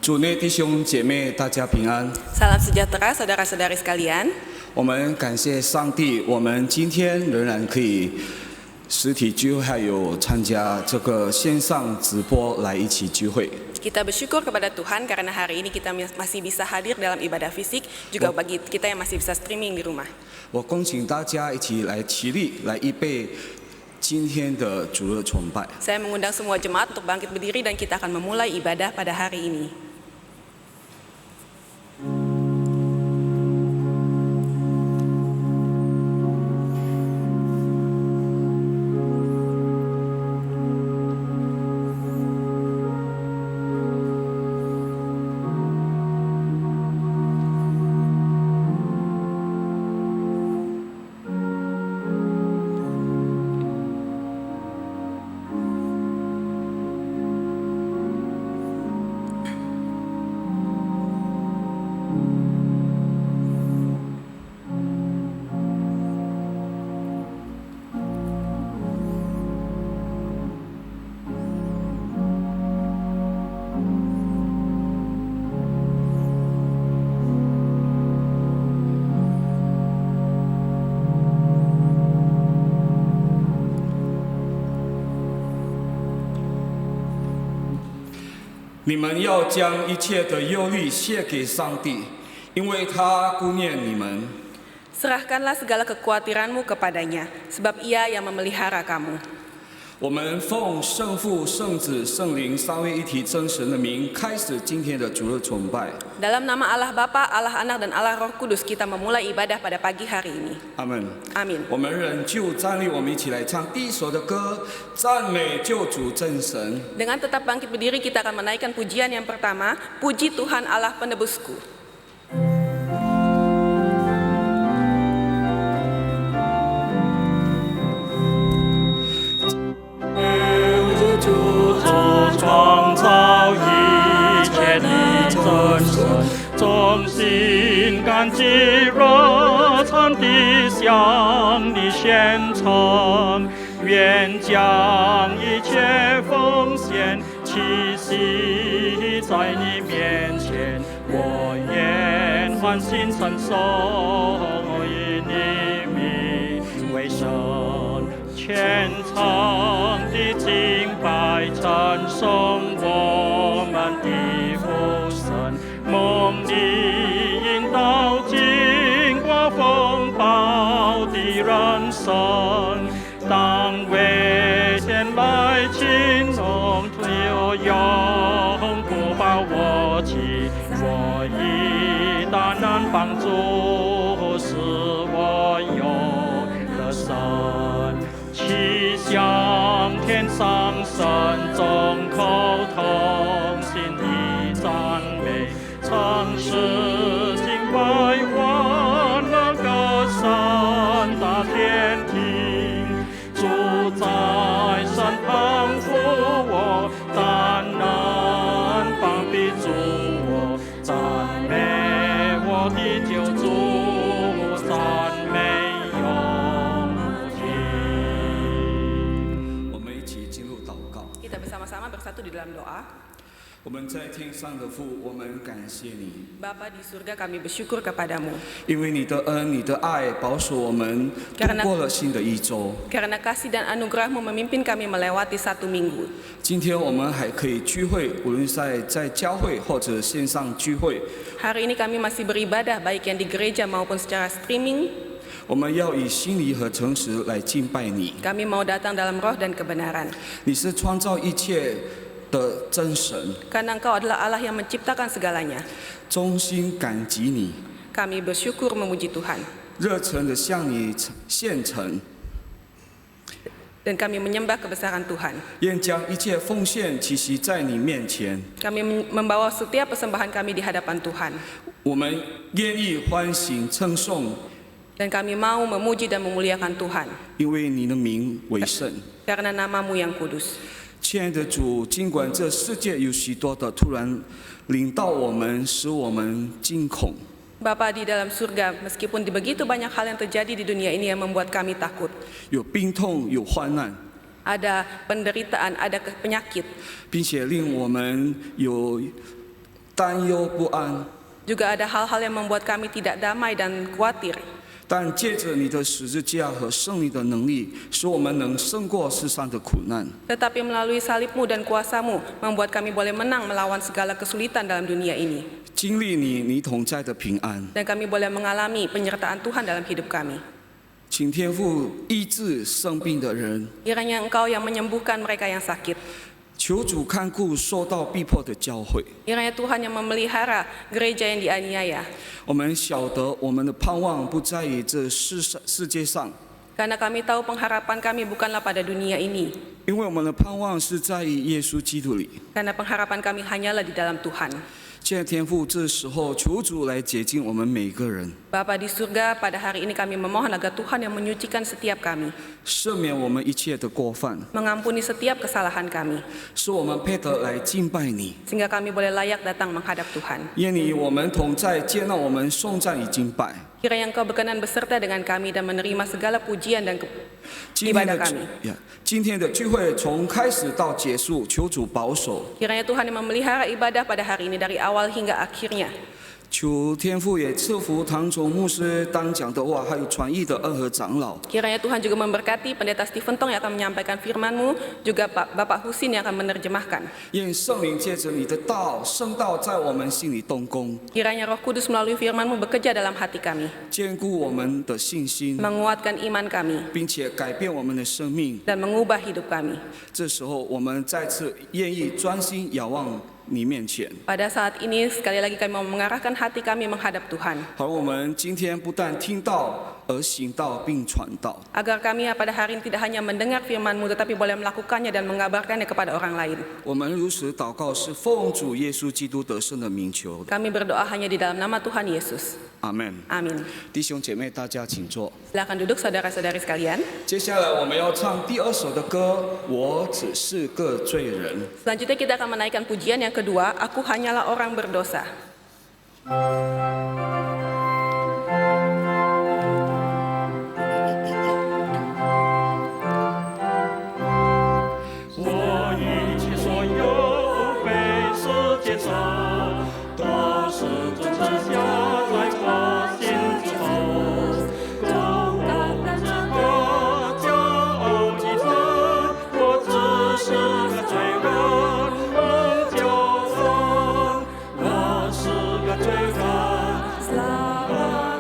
主内弟兄姐妹，大家平安。 Salam sejahtera saudara-saudari sekalian. 我们感谢上帝，我们今天仍然可以实体聚会，还有参加这个线上直播来一起聚会。 Kita bersyukur kepada Tuhan karena hari ini kita masih bisa hadir dalam ibadah fisik, juga bagi kita yang masih bisa streaming di rumah. 我恭请大家一起来起立，来预备今天的主日崇拜。 Saya mengundang semua jemaat untuk bangkit berdiri dan kita akan memulai ibadah pada hari ini.你们要将一切的忧虑卸给上帝，因为他顾念你们。 Serahkanlah segala kekhawatiranmu kepadanya, sebab Ia yang memelihara kamu. 我们奉圣父、圣子、圣灵三位一体真神的名，开始今天的主日崇拜。 Dalam nama Allah Bapa, Allah Anak, dan Allah Roh Kudus, kita memulai ibadah pada pagi hari ini. 阿门。 Amin. 我们仍旧站立，我们一起来唱第一首的歌，赞美救主真神。 Dengan tetap bangkit berdiri, kita akan menaikkan pujian yang pertama, Puji Tuhan Allah Penebusku. Tuhan 创造一切的真神，衷心感激热诚地向你献呈，愿将一切奉献气息在你面前，我愿欢欣承受以你名为神。 虔诚的敬拜，称颂我们的父神，蒙你引导，经过风暴的人生，当危险来侵弄，有永不把我起，我以大能帮助，使我有了神。 气象天上神众口同心的赞美，城市敬拜欢乐歌声大天庭，主在身旁扶我，但能帮庇助我，赞美我的救主，赞美。 Kita bersama-sama bersatu di dalam doa. 我们在天上的父，我们感谢你， Bapa di surga, kami bersyukur kepadamu. 因为你的恩、你的爱保守我们度过了新的一周。 Karena kasih dan anugerahmu memimpin kami melewati satu minggu. 今天我们还可以聚会，无论在教会或者线上聚会。 Hari ini kami masih beribadah, baik yang di gereja maupun secara streaming. 我们要以心里和诚实来敬拜你。 Kami mau datang dalam roh dan kebenaran. 你是创造一切的真神， Karena Engkau adalah Allah yang menciptakan segalanya. 衷心感激你， Kami bersyukur memuji Tuhan. 热诚的向你献呈， Dan kami menyembah kebesaran Tuhan. 愿将一切奉献齐齐在你面前。 Kami membawa setiap persembahan kami di hadapan Tuhan. 我们愿意欢喜称颂， Dan kami mau memuji dan memuliakan Tuhan. 因为你的名为圣。 Karena namamu yang kudus. 亲爱的主，尽管这世界有许多的突然领到我们，使我们惊恐。 Bapa di dalam surga, meskipun begitu banyak hal yang terjadi di dunia ini yang membuat kami takut. 有病痛，有患难， Ada penderitaan, ada penyakit, 并且令我们有担忧不安。 Juga ada hal-hal yang membuat kami tidak damai dan khawatir. 但借着你的十字架和圣灵的能力，使我们能胜过世上的苦难。 Tetapi melalui salib-Mu dan kuasa-Mu, membuat kami boleh menang melawan segala kesulitan dalam dunia ini. 经历你同在的平安， Dan kami boleh mengalami penyertaan Tuhan dalam hidup kami. 请天父医治生病的人， Kiranya Engkau yang menyembuhkan mereka yang sakit. 求主看顾受到逼迫的教会。 Kiranya Tuhan yang memelihara gereja yang dianiaya. 我们晓得我们的盼望不在于这世界上， Karena kami tahu pengharapan kami bukanlah pada dunia ini. 因为我们的盼望是在于耶稣基督里。 Karena pengharapan kami hanyalah di dalam Tuhan. 现在天父，这时候求主来洁净我们每个人， Bapa di surga, pada hari ini kami memohon agar Tuhan yang menyucikan setiap kami, 赦免我们一切的过犯， mengampuni setiap kesalahan kami, 使我们配得来敬拜你。 sehingga kami boleh layak datang menghadap Tuhan. 愿你与我们同在，接纳我们颂赞与敬拜。 Kiranya Engkau berkenan beserta dengan kami dan menerima segala pujian dan 今天的 ibadah kami. 今天的聚会从开始到结束，求主保守， Kiranya Tuhan yang memelihara ibadah pada hari ini dari awal hingga akhirnya. 求天父也赐福唐总牧师当讲的话，还有传译的二和长老。 Kiranya Tuhan juga memberkati Pendeta Stephen Tong yang akan menyampaikan firman-Mu, juga Bapak Husin yang akan menerjemahkan. 愿圣灵借着你的道，圣道在我们心里动工， Kiranya Roh Kudus melalui firman-Mu bekerja dalam hati kami, 坚固我们的信心， menguatkan iman kami, 并且改变我们的生命。 dan mengubah hidup kami. 这时候，我们再次愿意专心仰望你面前。 Pada saat ini sekali lagi kami mau mengarahkan hati kami menghadap Tuhan. 好，我们今天不但听到，而行道并传道。 Agar kami pada hari ini tidak hanya mendengar firman-Mu tetapi boleh melakukannya dan mengabarkannya kepada orang lain. 我们如此祷告，是奉主耶稣基督得胜的名求的。 Kami berdoa hanya di dalam nama Tuhan Yesus. 阿门。 Amin. 弟兄姐妹，大家请坐。 Silakan duduk saudara-saudari sekalian. 接下来我们要唱第二首的歌，我只是个罪人。 Selanjutnya kita akan menaikkan pujian yang kedua, Aku Hanyalah Orang Berdosa. 我一切所有被世界走，都是准赐下在我心之后。孤单之后，骄傲一生，我只是个罪人，蒙救恩。我是个罪人，3万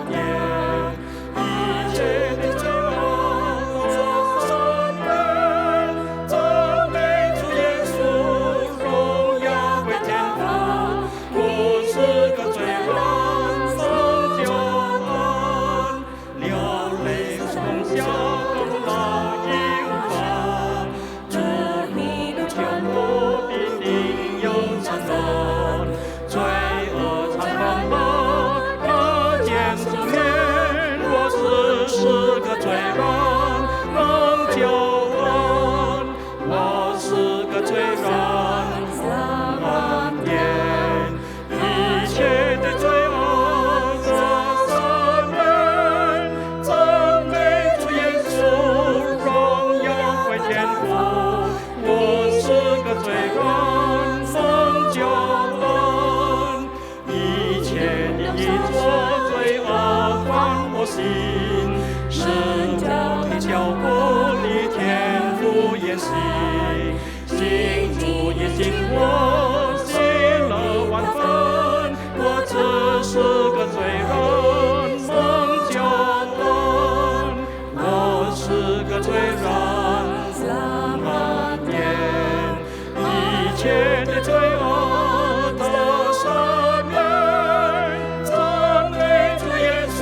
年，一切的罪恶我承认。 赞美主耶稣，荣耀归天父。我是个罪人，蒙救恩，流泪从小更浪一无法。主你的救我必定有承诺，罪恶常放我可见主面，我只是个罪人，蒙救恩。 我是个罪人，3万年，一切的罪恶我承认。赞美主耶稣，荣耀归天父。我是个罪人，蒙救恩，一切的一错罪恶还我心，是我的脚步里天父演习。 信主也信我，喜乐万分。我只是个罪人，蒙救恩。我是个罪人，3万年，一切的罪恶都赦免。赞美主耶稣，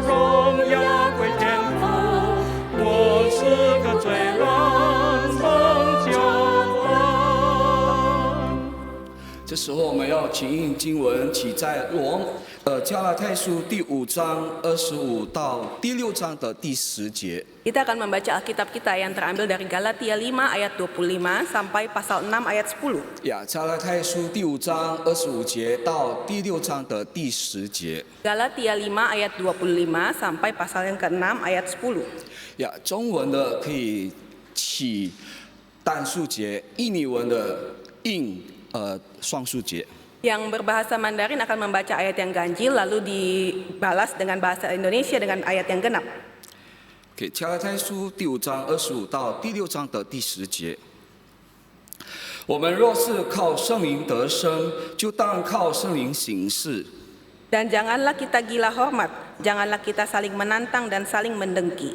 荣耀归天父。我是个罪人。 这时候我们要请印经文，起在加拉太书第5章25到第6章的第10节。 Kita akan membaca Alkitab kita yang terambil dari Galatia 5 ayat 25 sampai pasal 6 ayat 10. 加拉太书第5章25节到第6章的第10节。 Galatia 5 ayat 25 sampai pasal yang ke-6 ayat 10. 中文的可以起单数节，印尼文的印双数节。Yang berbahasa Mandarin akan membaca ayat yang ganjil lalu dibalas dengan bahasa Indonesia dengan ayat yang genap. 给加拉太书第5章25到第6章的第10节。我们若是靠圣灵得生，就当靠圣灵行事。 Dan janganlah kita gila hormat, janganlah kita saling menantang dan saling mendengki.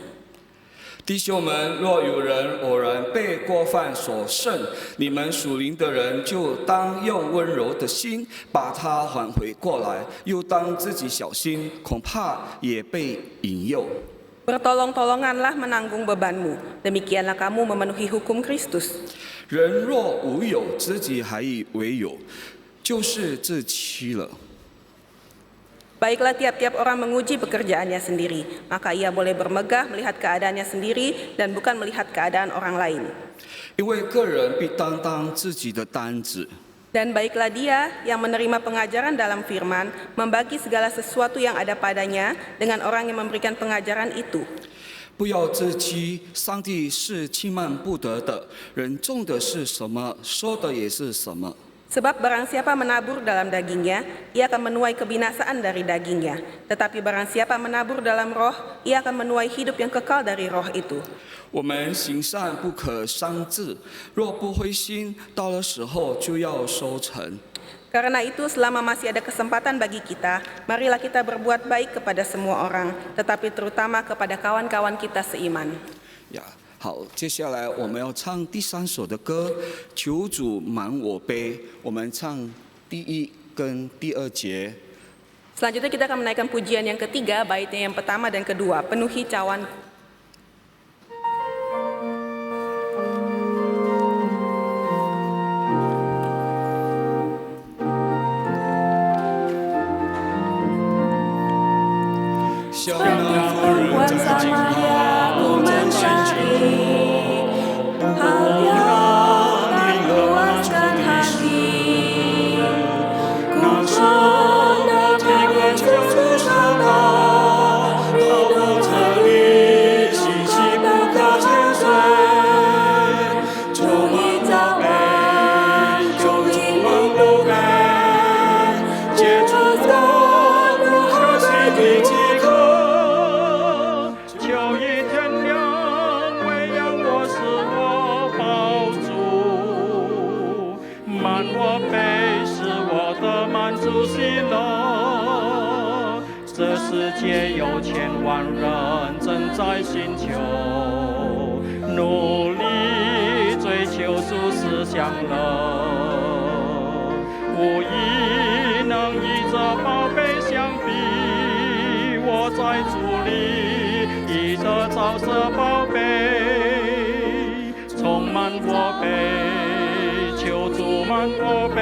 弟兄们，若有人偶然被过犯所胜，你们属灵的人就当用温柔的心把他挽回过来，又当自己小心，恐怕也被引诱。 Bertolong-tolonganlah menanggung bebanmu, demikianlah kamu memenuhi hukum Kristus. 人若无有，自己还以为有，就是自欺了。 Baiklah tiap-tiap orang menguji pekerjaannya sendiri, maka ia boleh bermegah melihat keadaannya sendiri dan bukan melihat keadaan orang lain. 因为个人必担当自己的担子。 Dan baiklah dia yang menerima pengajaran dalam firman, membagi segala sesuatu yang ada padanya dengan orang yang memberikan pengajaran itu. 不要自欺，上帝是轻慢不得的。人种的是什么，收的也是什么。 Sebab barang siapa menabur dalam dagingnya, ia akan menuai kebinasaan dari dagingnya. Tetapi barang siapa menabur dalam roh, ia akan menuai hidup yang kekal dari roh itu. 我们行善不可伤志，若不灰心，到了时候就要收成。 Karena itu selama masih ada kesempatan bagi kita, marilah kita berbuat baik kepada semua orang, tetapi terutama kepada kawan-kawan kita seiman. 呀，好，接下来我们要唱第3首的歌，求主满我杯。我们唱第1跟第2节。 Selanjutnya kita akan menaikkan pujian yang ketiga, baitnya yang pertama dan kedua, penuhi cawan. Perempuan Samaria mencari hal yang memuaskan hati. Ku pernah mencoba sana, minum dari sumber bukan selesai. Cumi cabai, cumi mendoan, jelaskan kasih di 这世界有千万人正在寻求，努力追求主思想了，无疑能与这宝贝相比。我在主里已得着这宝贝，充满我杯，求主满我杯。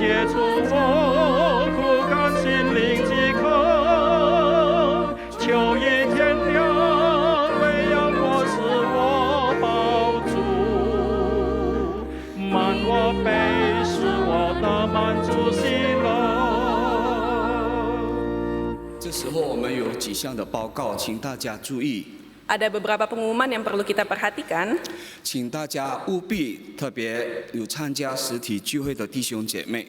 解除我枯干心灵饥渴，秋夜天亮，喂养我使我饱足，满我杯是我的满足喜乐。这时候我们有几项的报告，请大家注意。 Ada beberapa pengumuman yang perlu kita perhatikan. 请大家务必特别有参加实体聚会的弟兄姐妹，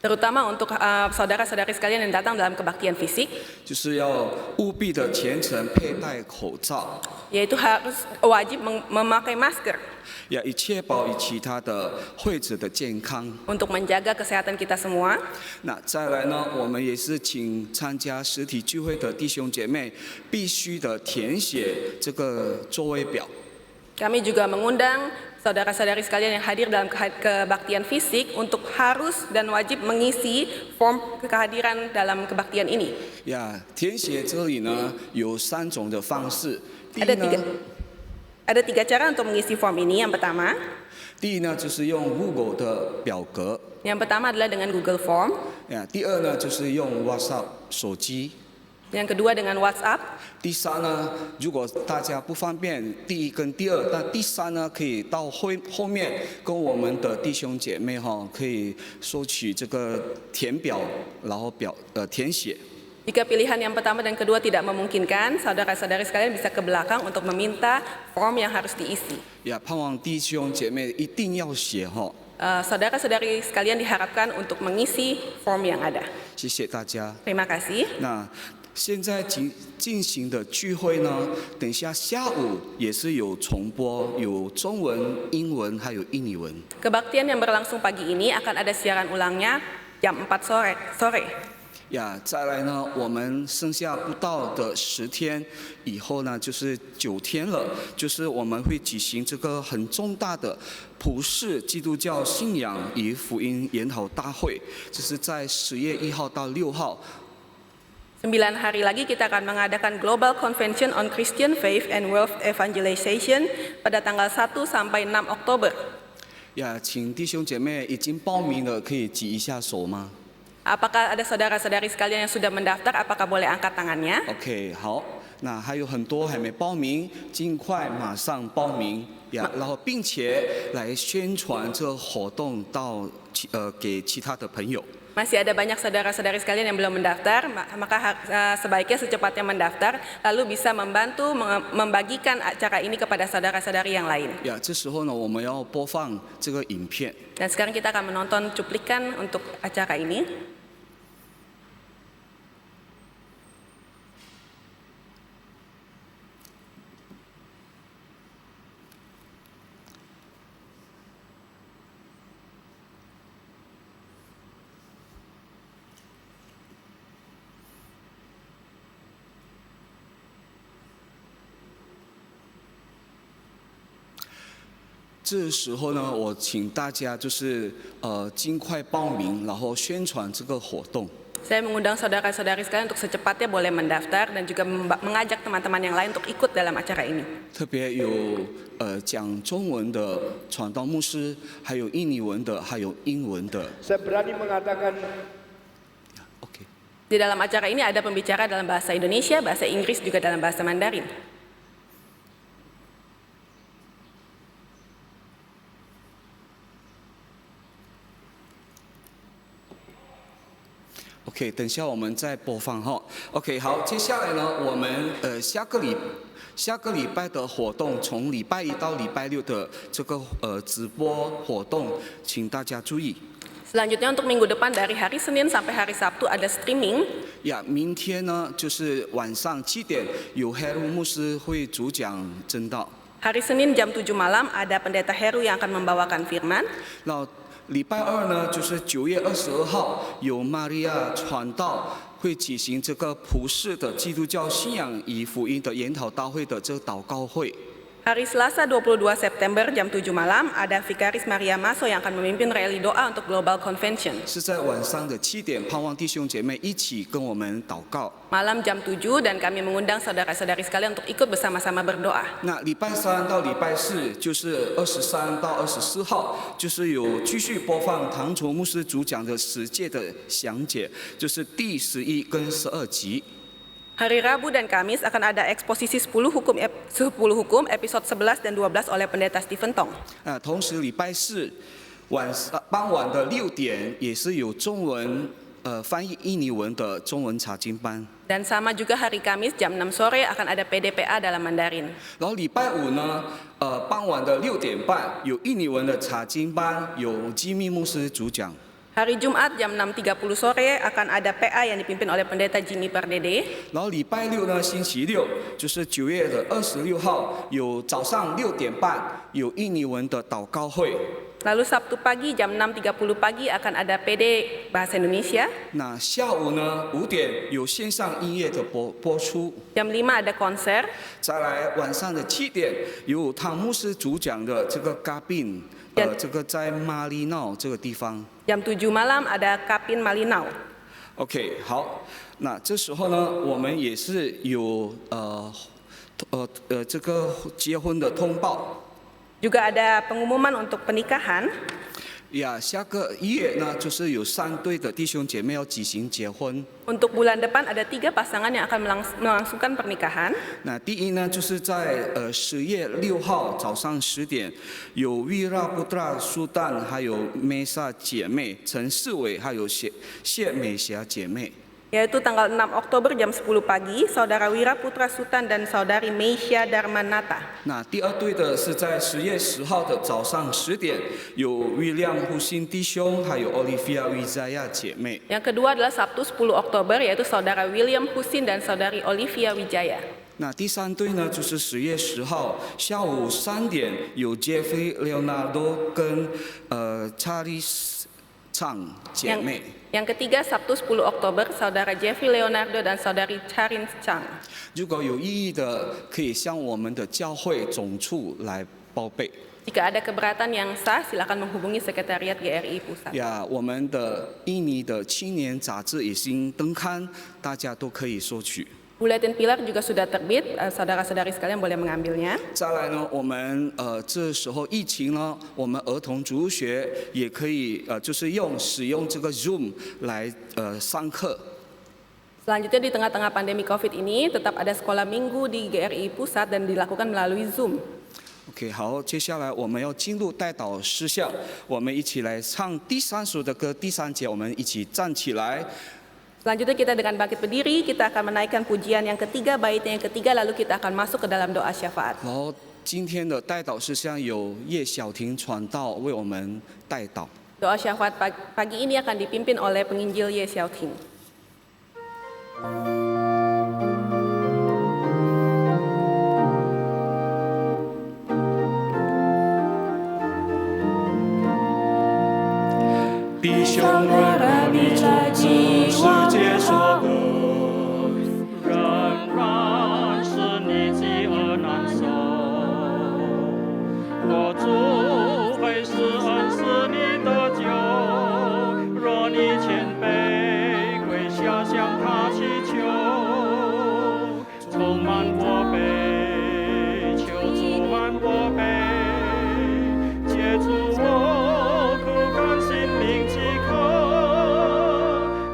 Terutama untuk saudara-saudari sekalian yang datang dalam kebaktian fisik, 就是要务必的虔诚佩戴口罩， yaitu harus wajib memakai masker 也以确保与其他的会者的健康。 untuk menjaga kesehatan kita semua. 那再来呢，我们也是请参加实体聚会的弟兄姐妹必须的填写这个座位表。 Kami juga mengundang saudara-saudari sekalian yang hadir dalam kebaktian fisik untuk harus dan wajib mengisi form kehadiran dalam kebaktian ini. 呀，填写这里呢有3种的方式。第一呢， Ada tiga cara untuk mengisi form ini. Yang pertama, 第一呢就是用 Google 的表格。 yang pertama adalah dengan Google Form. 呀，第二呢就是用 WhatsApp 手机。 Yang kedua dengan WhatsApp. 第3呢，如果大家不方便第1跟第2，那第3呢可以到后面跟我们的弟兄姐妹可以收取这个填表，然后填写。 Jika pilihan yang pertama dan kedua tidak memungkinkan, saudara-saudari sekalian bisa ke belakang untuk meminta form yang harus diisi. 呀，盼望弟兄姐妹一定要写哈。 Saudara-saudari sekalian diharapkan untuk mengisi form yang ada. 谢谢大家。 Terima kasih. 那现在进行的聚会呢，等一下下午也是有重播，有中文、英文还有印尼文。 Kebaktian yang berlangsung pagi ini akan ada siaran ulangnya jam 4 sore. 呀，再来呢，我们剩下不到的10天以后呢，就是9天了，就是我们会举行这个很重大的普世基督教信仰与福音研讨大会，这是在10月1号到6号。 9 hari lagi kita akan mengadakan Global Convention on Christian Faith and World Evangelization pada tanggal 1 sampai 6 Oktober. 呀，请弟兄姐妹已经报名了，可以举一下手吗？ Apakah ada saudara-saudari sekalian yang sudah mendaftar? Apakah boleh angkat tangannya? OK， 好，那还有很多还没报名，尽快马上报名呀，然后并且来宣传这个活动到给其他的朋友。 Masih ada banyak saudara-saudari sekalian yang belum mendaftar, maka sebaiknya secepatnya mendaftar, lalu bisa membantu membagikan acara ini kepada saudara-saudari yang lain. 呀，这时候呢，我们要播放这个影片。 Dan sekarang kita akan menonton cuplikan untuk acara ini. “这时候呢，我请大家就是尽快报名，然后宣传这个活动。 Saya mengundang saudara-saudari sekalian untuk secepatnya boleh mendaftar dan juga mengajak teman-teman yang lain untuk ikut dalam acara ini. 特别有讲中文的传道牧师，还有印尼文的，还有英文的。 Saya berani mengatakan OK。 Di dalam acara ini ada pembicara dalam bahasa Indonesia, bahasa Inggris, juga dalam bahasa Mandarin. OK， 等一下我们再播放哈。OK， 好，接下来呢，我们下个礼拜的活动，从礼拜1到礼拜6的这个直播活动，请大家注意。 Selanjutnya untuk minggu depan dari hari Senin sampai hari Sabtu ada streaming. 呀，明天呢就是晚上7点，有 Heru 牧师会主讲真道。 Hari Senin jam 7 malam ada pendeta Heru yang akan membawakan firman. 那礼拜2呢，就是9月22号，有玛利亚传道会举行这个普世的基督教信仰与福音的研讨大会的这个祷告会。 Hari Selasa 22 September jam 7 malam ada Vikaris Maria Maso yang akan memimpin rally doa untuk Global Convention. 是在晚上的7点，盼望弟兄姐妹一起跟我们祷告。 Malam jam 7 dan kami mengundang saudara-saudari sekalian untuk ikut bersama-sama berdoa. 那礼拜3到礼拜4就是23到24号，就是有继续播放唐崇牧师主讲的10诫的详解，就是第11跟12集。 Hari Rabu dan Kamis akan ada eksposisi 10 hukum episode 11 dan 12 oleh pendeta Stephen Tong. 同时礼拜4傍晚的6点也是有中文翻译印尼文的中文查经班。 Dan sama juga hari Kamis jam 6 sore akan ada PDPA dalam Mandarin. 然后礼拜5呢，傍晚的6点半有印尼文的查经班，有基密牧师主讲。 Hari Jumat jam 6.30 sore akan ada PA yang dipimpin oleh pendeta Jimmy Pardede. 然后礼拜6呢，星期6就是9月26号，有早上6点半有印尼文的祷告会。 Lalu Sabtu pagi jam 6.30 pagi akan ada PD Bahasa Indonesia. 那下午呢5点有线上音乐的播出。 Jam 5 ada konser. 再来晚上的7点有汤牧师主讲的这个嘎宾，这个在马里闹这个地方。 Jam 7 malam ada Kapin Malinau. OK， 好，那这时候呢，我们也是有这个结婚的通报。 Juga ada pengumuman untuk pernikahan. 呀，下个月呢，就是有3对的弟兄姐妹要举行结婚。 Untuk bulan depan ada 3 pasangan yang akan melangsungkan pernikahan. 那第一呢，就是在10月6号早上10点，有Wira Putra Sultan，还有Mesa 姐妹陈世伟，还有谢美霞姐妹。yaitu tanggal 6 Oktober jam 10 pagi, Saudara Wira Putra Sutan dan Saudari Meisha Darmanata. 那第二对的是在10月10号的早上10点，有威廉胡辛弟兄，还有 Olivia Wijaya 姐妹。 Yang kedua adalah Sabtu 10 Oktober, yaitu Saudara William Husin dan Saudari Olivia Wijaya. 那第三对呢，就是10月10号下午3点，有 Jeffrey Leonardo 跟Charlie Chang 姐妹。 Yang ketiga Sabtu 10 Oktober, Saudara Jeffrey Leonardo dan Saudari Charin Chang. 如果有异议的，可以向我们的教会总处来报备。 Jika ada keberatan yang sah, silakan menghubungi Sekretariat GRI Pusat. 呀，我们的印尼的青年杂志已经登刊，大家都可以索取。 Buletin Pilar juga sudah terbit, saudara-saudari sekalian boleh mengambilnya. 再来呢，我们这时候疫情呢，我们儿童主日学也可以就是使用这个 Zoom 来上课。 Selanjutnya di tengah-tengah pandemi COVID ini, tetap ada sekolah minggu di GRI Pusat dan dilakukan melalui Zoom. OK， 好，接下来我们要进入代祷事项，我们一起来唱第3首的歌，第3节，我们一起站起来。 Selanjutnya kita dengan bangkit berdiri, kita akan menaikkan pujian yang ketiga, baitnya yang ketiga, lalu kita akan masuk ke dalam doa syafaat. 然后今天的代祷事项有叶小婷传道为我们代祷。 Doa syafaat pagi ini akan dipimpin oleh penginjil Ye Xiaoting. "弟兄们，你从这世界所不仍然是你饥饿难受，我主会施恩使你得救。若你谦卑跪下向他祈求，充满我悲，求主满我悲，接住我苦干心灵饥渴，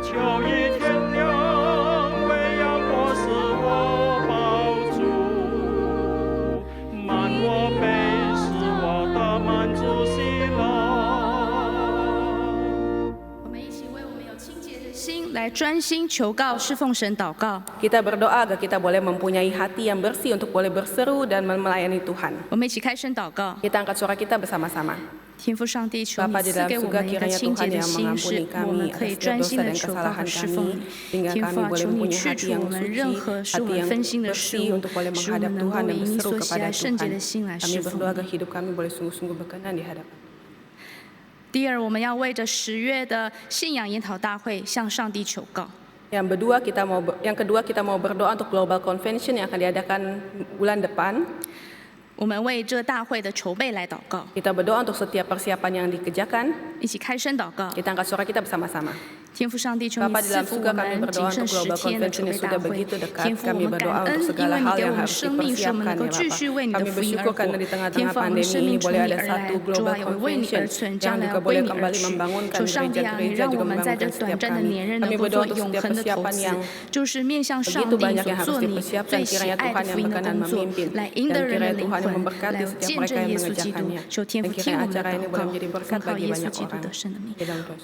求一天亮，为要迫使我抱住，满我悲，使我的满足喜乐。 我们一起为我们有清洁的心来专心求告、侍奉神祷告。 Kita berdoa agar kita boleh mempunyai hati yang bersih untuk boleh berseru dan melayani Tuhan. 我们一起开声祷告。 Kita angkat suara kita bersama-sama. 天父上帝，求你 Bapa di 赐 dalam 给我 surga 们一个 kiranya 清洁 Tuhan 的 yang 心， mengampuni 使我 kami 们可以 atas 专 setiap 心 dosa 的 dan 求告 kesalahan 和侍奉 kami, 你。 sehingga 天 kami 父啊， boleh 求你 mempunyai 去 hati 除 yang 我们任 suci, 何使我 hati 们 yang 分心的事 bersih 物， untuk boleh 使我 menghadap 们能够 Tuhan dan 以你 berseru 所喜 kepada 爱圣洁 Tuhan. 的心来 Kami 侍奉 berdoa 你 agar。hidup kami boleh sungguh-sungguh berkenan di hadapan. 第二，我们要为着10月的信仰研讨大会向上帝求告。 Yang kedua kita mau berdoa untuk Global Convention yang akan diadakan bulan depan. 我们为这大会的筹备来祷告， Kita berdoa untuk setiap persiapan yang dikerjakan. 一起开声祷告。 Kita angkat suara kita bersama-sama. 天父上帝，求你 Bapa di 赐 dalam 福 surga 我 kami 们 berdoa 谨 untuk 慎10 Global 天的 Convention 筹 yang 备大 sudah 会。 begitu dekat. 天父，我 Kami 们感 berdoa 恩， untuk 因 segala 为你 hal 给 yang 我们 harus 生命，使我们能 dipersiapkan 够 ya 继 Bapak. 续为你的 Kami 福音而 bersyukur 活 karena di。 tengah-tengah 天父啊，我们 pandemi 生 ini 命从 boleh 你 ada 而来， satu 主啊， Global 也会为你而 Convention 存， yang 将来 juga 要为 boleh 你而 kembali 去。 membangunkan 求上帝啊，你 gereja-gereja 让我 juga 们在这 membangunkan 短 setiap 暂的 kami. 年日 Kami 能够 berdoa 做 untuk 永 setiap 恒的投 persiapan 资 yang， 就是面向上 begitu 帝 banyak 所 yang harus 做你 dipersiapkan. 最喜 Kiranya 爱 Tuhan 的 yang 福音的 berkenan 工作， memimpin 来赢 dan 得人的 kiranya 灵 Tuhan yang 魂， memberkati 来 setiap 见 mereka 证 yang 耶稣基督 mengerjakannya. 。求天 Dan 父听 kiranya 我们的 acara ini 祷 boleh 告， menjadi 奉 berkat 靠 bagi 耶稣 banyak 基督 orang. 的圣的名。 Di dalam doa.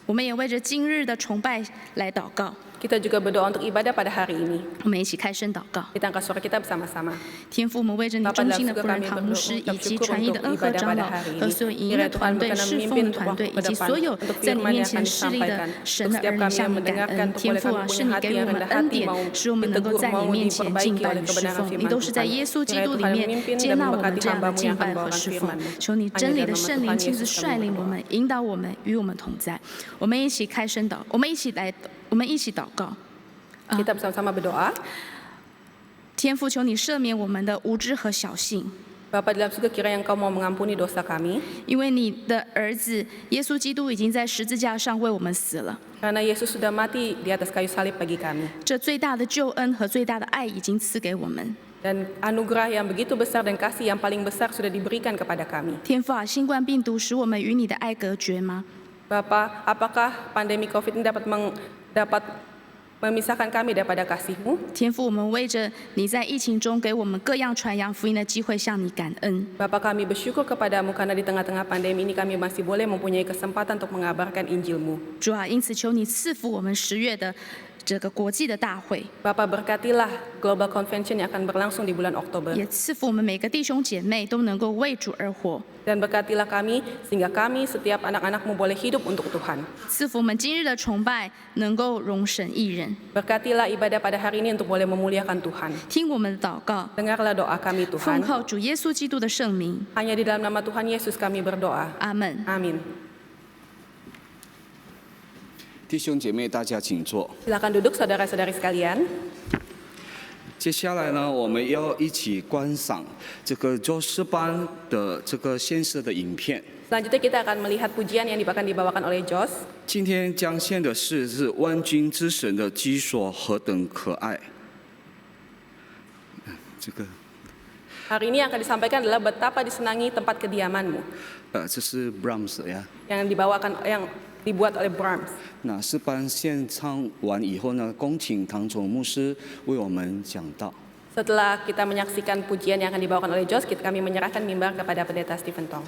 我们也为着今日的崇拜来祷告， Kita juga berdoa untuk ibadah pada hari ini. 我们一起开声祷告。 Kita angkat suara kita bersama-sama. 天父，我们为着你 Bapa 忠 dalam 心的 surga 仆人 kami 唐牧师，以 berdoa 及 syukur 传译的 untuk 恩和 ibadah 长 pada 老 hari 和 ini. 所有营业 Kiranya 的 Tuhan 团队、 berkenan 侍奉 memimpin 的 untuk 团队， waktu 以 ke 及 depan 所有 untuk 在你 firman 面 yang akan 前侍立的 disampaikan. 神 Untuk 的 setiap 儿女， kami 向 yang 你感 mendengarkan 恩。 untuk 天 boleh 父 kami 啊，是 punya 你 hati 给我 yang 们 rendah 恩 hati 典， mau 使我们能够 ditegur 在你 mau 面前敬 diperbaiki 拜 oleh 与侍 kebenaran 奉。你 firman 都是在 Tuhan. 耶稣基 Kiranya 督里 Tuhan 面 memimpin 接 dan 纳我们 memberkati 这样的 hamba-Mu 敬 yang 拜 akan 和 membawakan 侍奉。 firman-Mu. 求你 Hanya 真理 dalam 的 nama 圣灵 Tuhan 亲自 Yesus 率 kami 领我 berdoa. 们，引导我们，与我们同在。我们一起开声祷，我们一起祷告。 Kita bersama-sama berdoa. 天父，求你赦免我们的无知和小信， Bapa di dalam surga, kiranya Engkau mau mengampuni dosa kami. 因为你的儿子耶稣基督已经在十字架上为我们死了。 Karena Yesus sudah mati di atas kayu salib bagi kami. 这最大的救恩和最大的爱已经赐给我们。 Dan anugerah yang begitu besar dan kasih yang paling besar sudah diberikan kepada kami. 天父啊，新冠病毒使我们与你的爱隔绝吗？ Bapa, apakah pandemi COVID ini dapat memisahkan kami daripada kasih-Mu. 天父，我们为着你在疫情中给我们各样传扬福音的机会向你感恩。 Bapa, kami bersyukur kepadamu karena di tengah-tengah pandemi ini kami masih boleh mempunyai kesempatan untuk mengabarkan Injil-Mu. 主啊，因此求你赐福我们10月的这个国际的大会， Bapa, berkatilah Global Convention yang akan berlangsung di bulan Oktober. 也赐福我们每个弟兄姐妹都能够为主而活， Dan berkatilah kami sehingga kami setiap anak-anak-Mu boleh hidup untuk Tuhan. 赐福我们今日的崇拜能够容神一人。 Berkatilah ibadah pada hari ini untuk boleh memuliakan Tuhan. 听我们的祷告， Dengarlah doa kami 奉 Tuhan. 靠主耶稣基督的圣名， Hanya di dalam nama Tuhan Yesus kami berdoa. 阿门。 Amin. 弟兄姐妹，大家请坐。 Silakan duduk saudara-saudari sekalian. 接下来呢，我们要一起观赏这个周诗班的这个献诗的影片。 Selanjutnya kita akan melihat pujian yang akan dibawakan oleh Jos. 今天将献的诗是万军之神的居所何等可爱。这个 Hari ini yang akan disampaikan adalah betapa disenangi tempat kediaman-Mu 这是 Brahms 呀。 yang dibuat oleh Brahms. 那诗班献唱完以后呢，恭请唐总牧师为我们讲道。 Setelah kita menyaksikan pujian yang akan dibawakan oleh Jos, kami menyerahkan mimbar kepada Pendeta Stephen Tong.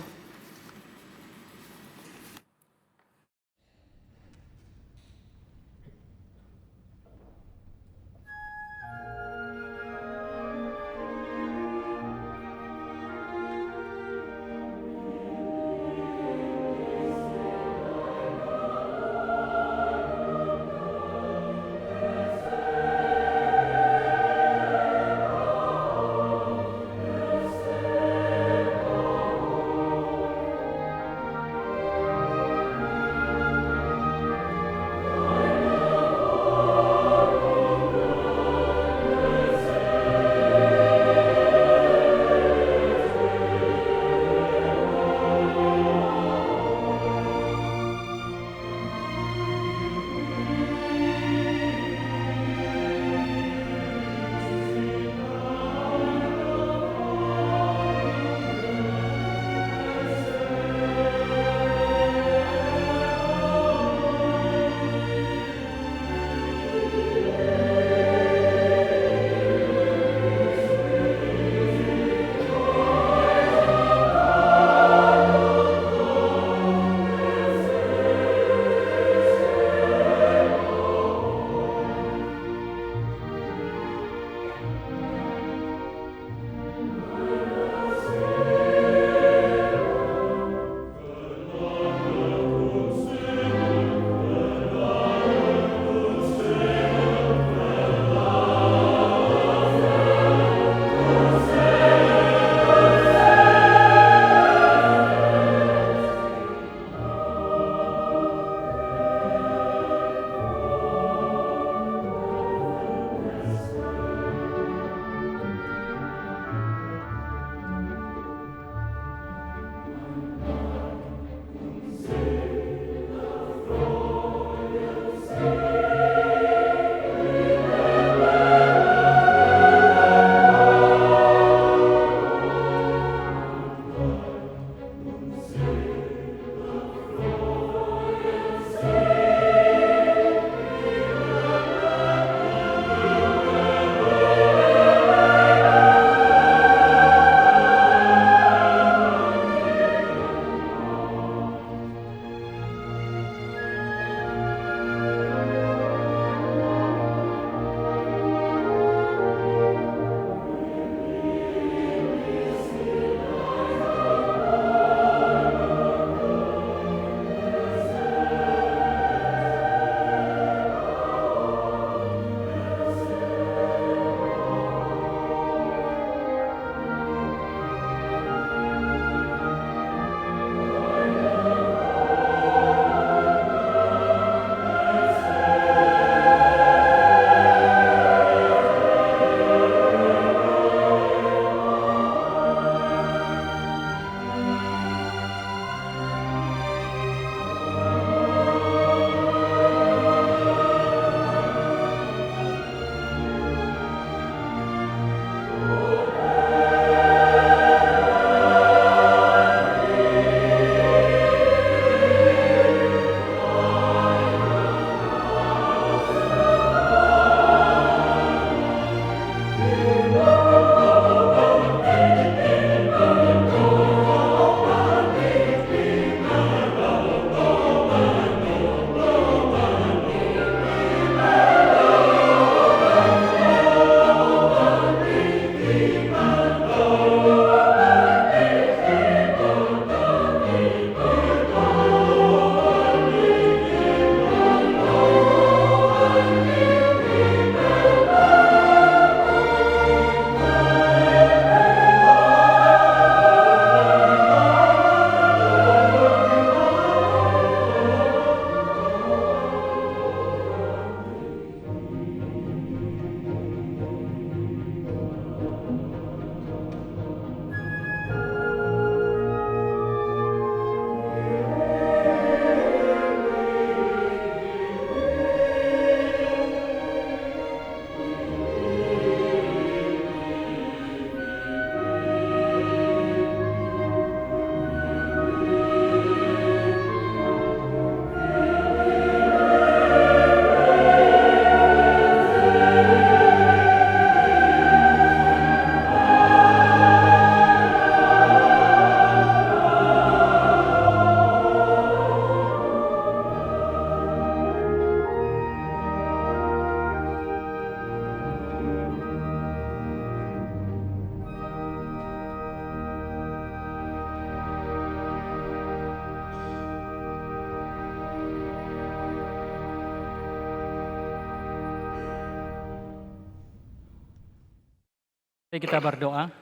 Mari kita berdoa.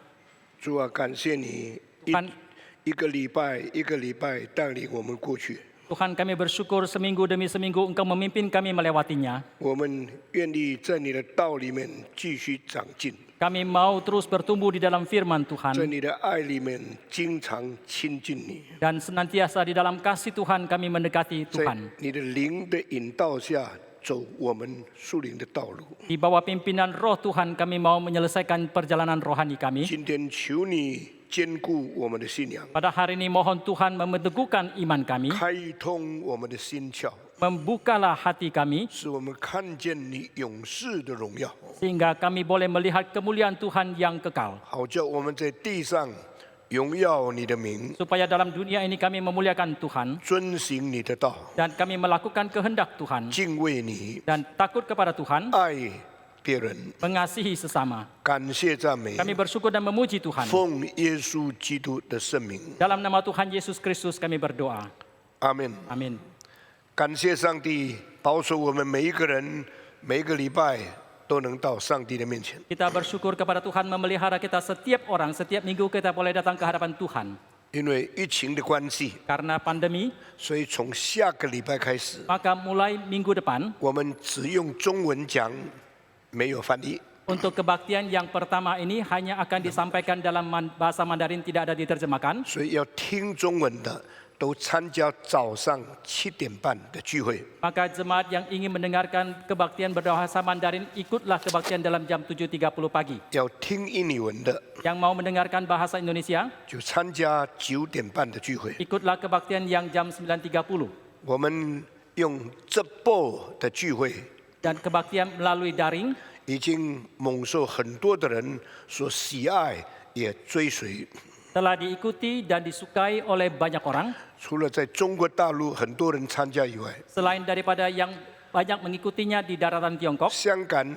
主啊，感谢你 Tuhan, 一个礼拜一个礼拜带领我们过去， Tuhan kami bersyukur seminggu demi seminggu Engkau memimpin kami melewatinya. 我们愿意在你的道里面继续长进， Kami mau terus bertumbuh di dalam firman 在 Tuhan. 你的爱里面经常亲近你， Dan senantiasa di dalam kasih Tuhan kami mendekati 在 Tuhan. 你的灵的引导下走我们属灵的道路。 Di bawah pimpinan roh Tuhan kami mau menyelesaikan perjalanan rohani kami. 今天求你坚固我们的信仰， Pada hari ini mohon Tuhan meneguhkan iman kami. 开通我们的心窍， Membukalah hati kami 使我们看见你永世的荣耀， sehingga kami boleh melihat kemuliaan Tuhan yang kekal. 好叫我们在地上荣耀你的名， Supaya dalam dunia ini kami memuliakan Tuhan 遵行你的道， dan kami melakukan kehendak Tuhan 敬畏你， dan takut kepada Tuhan, 爱别人， mengasihi sesama. 感谢赞美， Kami bersyukur dan memuji Tuhan. 奉耶稣基督的圣名， Dalam nama Tuhan Yesus Kristus kami berdoa. 阿门。 Amin. 感谢上帝保守我们每一个人，每一个礼拜都能到上帝的面前。 Kita bersyukur kepada Tuhan memelihara kita setiap orang, setiap minggu kita boleh datang ke hadapan Tuhan. 因为疫情的关系， Karena pandemi, 所以从下个礼拜开始， maka mulai minggu depan 我们只用中文讲，没有翻译。 untuk kebaktian yang pertama ini hanya akan disampaikan dalam bahasa Mandarin, tidak ada diterjemahkan. 所以要听中文的都参加早上7:30的聚会。 Maka jemaat yang ingin mendengarkan kebaktian berbahasa Mandarin, ikutlah kebaktian dalam jam 7.30 pagi. 要听印尼文的 Yang mau mendengarkan bahasa Indonesia, 就参加9:30的聚会。 ikutlah kebaktian yang jam 9.30. 我们用直播的聚会， Dan kebaktian melalui daring 已经蒙受很多的人所喜爱，也追随。 telah diikuti dan disukai oleh banyak orang. 除了在中国大陆很多人参加以外， Selain daripada yang banyak mengikutinya di daratan Tiongkok, 香港、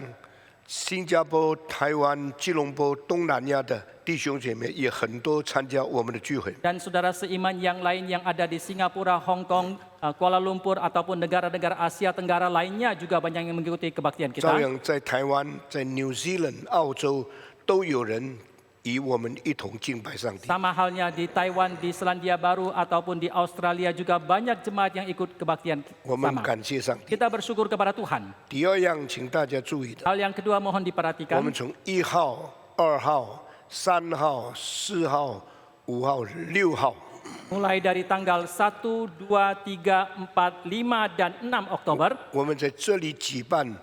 新加坡、台湾、吉隆坡、东南亚的弟兄姐妹也很多参加我们的聚会。 dan saudara seiman yang lain yang ada di Singapura, Hong Kong, Kuala Lumpur ataupun negara-negara Asia Tenggara lainnya juga banyak yang mengikuti kebaktian 照 kita. 样在台湾、在 New Zealand、澳洲都有人与我们一同敬拜上帝。 Sama halnya di Taiwan, di Selandia Baru ataupun di Australia juga banyak jemaat yang ikut kebaktian 我们 sama. 感谢上帝。 Kita bersyukur kepada Tuhan. 第二样，请大家注意的， Hal yang kedua mohon 我 diperhatikan. 们从1号、2号、3号、4号、5号、6号， Mulai dari tanggal 1, 2, 3, 4, 5, dan 6 Oktober, 我们在这里举办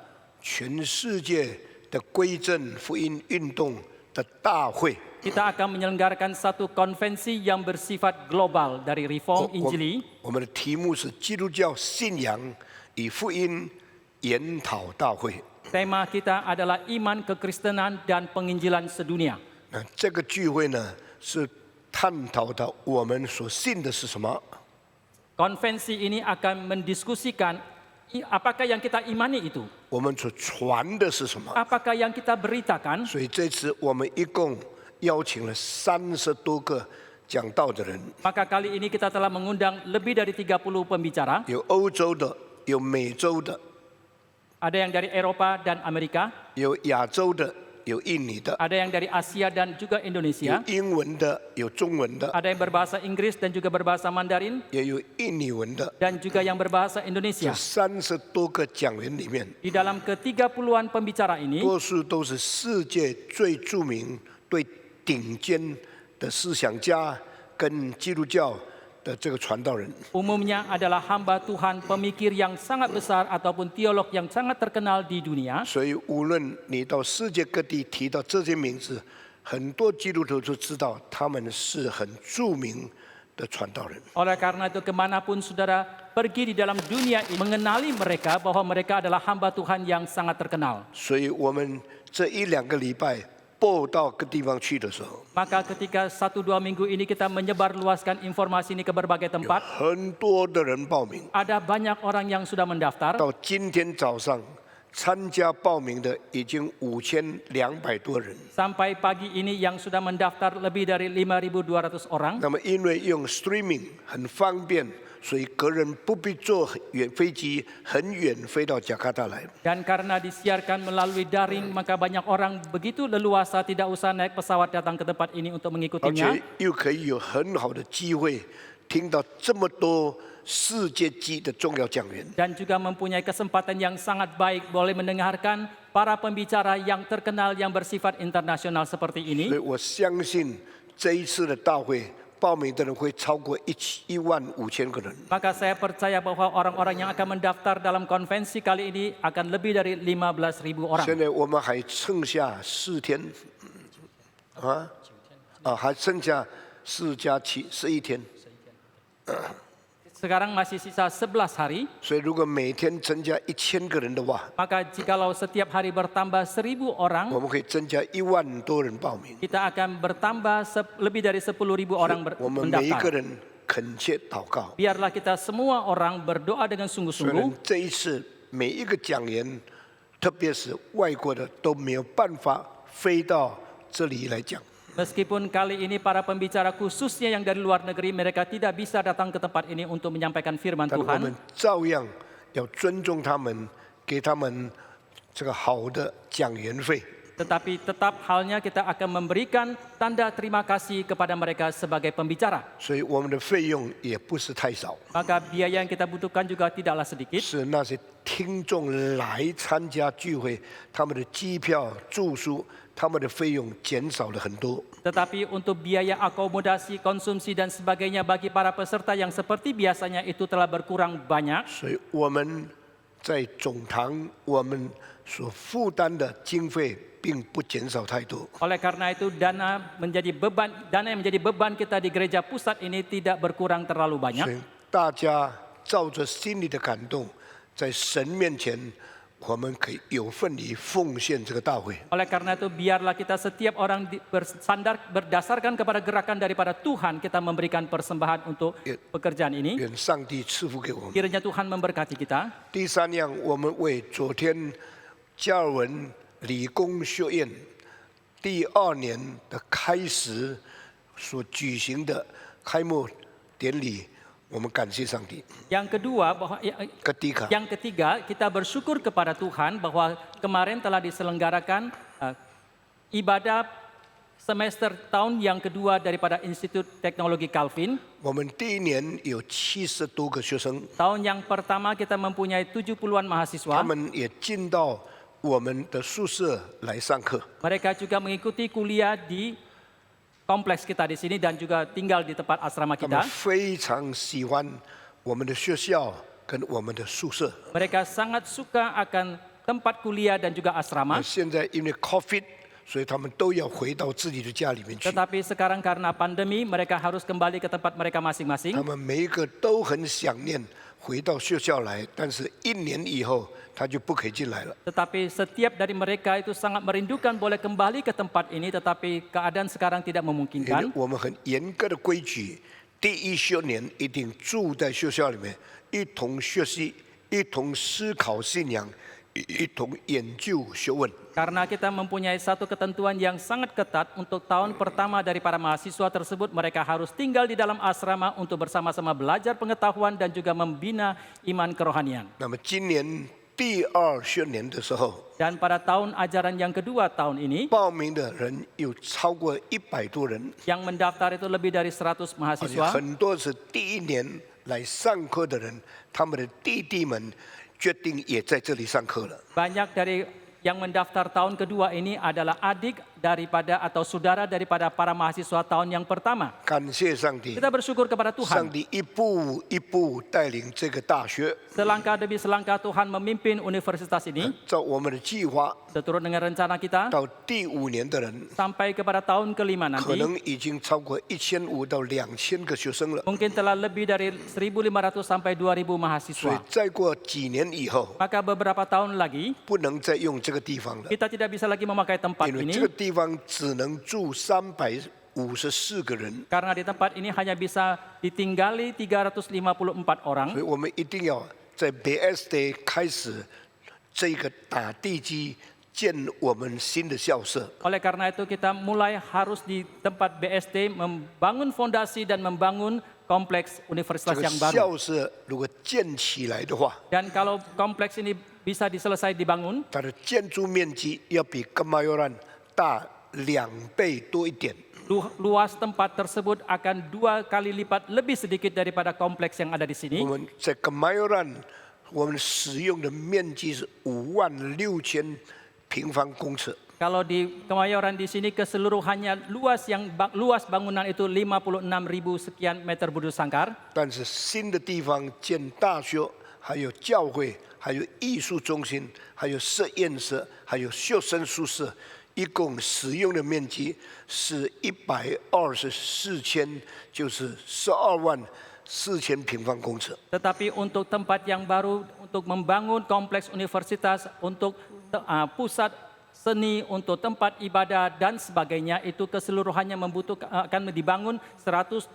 全世界的归正福音运动的大会。 kita akan menyelenggarakan satu konvensi yang bersifat global dari Reform Injili. 我们的题目是基督教信仰与福音研讨大会。 Tema kita adalah iman, kekristenan, dan penginjilan sedunia. 那这个聚会呢，是探讨的我们所信的是什么。 Konvensi ini akan mendiskusikan apakah yang kita imani itu, 我们所传的是什么？ apakah yang kita beritakan. 所以这次我们一共邀请了30多个讲道的人， Maka kali ini kita telah mengundang lebih dari 30 pembicara. 有欧洲的，有美洲的， Ada yang dari Eropa dan Amerika, 有亚洲的，有印尼的， ada yang dari Asia dan juga 有 Indonesia, 英文的，有中文的， ada yang berbahasa Inggris dan juga berbahasa Mandarin, 也有印尼文的。 dan juga yang berbahasa 这 Indonesia. 30多个讲员里面， Di dalam ke-30-an pembicara ini, 多数都是世界最著名、最顶尖的思想家跟基督教的这个传道人。 umumnya adalah hamba Tuhan, pemikir yang sangat besar ataupun teolog yang sangat terkenal di dunia. 所以无论你到世界各地提到这些名字，很多基督徒都知道他们是很著名的传道人。 Oleh karena itu kemanapun saudara pergi di dalam dunia ini, mengenali mereka bahwa mereka adalah hamba Tuhan yang sangat terkenal. 所以我们这1-2个礼拜播到各地方去的时候， Maka ketika 1-2 minggu ini kita menyebarluaskan informasi ini ke berbagai 有 tempat, 很多的人报名。 ada banyak orang yang sudah mendaftar. 到今天早上参加报名的已经5200多人。 Sampai pagi ini yang sudah mendaftar lebih dari 5.200 orang. 那么因为用 streaming 很方便，所以个人不必坐飞机很远飞到加卡达来。 Dan karena disiarkan melalui daring, maka banyak orang begitu leluasa tidak usah naik pesawat datang ke tempat ini untuk 而 mengikutinya. 且又可以有很好的机会听到这么多世界级的重要讲员。 Dan juga mempunyai kesempatan yang sangat baik boleh mendengarkan para pembicara yang terkenal yang bersifat internasional seperti 所 ini. 以我相信这一次的大会报名的人会超过15000个人。 Maka saya percaya bahwa orang-orang yang akan mendaftar dalam konvensi kali ini akan lebih dari 15.000 orang. 现在我们还剩下4天，还剩下4加7 11天。 Sekarang masih sisa 11 hari, 所以如果每天增加1000个人的话， maka jikalau setiap hari bertambah 1.000 orang, 我们可以增加1万多人报名。 kita akan bertambah lebih dari 10.000 orang 我们每一个 mendaftar. 人恳切祷告。 Biarlah kita semua orang berdoa dengan 虽 sungguh-sungguh. 然这一次每一个讲员，特别是外国的，都没有办法飞到这里来讲。 Meskipun kali ini para pembicara khususnya yang dari luar negeri mereka tidak bisa datang ke tempat ini untuk menyampaikan firman 但我 Tuhan. 们照样要尊重他们，给他们这个好的讲员费。 Tetapi tetap halnya kita akan memberikan tanda terima kasih kepada mereka sebagai pembicara. 所以我们的费用也不是太少， Maka biaya yang kita butuhkan juga tidaklah sedikit. 是那些听众来参加聚会，他们的机票、住宿，他们的费用减少了很多。 Tetapi untuk biaya akomodasi, konsumsi dan sebagainya bagi para peserta yang seperti biasanya itu telah berkurang banyak. 所以我们在总堂我们所负担的经费并不减少太多。 Oleh karena itu dana yang menjadi beban kita di gereja pusat ini tidak berkurang terlalu 所 banyak. 以大家照着心里的感动，在神面前，我们可以有份于奉献这个大会。 Oleh karena itu biarlah kita setiap orang berdasarkan kepada gerakan daripada Tuhan kita memberikan persembahan untuk pekerjaan ini. 愿上帝赐福给我们。 Kiranya Tuhan memberkati kita. 第三样，我们为昨天加尔文理工学院第2年的开始所举行的开幕典礼，我们感谢上帝。 Yang kedua, yang ketiga kita bersyukur kepada Tuhan bahwa kemarin telah diselenggarakan ibadah semester tahun yang kedua daripada Institut Teknologi Calvin. 我们第1年有70多个学生， Tahun yang pertama kita mempunyai 70-an 他 mahasiswa. 们也进到我们的宿舍来上课。 Mereka juga mengikuti kuliah di kompleks kita di sini dan juga tinggal di tempat asrama 他们 kita. 非常喜欢我们的学校跟我们的宿舍。 Mereka sangat suka akan tempat kuliah dan juga asrama. 现在因为 COVID， 所以他们都要回到自己的家里面去。 Tetapi sekarang karena pandemi mereka harus kembali ke tempat mereka 他 masing-masing. 们每一个都很想念回到学校来，但是1年以后他就不可以进来了。 Tetapi setiap dari mereka itu sangat merindukan boleh kembali ke tempat ini, tetapi keadaan sekarang tidak 因为 memungkinkan. 我们很严格的规矩，第1学年一定住在学校里面，一同学习，一同思考信仰，一同研究学问。 Karena kita mempunyai satu ketentuan yang sangat ketat untuk tahun pertama dari para mahasiswa tersebut, mereka harus tinggal di dalam asrama untuk bersama-sama belajar pengetahuan dan juga membina iman kerohanian. 那么今年第2学年的时候， Dan pada tahun ajaran yang kedua tahun ini, 报名的人有超过100多人， yang mendaftar itu lebih dari 100 而且 mahasiswa. 很多是第1年来上课的人，他们的弟弟们决定也在这里上课了。 Banyak dari yang mendaftar tahun kedua ini adalah adik daripada atau saudara daripada para mahasiswa tahun yang pertama. 感谢上帝， Kita bersyukur kepada 上 Tuhan. 帝一步一步带领这个大学， Selangkah demi selangkah Tuhan memimpin universitas ini 照我们的计划， seturut dengan rencana kita 到第5年的人， sampai kepada tahun kelima 可 nanti. 能已经超过1500到2000个学生了。 Mungkin telah lebih dari 1.500 sampai 2.000所以 mahasiswa. 再过几年以后， Maka beberapa tahun lagi 不能再用这个地方了， kita tidak bisa lagi memakai tempat 因为 ini 这个地方只能住354个人， karena di tempat ini hanya bisa ditinggali 354 orang. 所以我们一定要在 BSD 开始这个打地基建我们新的校舍。 Oleh karena itu kita mulai harus di tempat BSD membangun fondasi dan membangun kompleks 这 universitas 个 yang baru. 校舍如果建起来的话， Dan kalau kompleks ini bisa diselesai dibangun, 它的建筑面积要比甘马尤兰大2倍多一点。 luas tempat tersebut akan 2 kali lipat lebih sedikit daripada kompleks yang ada di 我 sini. 们在甘马尤兰，我们使用的面积是56000平方公尺。 Kalau di Kemayoran di sini keseluruhannya luas bangunan itu 56.000 sekian meter bujur sangkar. 但是新的地方建大学，还有教会，还有艺术中心，还有实验室，还有学生宿舍，一共使用的面积是124,000，就是124000平方公尺。 Tetapi untuk tempat yang baru, untuk membangun kompleks universitas, untuk pusat seni, untuk tempat ibadah dan sebagainya, itu keseluruhannya akan dibangun 124.000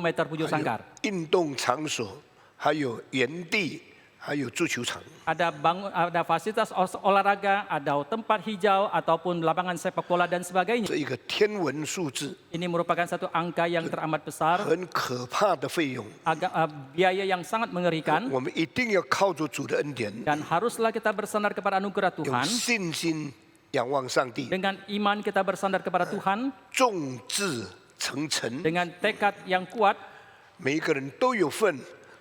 meter bujur 还有 sangkar. 运动场所，还有园地，还有足球场。 Ada fasilitas olahraga, ada tempat hijau ataupun lapangan sepak bola dan sebagainya. 这一个天文数字， Ini merupakan satu angka yang teramat besar, 很可怕的费用。 biaya yang sangat mengerikan, 我们一定要靠着主的恩典， dan haruslah kita bersandar kepada anugerah 用 Tuhan. 信心仰望上帝， Dengan iman kita bersandar kepada Tuhan, 众志成城， dengan tekad yang kuat, 每一个人都有份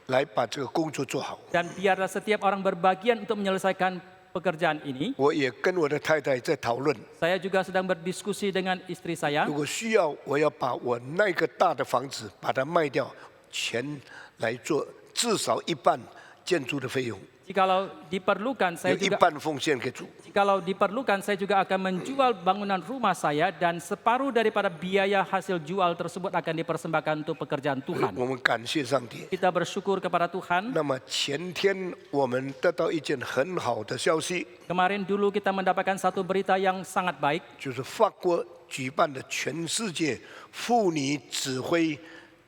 来把这个工作做好。 dan biarlah setiap orang berbagian untuk menyelesaikan pekerjaan ini. 我也跟我的太太在讨论， Saya juga sedang berdiskusi dengan istri saya. 如果需要，我要把我那个大的房子把它卖掉，钱来做至少一半建筑的费用， Jikalau diperlukan, 有 saya 一 juga 半奉献给主。 Jikalau diperlukan, saya juga akan menjual bangunan rumah saya dan separuh daripada biaya hasil jual tersebut akan dipersembahkan untuk pekerjaan Tuhan. 我们感谢上帝。 Kita bersyukur kepada Tuhan. 那么前天我们得到一件很好的消息， Kemarin dulu kita mendapatkan satu berita yang sangat baik, 就是法国举办的全世界妇女指挥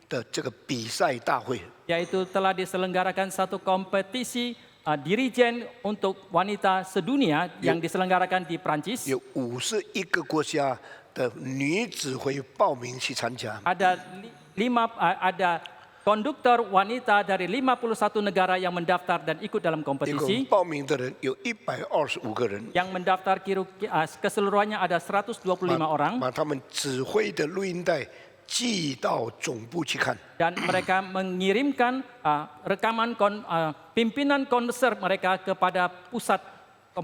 的这个比赛大会。 yaitu telah diselenggarakan satu kompetisi dirijen untuk wanita sedunia yang diselenggarakan di Prancis. 有51个国家的女指挥报名去参加。 Ada konduktor wanita dari 51 negara yang mendaftar dan ikut dalam 一共 kompetisi. 报名的人有125个人， Yang mendaftar keseluruhannya ada 125 orang 把他们指挥的录音带寄到总部去看。 dan mereka mengirimkan rekaman pimpinan konser mereka kepada pusat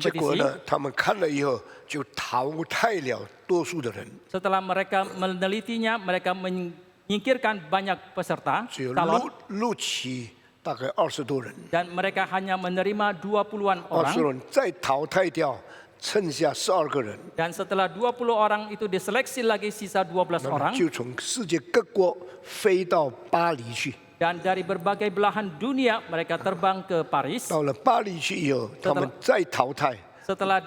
结果 kompetisi. 呢，他们看了以后就淘汰了多数的人， Setelah mereka menelitinya, mereka menyingkirkan banyak peserta 只有 calon 录取大概20多人。 dan mereka hanya menerima 20-an 20 orang. 人再淘汰掉，剩下12个人， Dan setelah 20 orang itu diseleksi lagi sisa 12 那么 orang 就从世界各国飞到巴黎去。 dan dari berbagai belahan dunia mereka terbang ke Paris. 到了巴黎去以后，他们再淘汰， Setelah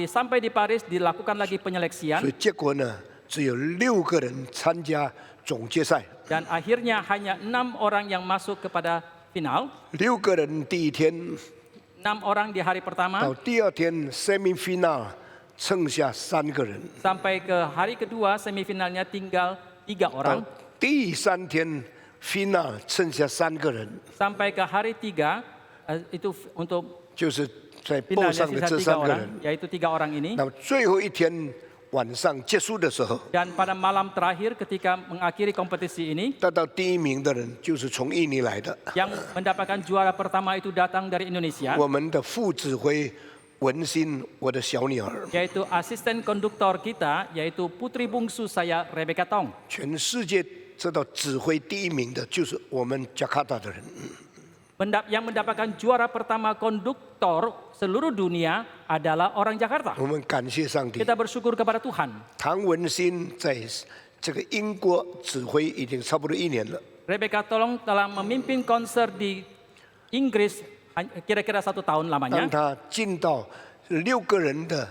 sampai di Paris dilakukan lagi 所 penyeleksian 以结果呢，只有6个人参加总决赛。 dan akhirnya hanya 6 orang yang masuk kepada final. 6个人第一天 6 orang di hari 到 pertama 第二天 semifinal，剩下3个人。 sampai ke hari kedua semifinalnya tinggal 3 orang. 到第三天 final 剩下3个人， Sampai ke hari 3 itu untuk 就是在 finalnya 报上的 sisa 这 3 3个 orang, 人。 yaitu 3 orang ini. 那么最后一天晚上结束的时候， Dan pada malam terakhir ketika mengakhiri kompetisi ini, 得到第1名的人就是从印尼来的， yang mendapatkan juara pertama itu datang dari Indonesia, 我们的副指挥文心，我的小女儿。 yaitu asisten konduktor kita, yaitu putri bungsu saya Rebecca Tong. 全世界知道指挥第1名的就是我们加卡达的人。 Yang mendapatkan juara pertama konduktor seluruh dunia adalah orang Jakarta. 我们感谢上帝。 Kita bersyukur kepada Tuhan. 唐文心在这个英国指挥已经差不多1年了， Rebecca Tong telah memimpin konser di Inggris kira-kira 1 tahun 当 lamanya. 他进到6个人的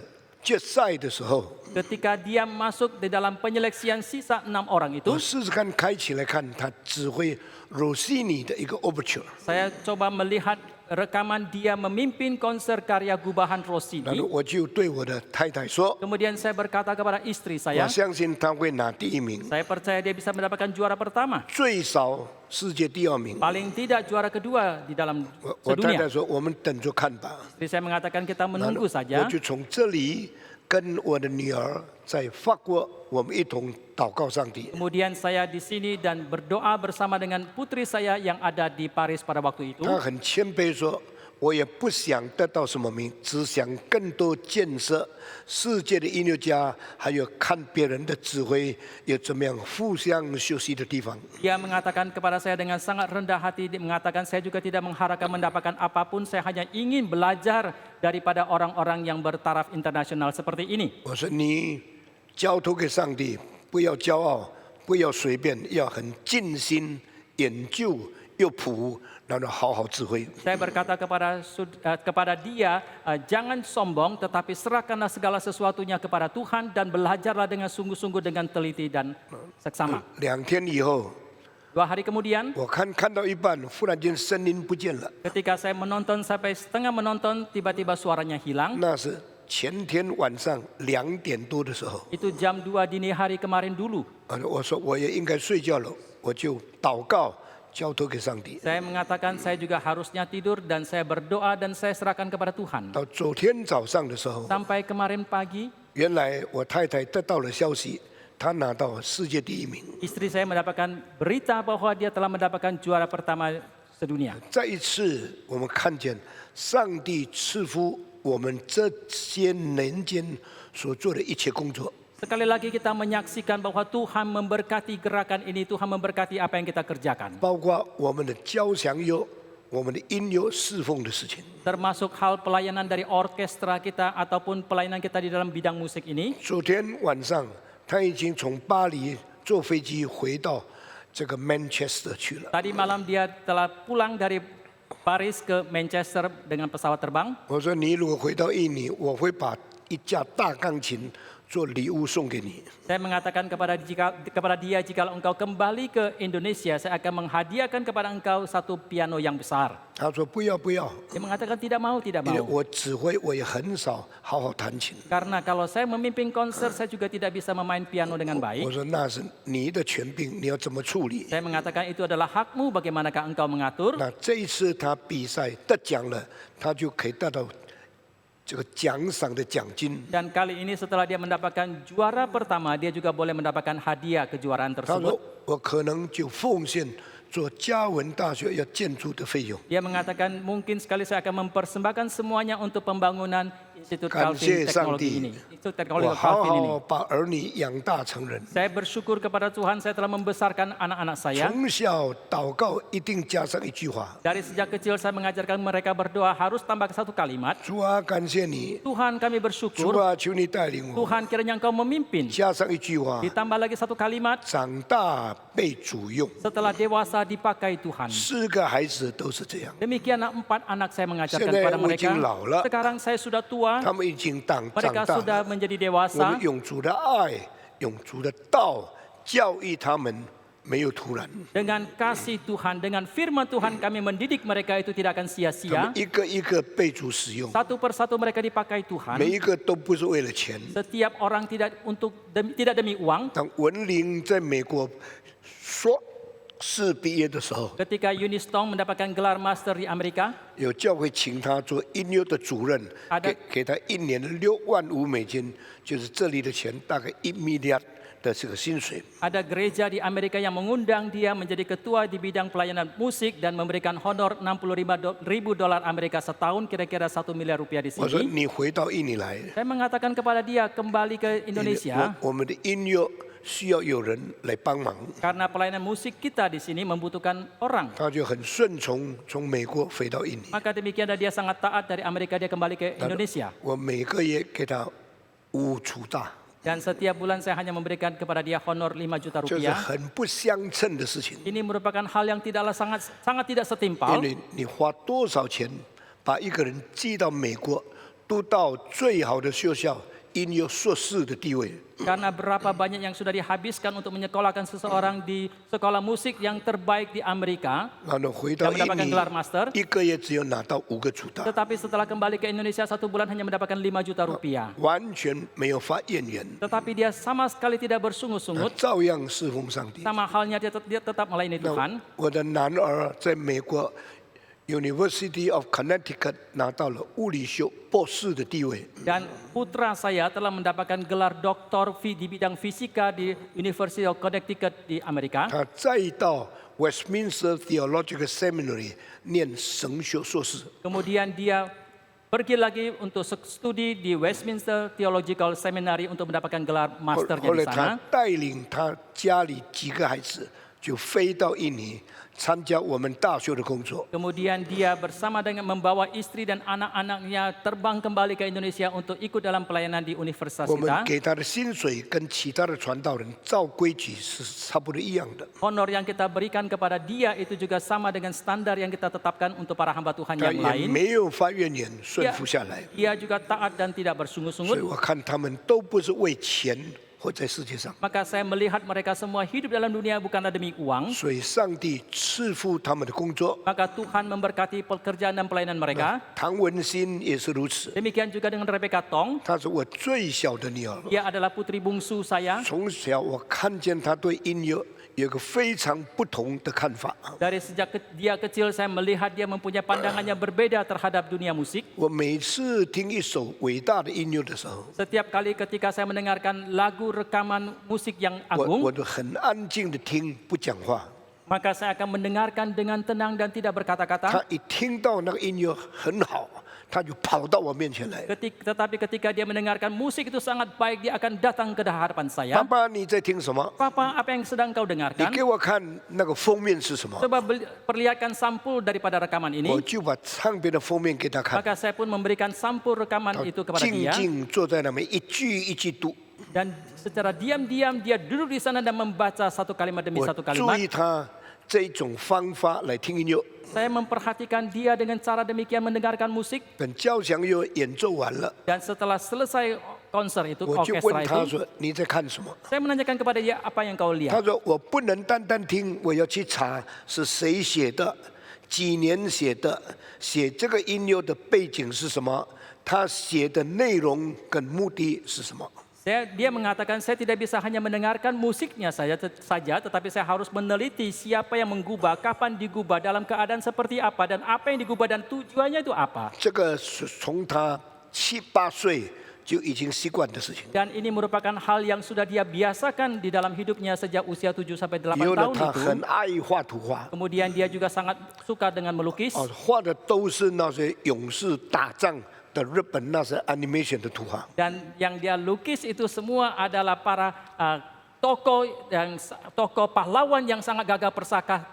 决赛的时候， Ketika dia masuk di dalam penyeleksian sisa 6 orang itu, 我试试看开起来看他指挥 Rossini 的一个 overture， saya coba melihat rekaman dia memimpin konser karya gubahan 然 Rossini. 后我就对我的太太说， Kemudian saya berkata kepada istri 我 saya, 相信他会拿第一名， saya percaya dia bisa mendapatkan juara pertama. 最少世界第2名。 Paling tidak juara kedua di dalam 我太太 sedunia. 说，我们等着看吧。 Jadi saya mengatakan kita 然后 menunggu 我 saja. 就从这里跟我的女儿在法国，我们一同祷告上帝。 Kemudian saya di sini dan berdoa bersama dengan putri saya yang ada di Paris pada waktu itu. 他很谦卑说：“我也不想得到什么名，只想更多建设世界的音乐家，还有看别人的指挥有怎么样互相学习的地方。 Dia mengatakan kepada saya dengan sangat rendah hati, dia mengatakan saya juga tidak mengharapkan mendapatkan apapun, saya hanya ingin belajar daripada orang-orang yang bertaraf internasional seperti ini. 我说：“你交托给上帝，不要骄傲，不要随便，要很尽心研究又谱，然后好好指挥。” Saya berkata kepada dia, jangan sombong, tetapi serahkanlah segala sesuatunya kepada Tuhan dan belajarlah dengan sungguh-sungguh dengan teliti dan seksama. 2天以后， 2 hari kemudian, 我看到一半，忽然间声音不见了， ketika saya menonton sampai setengah menonton, tiba-tiba suaranya hilang. 那是前天晚上2点多的时候。 Itu jam 2 dini hari kemarin dulu. 我说我也应该睡觉了，我就祷告，交托给上帝。 Saya mengatakan saya juga harusnya tidur dan saya berdoa dan saya serahkan kepada Tuhan. 到昨天早上的时候， Sampai kemarin pagi, 原来我太太得到了消息，她拿到世界第1名。 istri saya mendapatkan berita bahwa dia telah mendapatkan juara pertama sedunia. 再一次，我们看见上帝赐福我们这些年间所做的一切工作。 Sekali lagi kita menyaksikan bahwa Tuhan memberkati gerakan ini, Tuhan memberkati apa yang kita kerjakan. 包括我们的交响乐、我们的音乐侍奉的事情。 Termasuk hal pelayanan dari orkestra kita ataupun pelayanan kita di dalam bidang musik ini. 昨天晚上，他已经从巴黎坐飞机回到这个 Manchester 去了。 Tadi malam dia telah pulang dari Paris ke Manchester dengan pesawat terbang. 我说你如果回到印尼，我会把一架大钢琴做礼物送给你。 Saya mengatakan kepada dia, jika engkau kembali ke Indonesia, saya akan menghadiahkan kepada engkau satu piano yang besar. 他说不要不要， Dia mengatakan tidak mau, tidak 因为 mau. 我指挥我也很少好好弹琴。 Karena kalau saya memimpin konser, saya juga tidak bisa memain piano dengan 我 baik. 说那是你的权柄，你要怎么处理？ Saya mengatakan itu adalah hakmu, bagaimanakah engkau mengatur. 那这一次他比赛得奖了，他就可以得到这个奖赏的奖金。 Dan kali ini setelah dia mendapatkan juara pertama, dia juga boleh mendapatkan hadiah kejuaraan 他 tersebut. 说我可能就奉献做嘉文大学要建筑的费用。 Dia mengatakan mungkin sekali saya akan mempersembahkan semuanya untuk pembangunan Institut 感 Calvin 谢上 Teknologi 帝 ini. Institut 我 Teknologi 好 Calvin ini. 好把儿女养大成人。 Saya bersyukur kepada Tuhan saya telah membesarkan anak-anak saya. 从小祷告一定加上一句话： Dari sejak kecil saya mengajarkan mereka berdoa harus tambah satu kalimat. 主啊，感谢你， Tuhan kami 主 bersyukur. 啊，求你带领我。 Tuhan kiranya engkau memimpin. 加上一句话： Ditambah lagi satu kalimat. 长大被主用。 Setelah dewasa dipakai Tuhan. 4个孩子都是这样， Demikianlah 4 anak saya mengajarkan Saya kepada dah mereka. ujung laulah. Sekarang saya sudah tua. 他们已经长 Mereka 大 sudah 了。 menjadi 我 dewasa. 们用主的爱，用主的道教育他们，没有突然。 Dengan kasih Tuhan, dengan firman Tuhan kami mendidik mereka itu tidak akan 他 sia-sia. 们一个一个被主使用， Satu persatu mereka dipakai Tuhan. 每一个都不是为了钱。 Setiap orang tidak demi uang. 当文林在美国硕士毕业的时候， Ketika Eunice Tong mendapatkan gelar master di Amerika, 有教会请他做音乐的主任，给他1年$65,000，就是这里的钱大概1 miliar 的这个薪水。 ada gereja di Amerika yang mengundang dia menjadi ketua di bidang pelayanan musik dan memberikan honor $65,000 Amerika setahun, kira-kira 1 miliar rupiah di 我说 sini. 你回到印尼来， Saya mengatakan kepada dia kembali ke Indonesia 我们的音乐需要有人来帮忙。 karena pelayanan musik kita di sini membutuhkan orang. 他就很顺从，从美国飞到印尼。 Maka demikianlah dia sangat taat dari Amerika dia kembali ke Indonesia. 我每个月给他5处大， Dan setiap bulan saya hanya memberikan kepada dia honor 5 juta 这是 rupiah. 很不相称的事情。 Ini merupakan hal yang tidaklah sangat tidak 因 setimpal. 为你花多少钱把一个人寄到美国，读到最好的学校，音乐硕士的地位。 Karena berapa banyak yang sudah dihabiskan untuk menyekolahkan seseorang di sekolah musik yang terbaik di Amerika, 然后回到 yang 印 mendapatkan 尼 gelar master, ，1个月只有拿到5个主打， tetapi setelah kembali ke Indonesia 1 bulan hanya mendapatkan 5 juta rupiah. 完全没有发怨言， Tetapi dia sama sekali tidak bersungut-sungut, 照样侍奉上帝。 sama halnya dia tetap melayani 那 Tuhan. 我的男儿在美国 University of Connecticut 拿到了物理学博士的地位。 Dan putra saya telah mendapatkan gelar doktor di bidang fisika di University of Connecticut di Amerika. 他再到 Westminster Theological Seminary 念神学硕士。 Kemudian dia pergi lagi untuk studi di Westminster Theological Seminary untuk mendapatkan gelar 后 masternya 后 di 来他 sana. 带领他家里几个孩子就飞到印尼参加我们大学的工作。 Kemudian dia bersama dengan membawa istri dan anak-anaknya terbang kembali ke Indonesia untuk ikut dalam pelayanan di universitas 我们 kita. 给他的薪水跟其他的传道人照规矩是差不多一样的。 Honor yang kita berikan kepada dia itu juga sama dengan standar yang kita tetapkan untuk para hamba Tuhan 他 yang 也 lain. 没有发怨言，顺服下来。 Ia juga taat dan tidak 所以 bersungut-sungut. 我看他们都不是为钱活在世界上， Maka saya melihat mereka semua hidup dalam dunia bukanlah demi uang. 所以上帝赐福他们的工作。 Maka Tuhan memberkati pekerjaan dan pelayanan mereka. 唐文心也是如此， Demikian juga dengan Rebecca Tong. 她是我最小的女儿。 Dia adalah putri bungsu saya. 从小我看见她对音乐有个非常不同的看法。 Dari sejak dia kecil saya melihat dia mempunyai pandangannya berbeda terhadap dunia musik. 我每次听一首伟大的音乐的时候， Setiap kali ketika saya mendengarkan lagu rekaman musik yang 我 agung, 都很安静的听，不讲话。 maka saya akan mendengarkan dengan tenang dan tidak 她 berkata-kata. 一听到那个音乐很好，她就跑到我面前来。 Tetapi ketika dia mendengarkan musik itu sangat baik, dia akan datang ke hadapan 爸 saya. 爸，你在听什么？ Papa, apa yang sedang kau 你 dengarkan? 给我看那个封面是什么？ Coba perlihatkan sampul daripada rekaman 我 ini. 就把唱片的封面给她看。 Maka saya pun memberikan sampul rekaman 她 itu kepada 静 dia. 静坐在那边，一句一句读。 Dan secara diam-diam dia duduk di sana dan membaca satu kalimat demi 我 satu 注 kalimat. 意她这种方法来听音乐。 Saya memperhatikan dia dengan cara demikian mendengarkan musik. 等交响乐演奏完了， Dan setelah selesai konser itu, 我就 orkestra 问她 itu, 说：“你在看什么 saya menanyakan kepada dia apa yang kau？” 她 lihat. 说：“我不能单单听，我要去查是谁写的，几年写的，写这个音乐的背景是什么，他写的内容跟目的是什么。” Dia mengatakan saya tidak bisa hanya mendengarkan musiknya saja, tetapi saya harus meneliti siapa yang menggubah, kapan digubah, dalam keadaan seperti apa, dan apa yang digubah dan tujuannya itu apa. 这个是从他7、8岁就已经习惯的事情。 Dan ini merupakan hal yang sudah dia biasakan di dalam hidupnya sejak usia 7 sampai 8 以后呢， tahun 他 itu. 很爱画图画， Kemudian dia juga sangat suka dengan melukis. 画的都是那些勇士打仗的日本那些 animation 的图画。 Dan yang dia lukis itu semua adalah para tokoh pahlawan yang sangat gagah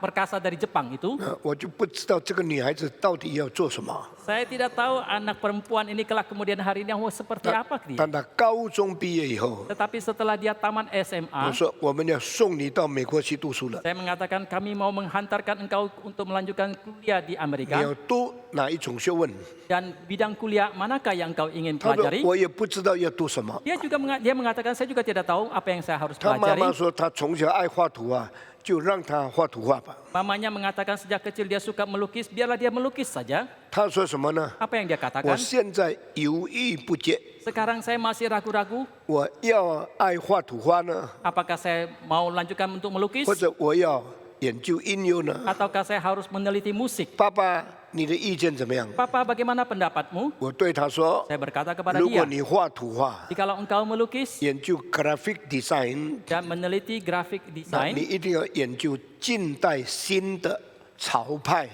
perkasa dari Jepang itu. 我就不知道这个女孩子到底要做什么。 Saya tidak tahu anak perempuan ini kelak kemudian hari ini mau seperti apa dia. 但她高中毕业以后， Tetapi setelah dia tamat 我 SMA, 说我们要送你到美国去读书了。 saya mengatakan kami mau menghantarkan engkau untuk melanjutkan kuliah di 你 Amerika. 要读哪一种学问？ Dan bidang kuliah manakah yang engkau ingin 她说 pelajari? 我也不知道要读什么。 Dia mengatakan saya juga tidak tahu apa yang saya harus 她妈 pelajari. 妈说她从小爱画图啊，就让她画图画吧。 Mamanya mengatakan sejak kecil dia suka melukis, biarlah dia melukis saja. 她说什么呢？ Apa yang dia 我 katakan? 现在犹豫不决， Sekarang saya masih ragu-ragu, 我要爱画图画呢， apakah saya mau lanjutkan untuk melukis 或者我要研究音乐呢？ ataukah saya harus meneliti musik? 爸爸，你的意见怎么样？ Papa, bagaimana pendapatmu? 我对他说 Saya berkata：“ kepada 如果 dia, 你画图画， jikalau engkau melukis 研究 graphic design， dan meneliti grafik 那你 desain, 一定要研究近代新的潮派。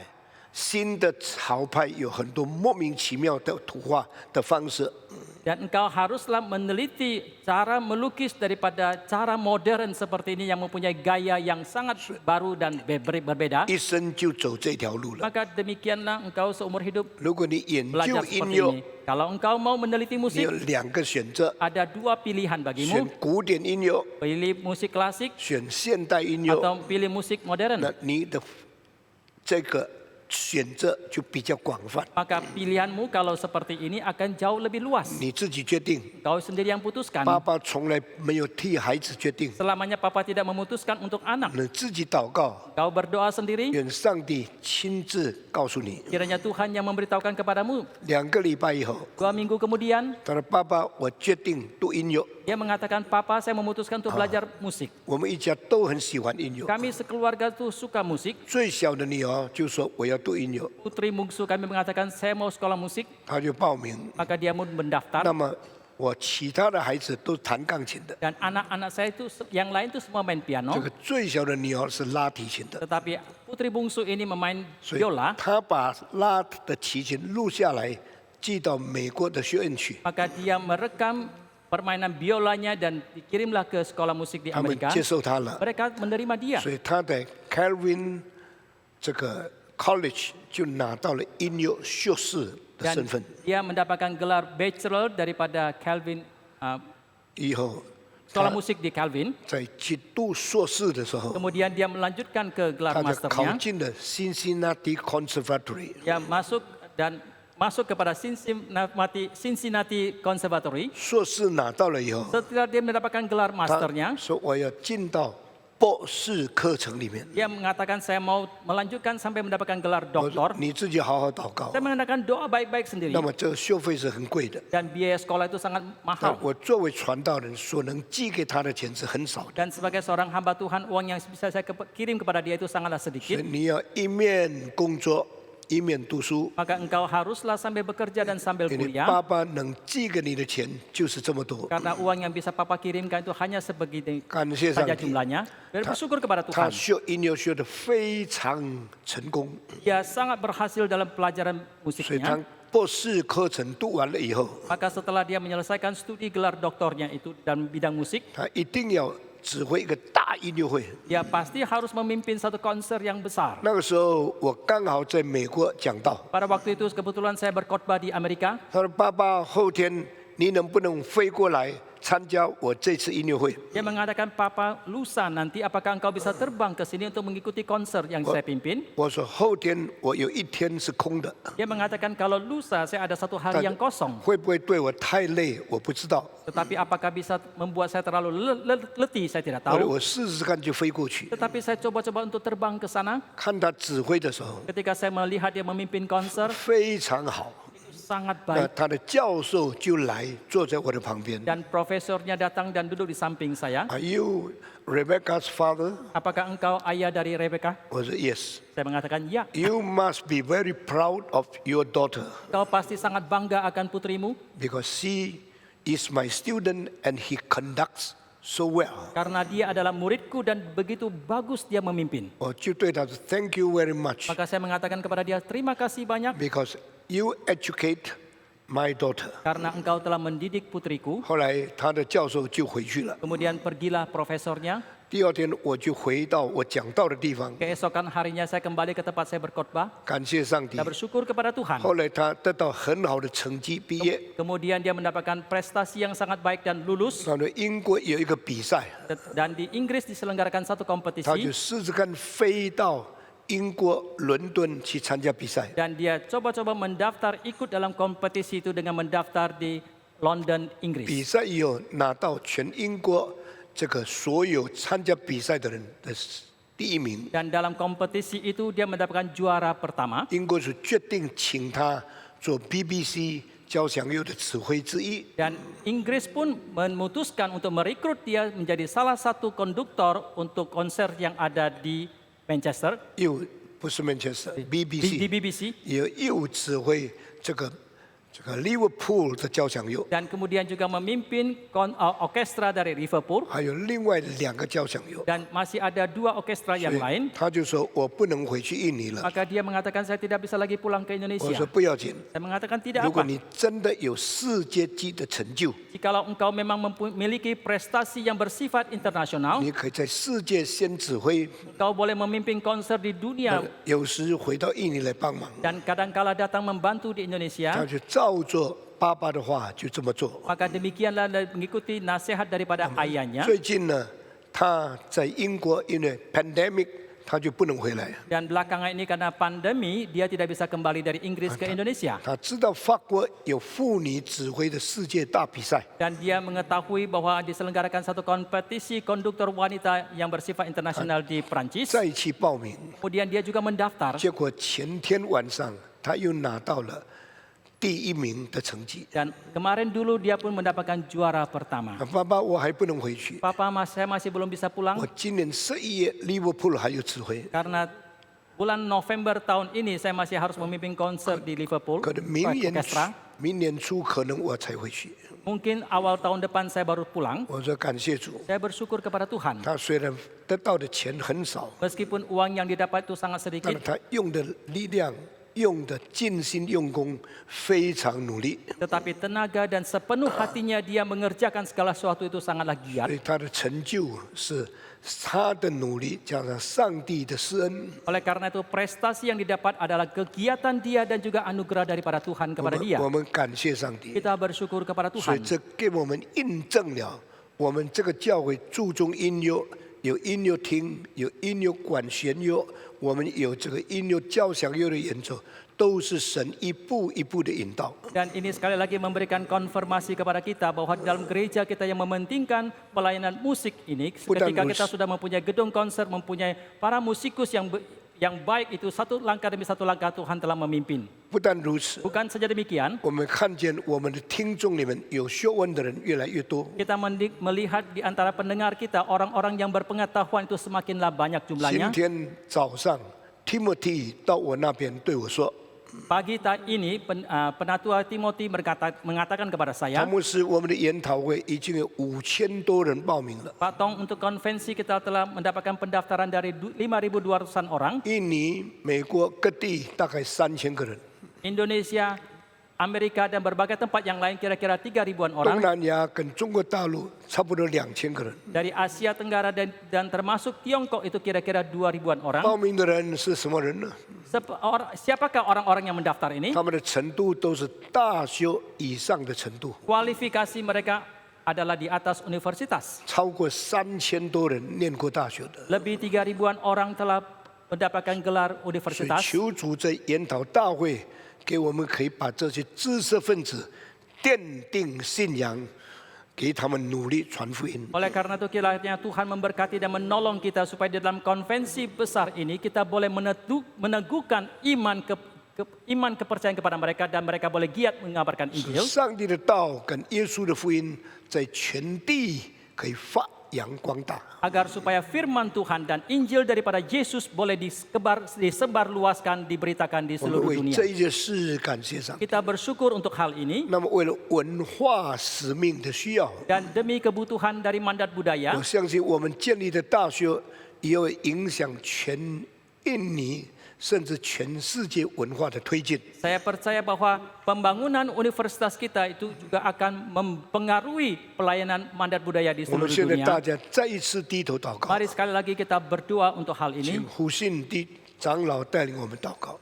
新的潮派有很多莫名其妙的图画的方式。 dan engkau haruslah meneliti cara melukis daripada cara modern seperti ini yang mempunyai gaya yang sangat baru dan berbeda. 一生就走这条路了。 Maka demikianlah engkau seumur hidup 如果你研究 belajar 音 seperti 乐 ini. Kalau engkau mau meneliti 你有 musik, 2个选择： ada 2 pilihan 选 bagimu, 古典音乐， pilih musik klasik 选现代音乐。 atau pilih musik modern. 那你的这个选择就比较广泛， maka pilihanmu kalau seperti ini akan jauh lebih luas. 你自己决定。 Kau sendiri yang putuskan. 爸爸从来没有替孩子决定， Selamanya papa tidak memutuskan untuk anak. 你自己祷告， Kau berdoa sendiri, 愿上帝亲自告诉你。 kiranya Tuhan yang memberitahukan kepadamu. 2个礼拜以后， 2 minggu kemudian, 他说：“爸爸，我决定读音乐。 dia mengatakan, papa saya memutuskan untuk belajar musik. 我们一家都很喜欢音乐。 Kami sekeluarga tuh suka musik. 最小的女儿就说：“我要读音乐。 Putri bungsu kami mengatakan, saya mau sekolah musik. ”她就报名。 Maka dia pun mendaftar. 那么我其他的孩子都弹钢琴的， Dan anak-anak saya itu, yang lain itu semua main piano. 这个最小的女儿是拉提琴的， Tetapi putri bungsu ini memain 所以 biola. 她把拉的提琴录下来，寄到美国的学院去。 Maka dia merekam permainan biolanya dan dikirimlah ke sekolah musik di 他们 Amerika. 接受她了， Mereka menerima dia. 所以她在 Calvin 这个 College 就拿到了音乐硕士的 Dan 身份。 dia mendapatkan gelar bachelor daripada Calvin, 以后 sekolah 她 musik di Calvin. 在去读硕士的时候， Kemudian dia melanjutkan ke gelar 她就考 masternya. 进了 Cincinnati Conservatory。 Dia masuk kepada Cincinnati Conservatory. 硕士拿到了以后， Setelah dia mendapatkan gelar 他 masternya, 说我要进到博士课程里面。 dia mengatakan saya mau melanjutkan sampai mendapatkan gelar 我说 doktor. 你自己好好祷告 Saya。mengatakan doa baik-baik sendiri. 那么这个学费是很贵的， Dan biaya sekolah itu sangat 但 mahal. 我作为传道人所能寄给他的钱是很少的， Dan sebagai seorang hamba Tuhan, uang yang bisa saya kirim kepada dia itu sangatlah 所 sedikit. 以你要一面工作一面读书。 Maka engkau haruslah sambil bekerja dan sambil 因为 kuliah. 爸爸能寄给你的钱就是这么多， Karena uang yang bisa papa kirimkan itu hanya sebegini 感谢上 saja 帝。 jumlahnya. Bersyukur kepada 他 Tuhan. 学音乐学得非常成功， Dia sangat berhasil dalam pelajaran 所以他 musiknya. 博士课程读完了以后， Maka setelah dia menyelesaikan studi gelar doktornya itu dalam bidang musik, 他一定要指挥一个大音乐会。 dia pasti harus memimpin satu konser yang besar. 那个时候我刚好在美国讲道， Pada waktu itu kebetulan saya berkhotbah di Amerika. 他说：“爸爸，后天你能不能飞过来参加我这次音乐会？” Dia mengatakan, Papa, lusa nanti apakah engkau bisa terbang ke sini untuk mengikuti konser yang saya pimpin? 我说：“后天我有一天是空的， Dia mengatakan kalau lusa saya ada satu hari yang kosong. 会不会对我太累？我不知道。 Tetapi apakah bisa membuat saya terlalu letih? Saya tidak 我说 tahu. 我试试看就飞过去。 Tetapi saya coba-coba untuk terbang ke sana. 看他指挥的时候 Ketika saya melihat dia memimpin konser, 非常好， sangat 那 baik. 他的教授就来坐在我的旁边。 Dan profesornya datang dan duduk di samping saya. Are you Rebecca's father？ Apakah engkau ayah dari Rebecca? 我说 Yes。 Saya mengatakan, ya. You must be very proud of your daughter Kau pasti sangat bangga akan putrimu. because she is my student and he conducts so well。 Karena dia adalah muridku dan begitu bagus dia memimpin. 我就对他说 Thank you very much Maka saya mengatakan kepada dia, terima kasih banyak because you educate my daughter。 karena engkau telah mendidik putriku. 后来他的教授就回去了。 Kemudian pergilah profesornya. 第二天我就回到我讲道的地方， Keesokan harinya saya kembali ke tempat saya berkhotbah. 感谢上帝 Saya。bersyukur kepada Tuhan. 后来他得到很好的成绩，毕业。 Kemudian dia mendapatkan prestasi yang sangat baik dan lulus. 他的英国有一个比赛， Dan di Inggris diselenggarakan satu 他就 kompetisi. 试试看飞到英国伦敦去参加比赛。 Dan dia coba-coba mendaftar ikut dalam kompetisi itu dengan mendaftar di London, 比 Inggris. 赛以后拿到全英国这个所有参加比赛的人的第一名。 Dan dalam kompetisi itu dia mendapatkan juara pertama. 英国是决定请他做 BBC 交响乐的指挥之一。 Dan Inggris pun memutuskan untuk merekrut dia menjadi salah satu konduktor untuk konser yang ada di Manchester, 又不是 Manchester di BBC， BBC. 又指挥这个 Liverpool 的交响乐， Dan kemudian juga memimpin orkestra dari Liverpool. 还有另外2个交响乐。 Dan masih ada 2 orkestra 所 yang 以 lain. 他就说我不能回去印尼了。 Maka dia mengatakan saya tidak bisa lagi pulang ke 我 Indonesia. 说不要紧， Saya mengatakan tidak 如果 apa. 你真的有世界级的成就， Jikalau engkau memang memiliki prestasi yang bersifat internasional, 你可以在世界先指挥， engkau boleh memimpin konser di dunia 有时回到印尼来帮忙。 dan kadangkala datang membantu di 他 Indonesia. 就照着爸爸的话就这么做。 Maka demikianlah mengikuti nasihat daripada ayahnya. 最近呢，他在英国因为 pandemic，他就不能回来。 Dan belakangan ini karena pandemi, dia tidak bisa kembali dari Inggris ke Indonesia. 他知道法国有妇女指挥的世界大比赛， Dan dia mengetahui bahwa diselenggarakan satu kompetisi konduktor wanita yang bersifat internasional di Prancis. 再去报名。 Kemudian dia juga mendaftar. 结果前天晚上他又拿到了第1名的成绩。 Dan kemarin dulu dia pun mendapatkan juara pertama. 爸爸，我还不能回去， Papa, saya masih belum bisa pulang 我今年11月利物浦还有指挥， karena bulan November tahun ini saya masih harus memimpin konser di Liverpool. 可能明年 Orkestra. 初可能我才回去。 Mungkin awal tahun depan saya baru pulang. 我说感谢主， Saya bersyukur kepada Tuhan. 他虽然得到的钱很少， Meskipun uang yang didapat itu sangat 但 sedikit, 是他用的力量、用的尽心用功，非常努力， tetapi tenaga dan sepenuh hatinya dia mengerjakan segala sesuatu itu sangatlah 所 giat. 以他的成就是他的努力加上上帝的施恩。 Oleh karena itu prestasi yang didapat adalah kegiatan dia dan juga anugerah daripada Tuhan 我 kepada 们 dia. 我们感谢上帝， Kita bersyukur kepada 所以 Tuhan. 这给我们印证了我们这个教会注重音乐，有音乐厅，有音乐管弦乐，我们有这个音乐交响乐的演奏，都是神一步一步的引导。 Dan ini sekali lagi memberikan konfirmasi kepada kita bahwa di dalam gereja kita yang mementingkan pelayanan musik ini, ketika kita sudah mempunyai gedung konser, mempunyai para musikus yang baik itu satu langkah demi satu langkah Tuhan telah memimpin. 不但如此， Bukan saja demikian, 我们看见我们的听众里面有学问的人越来越多。 kita melihat di antara pendengar kita orang-orang yang berpengetahuan itu semakinlah banyak 今 jumlahnya. 天早上 ，Timothy 到我那边对我说， Pagi ini penatua Timothy mengatakan kepada 汤 saya, 牧师，我们的研讨会已经有5000多人报名了。 Pak Tong, untuk konvensi kita telah mendapatkan pendaftaran dari 5.200-an orang. 印尼、美国各地大概3000个人， Indonesia, Amerika dan berbagai tempat yang lain kira-kira 3.000-an 东 orang. 南亚跟中国大陆差不多2000个人。 Dari Asia Tenggara dan termasuk Tiongkok itu kira-kira 2.000-an orang. 报名的人是什么人呢？ Siapakah orang-orang yang mendaftar ini? 他们的程度都是大学以上的程度， Kualifikasi mereka adalah di atas universitas. 超过3000多人念过大学的。 Lebih 3.000-an orang telah mendapatkan gelar 所以 universitas. 求主在研讨大会，给我们可以把这些知识分子奠定信仰，给他们努力传福音。 Oleh karena itu kiranya Tuhan memberkati dan menolong kita supaya di dalam konvensi besar ini kita boleh meneguhkan iman kepercayaan kepada mereka dan mereka boleh giat mengabarkan 使 Injil. 上帝的道跟耶稣的福音在全地可以发扬光大。 Agar supaya firman Tuhan dan Injil daripada Yesus boleh disebarluaskan, diberitakan di 我们 seluruh 为 dunia. 这一件事感谢上帝。 Kita bersyukur untuk hal ini 那么，为了文化使命的需要， dan demi kebutuhan dari mandat budaya, 我相信我们建立的大学也会影响全印尼甚至全世界文化的推进。 saya percaya bahwa pembangunan universitas kita itu juga akan mempengaruhi pelayanan mandat budaya di 我们 seluruh 现在大 dunia. 家再一次低头祷告， Mari sekali lagi kita berdoa untuk hal 请 ini. 胡信的长老带领我们祷告。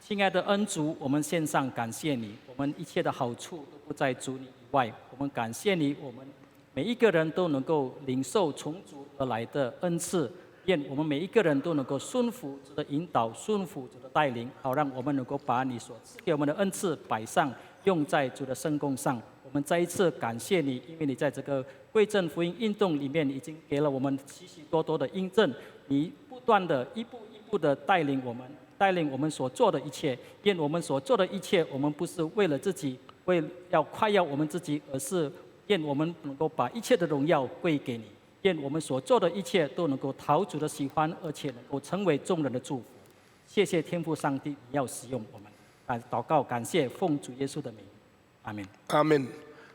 亲爱的恩主，我们献上感谢你，我们一切的好处都不在主你以外。我们感谢你，我们每一个人都能够领受从主而来的恩赐。愿我们每一个人都能够顺服主的引导，顺服主的带领，好让我们能够把你所赐给我们的恩赐摆上，用在主的圣工上。我们再一次感谢你，因为你在这个归正福音运动里面已经给了我们许许多多的印证，你不断的一步一步的带领我们。带领我们所做的一切，愿我们所做的一切，我们不是为了自己，为要夸耀我们自己，而是愿我们能够把一切的荣耀归给你。愿我们所做的一切都能够讨主的喜欢，而且能够成为众人的祝福。谢谢天父上帝，你要使用我们。祷告，感谢奉主耶稣的名，阿门。阿门。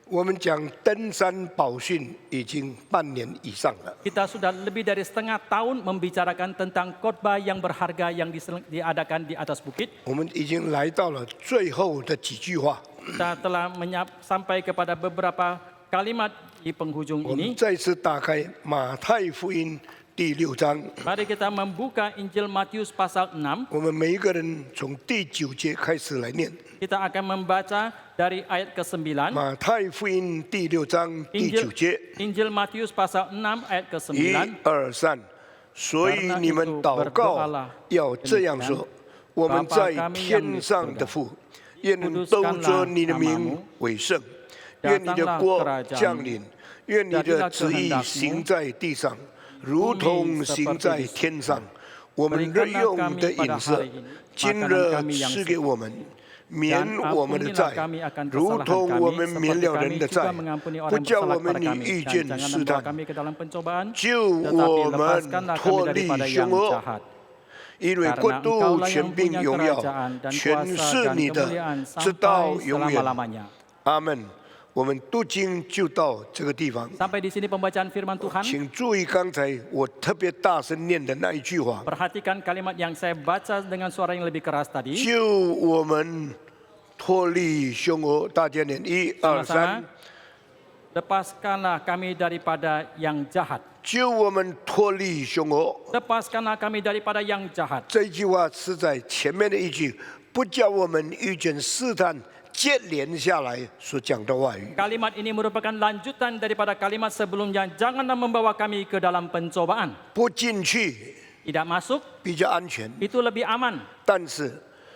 我们讲登山宝训已经半年以上了。 Kita sudah lebih dari setengah tahun membicarakan tentang khotbah yang berharga yang diadakan di atas bukit. 我们已经来到了最后的几句话。 Kita telah sampai kepada beberapa kalimat di penghujung 我们 ini. 再次打开马太福音第6章， Mari kita membuka Injil Matius pasal 6. 我们每一个人从第9节开始来念。 Kita akan membaca dari ayat ke-9. 马太福音第6章第9节， Injil Matius pasal 6 ayat 1、 ke-9. 2、3，所以你们祷告要这样说：我们在天上的父，愿都尊你的名为圣，愿你的国降临，愿你的旨意行在地上，如同行在天上。我们日用的饮食，今日赐给我们。免我们的债，如同我们免了人的债，不叫我们遇见试探，救我们脱离凶恶。因为国度、权柄、荣耀，全是你的，直到永远。阿门。我们读经就到这个地方。 Sampai di sini pembacaan firman Tuhan. 请注意刚才我特别大声念的那一句话。 Perhatikan kalimat yang saya baca dengan suara yang lebih keras tadi. 救我们脱离凶恶，大家念1、2、3。 Lepaskanlah kami daripada yang jahat. 救我们脱离凶恶。 Lepaskanlah kami daripada yang jahat. 这一句话是在前面的一句，不叫我们遇见试探。 接连下来所讲的话语。 Kalimat ini merupakan lanjutan daripada kalimat sebelumnya. Janganlah membawa kami ke dalam pencobaan. 不进去 Tidak masuk 比较安全， itu lebih aman. 但是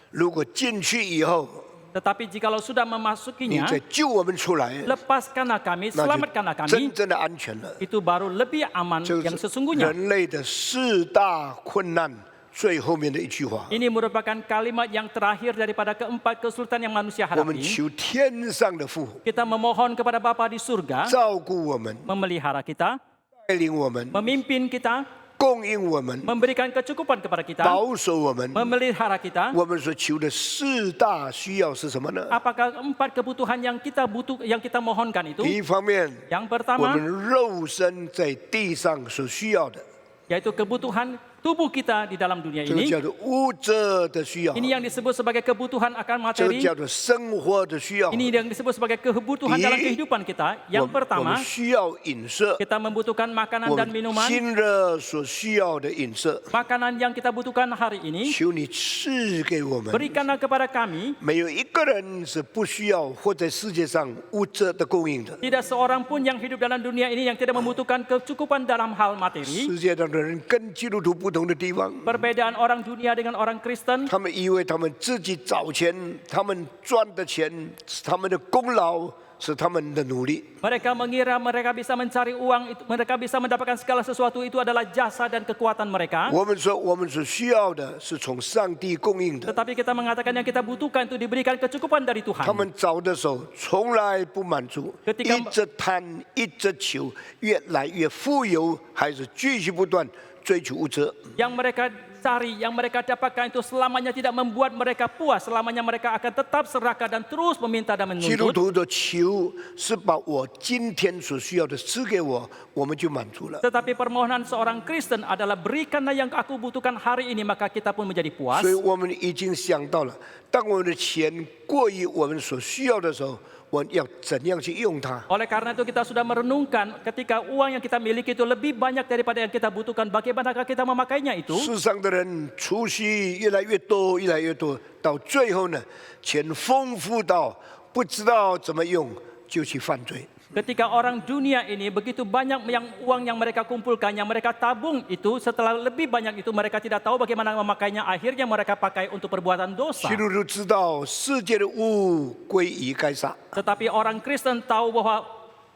如果进去以后， Tetapi jikalau sudah 你 memasukinya, 再救我们出来， lepaskanlah kami, 那 selamatkanlah 就真 kami. 正的安全了。 Itu baru lebih aman 这 yang 是 sesungguhnya. 人类的4大困难最后面的一句话。 Ini merupakan kalimat yang terakhir daripada keempat kesulitan yang manusia 我们 hadapi. 求天上的父 Kita memohon kepada Bapa di surga, 照顾我们， memelihara kita, 带领我们， memimpin kita, 供应我们， memberikan kecukupan kepada kita, 保守我们。 memelihara kita. 我们所求的4大需要是什么呢？ Apakah empat kebutuhan yang kita mohonkan itu? 第一方面， Yang 我 pertama 们肉身在地上所需要的， yaitu kebutuhan tubuh kita di dalam dunia 这个 ini. 叫做物质的需要， Ini yang disebut sebagai kebutuhan akan 这个 materi. 叫做生活的需要。 Ini yang disebut sebagai kebutuhan dalam kehidupan kita. 我 Yang 们 pertama, 需要饮食， kita membutuhkan makanan 我 dan 们 minuman. 今日所需要的饮食， Makanan yang kita butuhkan hari ini, 求你赐给我们。 berikanlah kepada kami. 没有一个人是不需要或在世界上物质的供应的。 Tidak seorang pun yang hidup dalam dunia ini yang tidak membutuhkan kecukupan dalam hal materi. 世界上的人跟基督徒不同的地方， Perbedaan orang dunia dengan orang Kristen, 他们以为他们自己找钱，他们赚的钱是他们的功劳，是他们的努力。 mereka mengira mereka bisa mencari uang, mereka bisa mendapatkan segala sesuatu itu adalah jasa dan kekuatan mereka. 我们说，我们所需要的是从上帝供应的。 Tetapi kita mengatakan yang kita butuhkan itu diberikan kecukupan dari 他 Tuhan. 们找的时候从来不满足， Ketika 一直贪，一直求，越来越富有，还是继续不断追求物质。 Yang mereka cari, yang mereka dapatkan itu selamanya tidak membuat mereka puas. Selamanya mereka akan tetap serakah dan terus meminta dan 基督 menuntut. 徒的求是把我今天所需要的赐给我，我们就满足了。 Tetapi permohonan seorang Kristen adalah berikanlah yang aku butuhkan hari ini, maka kita pun menjadi puas. 所以我们已经想到了，当我们的钱过于我们所需要的时候，我要怎样去用它？ Oleh karena itu kita sudah merenungkan ketika uang yang kita miliki itu lebih banyak daripada yang kita butuhkan, bagaimanakah kita memakainya itu? 世上的人储蓄越来越多，越来越多，到最后呢，钱丰富到不知道怎么用，就去犯罪。 Ketika orang dunia ini begitu banyak uang yang mereka kumpulkan, yang mereka tabung itu, setelah lebih banyak itu mereka tidak tahu bagaimana memakainya, akhirnya mereka pakai untuk perbuatan dosa. 基督徒知道世界的物归于该撒， Tetapi orang Kristen tahu bahwa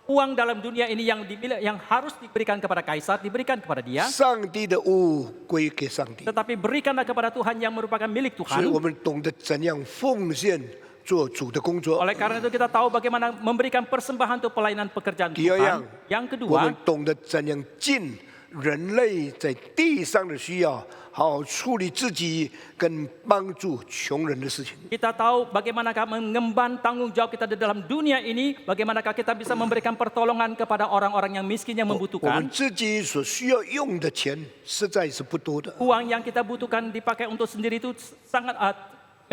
uang dalam dunia ini yang harus diberikan kepada kaisar, diberikan kepada dia. 上帝的物归给上帝。 Tetapi berikanlah kepada Tuhan yang merupakan milik 所以我 Tuhan. 们懂得怎样奉献做主的工作。 Oleh karena itu kita tahu bagaimana memberikan persembahan untuk pelayanan pekerjaan 第二样 Tuhan. Yang 我 kedua, 们懂得怎样尽人类在地上的需要，好好处理自己跟帮助穷人的事情。 kita tahu bagaimanakah mengemban tanggung jawab kita di dalam dunia ini, bagaimanakah kita bisa memberikan pertolongan kepada orang-orang yang miskin yang 我们 membutuhkan. 自己所需要用的钱实在是不多的， Uang yang kita butuhkan dipakai untuk sendiri itu sangat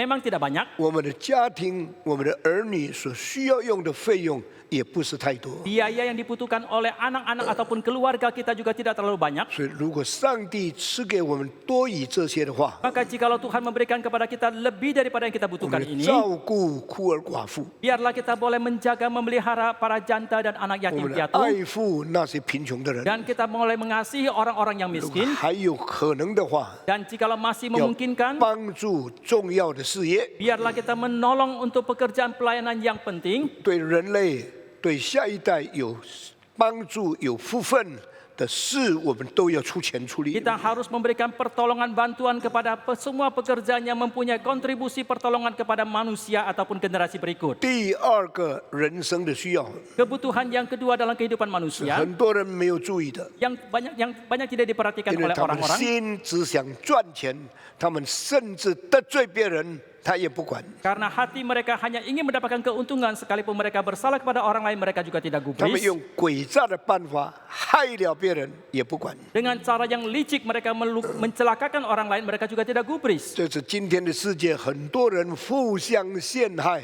memang tidak banyak. 我们的家庭、我们的儿女所需要用的费用也不是太多。 Biaya yang dibutuhkan oleh anak-anak ataupun keluarga kita juga tidak terlalu banyak. 所以，如果上帝赐给我们多于这些的话， Maka jikalau Tuhan memberikan kepada kita lebih daripada yang kita 我 butuhkan 们 ini, 照顾孤儿寡妇， biarlah kita boleh menjaga, memelihara para janda dan anak 我 yatim 们 piatu. 爱护那些贫穷的人。 Dan kita mulai mengasihi orang-orang yang 如果 miskin. 还有可能的话， Dan jikalau masih 要 memungkinkan, 帮助重要的事业， biarlah kita menolong untuk pekerjaan pelayanan yang penting. 对人类、对下一代有帮助、有福分的事，我们都要出钱出力。 Kita harus memberikan pertolongan bantuan kepada semua pekerjaan yang mempunyai kontribusi pertolongan kepada manusia ataupun generasi berikut. 第二个人生的需要， Kebutuhan yang kedua dalam kehidupan 是 manusia 很多人没有注意的， yang banyak tidak diperhatikan 因为 oleh 他们的 orang-orang 心只想赚钱，他们甚至得罪别人，他也不管。 karena hati mereka hanya ingin mendapatkan keuntungan sekalipun mereka bersalah kepada orang lain mereka juga tidak 他们 gubris. 用诡诈的办法害了别人，也不管。 Dengan cara yang licik mereka mencelakakan orang lain mereka juga tidak gubris. 这是今天的世界，很多人互相陷害、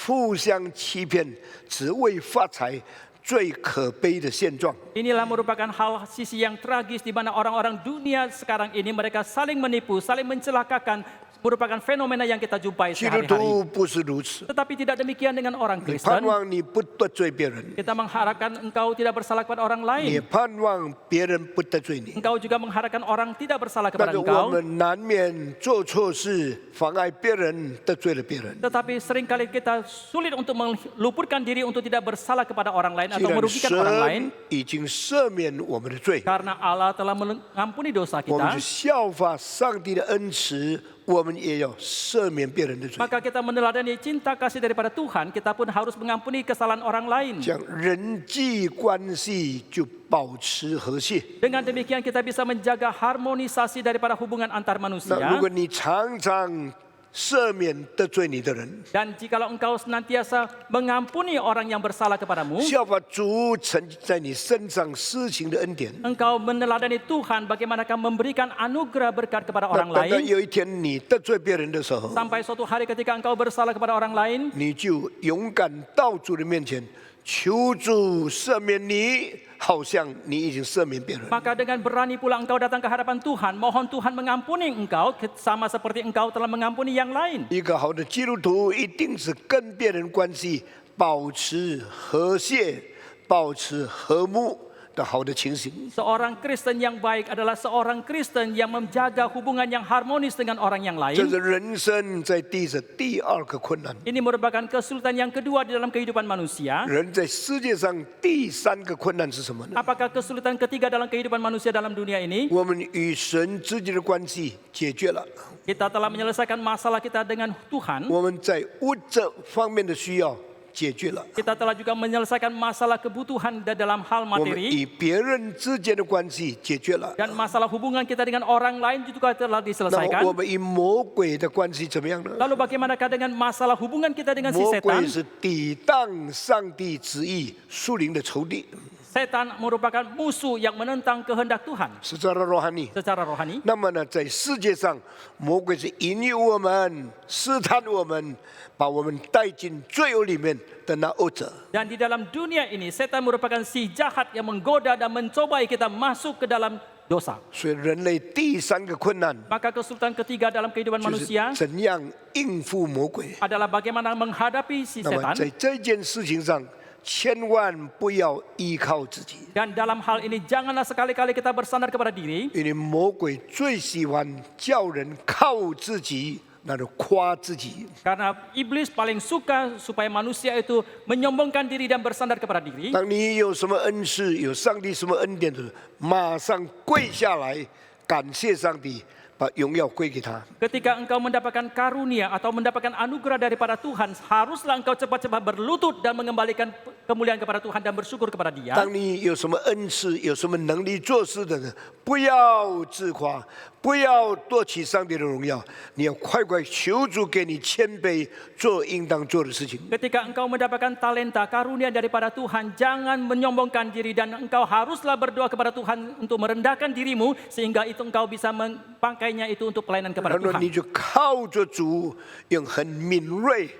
互相欺骗，只为发财，最可悲的现状。 Inilah merupakan hal sisi yang tragis di mana orang-orang dunia sekarang ini mereka saling menipu, saling mencelakakan, merupakan fenomena yang kita jumpai 基督 sehari-hari. 徒不是如此， Tetapi tidak demikian dengan orang 你盼 Kristen. 望你不得罪别人， Kita mengharapkan engkau tidak bersalah kepada orang 也 lain. 盼望别人不得罪你。 Engkau juga mengharapkan orang tidak bersalah 但 kepada 是我 engkau. 们难免做错事，妨碍别人，得罪了别人。 Tetapi seringkali kita sulit untuk meluputkan diri untuk tidak bersalah kepada orang lain 既 atau 然 merugikan orang lain. 神已经赦免我们的罪， Karena Allah telah mengampuni dosa 我们 kita. 就效法上帝的恩慈，我们也要赦免别人的罪， Maka kita meneladani cinta kasih daripada Tuhan, kita pun harus mengampuni kesalahan orang lain. 这样人际关系就保持和谐。 Dengan demikian kita bisa menjaga harmonisasi daripada hubungan antar 那 manusia. 如果你常常赦免得罪你的人， Dan jikalau engkau senantiasa mengampuni orang yang bersalah kepadamu, 效法主曾在你身上施行的恩典， engkau meneladani Tuhan bagaimanakah memberikan anugerah berkat kepada 那 orang 等到 lain. 有一天你得罪别人的时候， Sampai suatu hari ketika engkau bersalah kepada orang lain, 你就勇敢到主的面前，求主赦免你，好像你已经赦免别人。 maka dengan berani pula engkau datang ke hadapan Tuhan, mohon Tuhan mengampuni engkau sama seperti engkau telah mengampuni yang lain. 一个好的基督徒一定是跟别人关系保持和谐、保持和睦的好的情形。 Seorang Kristen yang baik adalah seorang Kristen yang menjaga hubungan yang harmonis dengan orang yang 这 lain. 是人生在地的第二个困难， Ini merupakan kesulitan yang kedua di dalam kehidupan manusia. 人在世界上第三个困难是什么呢？ Apakah kesulitan ketiga dalam kehidupan manusia dalam dunia ini? 我们与神之间的关系解决了， Kita telah menyelesaikan masalah kita dengan Tuhan. 我们在物质方面的需要解决了， Kita telah juga menyelesaikan masalah kebutuhan dalam hal 我们 materi. 与别人之间的关系解决了。 Dan masalah hubungan kita dengan orang lain juga telah 那么 diselesaikan. 我们与魔鬼的关系怎么样呢？ Lalu bagaimanakah dengan masalah hubungan kita dengan si 魔 setan? 鬼是抵挡上帝旨意、属灵的仇敌， Setan merupakan musuh yang menentang kehendak Tuhan 是这样的rohani。 secara rohani. 那么呢，在世界上，魔鬼是引诱我们、试探我们，把我们带进罪恶里面的那恶者。 Dan di dalam dunia ini, setan merupakan si jahat yang menggoda dan mencobai kita masuk ke dalam dosa. 所以，人类第三个困难 Maka kesulitan ketiga dalam kehidupan 就是 manusia 怎样应付魔鬼。 adalah bagaimana menghadapi si 那么，在 setan. 这件事情上，千万不要依靠自己， Dan dalam hal ini janganlah sekali-kali kita bersandar kepada diri. 因为魔鬼最喜欢叫人靠自己，那就夸自己。 Karena iblis paling suka supaya manusia itu menyombongkan diri dan bersandar kepada diri. 当你有什么恩赐，有上帝什么恩典的，马上跪下来感谢上帝，把荣耀归给他。 Ketika engkau mendapatkan karunia atau mendapatkan anugerah daripada Tuhan, haruslah engkau cepat-cepat berlutut dan mengembalikan kemuliaan kepada Tuhan dan bersyukur kepada Dia. 当你有什么恩赐、有什么能力做事的人，不要自夸，不要夺取上帝的荣耀，你要快快求主给你谦卑，做应当做的事情。 Ketika engkau mendapatkan talenta karunia daripada Tuhan, jangan menyombongkan diri dan engkau haruslah berdoa kepada Tuhan untuk merendahkan dirimu sehingga itu engkau bisa memakainya itu untuk pelayanan kepada 然后 Tuhan. 你就靠着主，用很敏锐、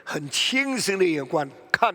很清醒的眼光看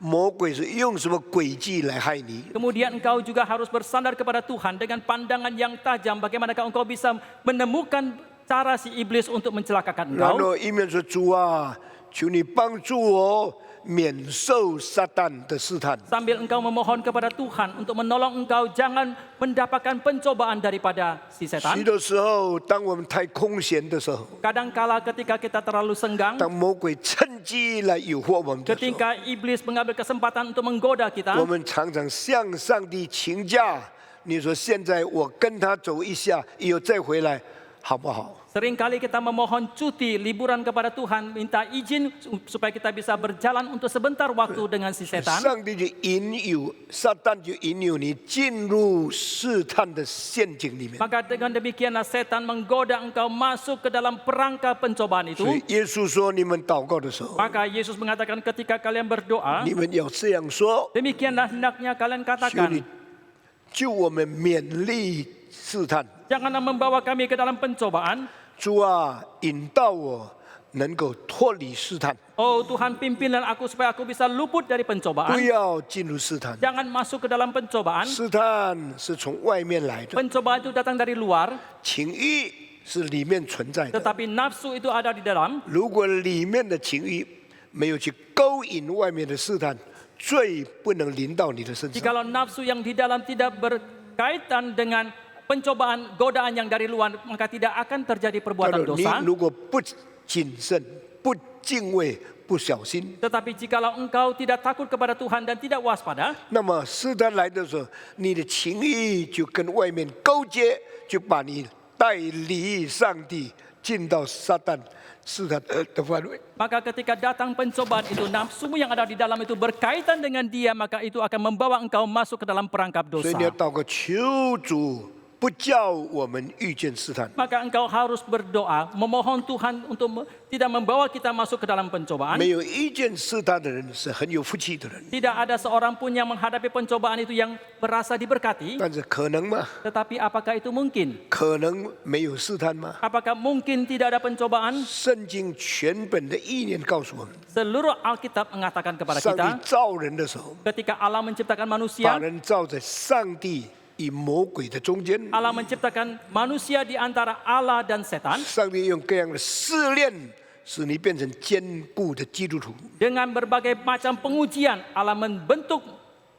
魔鬼是用什么诡计来害你。 Kemudian engkau juga harus bersandar kepada Tuhan dengan pandangan yang tajam. Bagaimanakah engkau bisa menemukan cara si iblis untuk mencelakakan 然 engkau? 后一面说：“主啊，求你帮助我免受撒旦的试探。” Sambil engkau memohon kepada Tuhan untuk menolong engkau jangan mendapatkan pencobaan daripada si 许 setan. 多时候，当我们太空闲的时候， Kadangkala ketika kita terlalu senggang, 当魔鬼趁机来诱惑我们的时候， ketika iblis mengambil kesempatan untuk menggoda 我 kita, 们常常向上帝请假。你说现在我跟他走一下，以后再回来，好不好？ seringkali kita memohon cuti liburan kepada Tuhan, minta izin supaya kita bisa berjalan untuk sebentar waktu dengan si setan. 上帝就引诱，撒旦就引诱你进入试探的陷阱里面。 Maka dengan demikianlah setan menggoda engkau masuk ke dalam perangkap pencobaan 所 itu. 以耶稣说：“你们祷告的时候， Maka Yesus mengatakan ketika kalian berdoa, 你们要这样说： demikianlah hendaknya kalian 求 katakan, 你救我们免历试探。 janganlah membawa kami ke dalam pencobaan. 主啊，引导我能够脱离试探， Oh Tuhan, pimpinlah aku supaya aku bisa luput dari 不 pencobaan. 要进入试探。 Jangan masuk ke dalam pencobaan. 试探是从外面来的， Pencobaan itu datang dari luar, 情欲是里面存在的。 tetapi nafsu itu ada di dalam. 如果里面的情欲没有去勾引外面的试探，罪不能临到你的身上。 Jikalau nafsu yang di dalam tidak berkaitan dengan pencobaan, godaan yang dari luar, maka tidak akan terjadi 他 perbuatan 说：“你 dosa. 如果不谨慎、不敬畏、不小心， Tetapi jikalau engkau tidak takut kepada Tuhan dan tidak waspada, 那么试探来的时候，你的情欲就跟外面勾结，就把你带离上帝，进到撒旦试探的范围。 maka ketika datang pencobaan itu, nafsumu yang ada di dalam itu berkaitan dengan dia, maka itu akan membawa engkau masuk ke dalam perangkap 所以 dosa. 你要祷告，求主不叫我们遇见试探。 Maka engkau harus berdoa, memohon Tuhan untuk tidak membawa kita masuk ke dalam pencobaan. 没有遇见试探的人是很有福气的人， Tidak ada seorang pun yang menghadapi pencobaan itu yang merasa diberkati. 但是可能吗？ Tetapi apakah itu mungkin? 可能没有试探吗？ Apakah mungkin tidak ada pencobaan? 圣经全本的意念告诉我们， Seluruh Alkitab mengatakan kepada 上帝 kita, 造人的时候， ketika Allah menciptakan 把 manusia, 人造在上帝与魔鬼的中间。 Allah menciptakan manusia di antara Allah dan setan. 上帝用各样的试炼，使你变成坚固的基督徒。 Dengan berbagai macam pengujian, Allah membentuk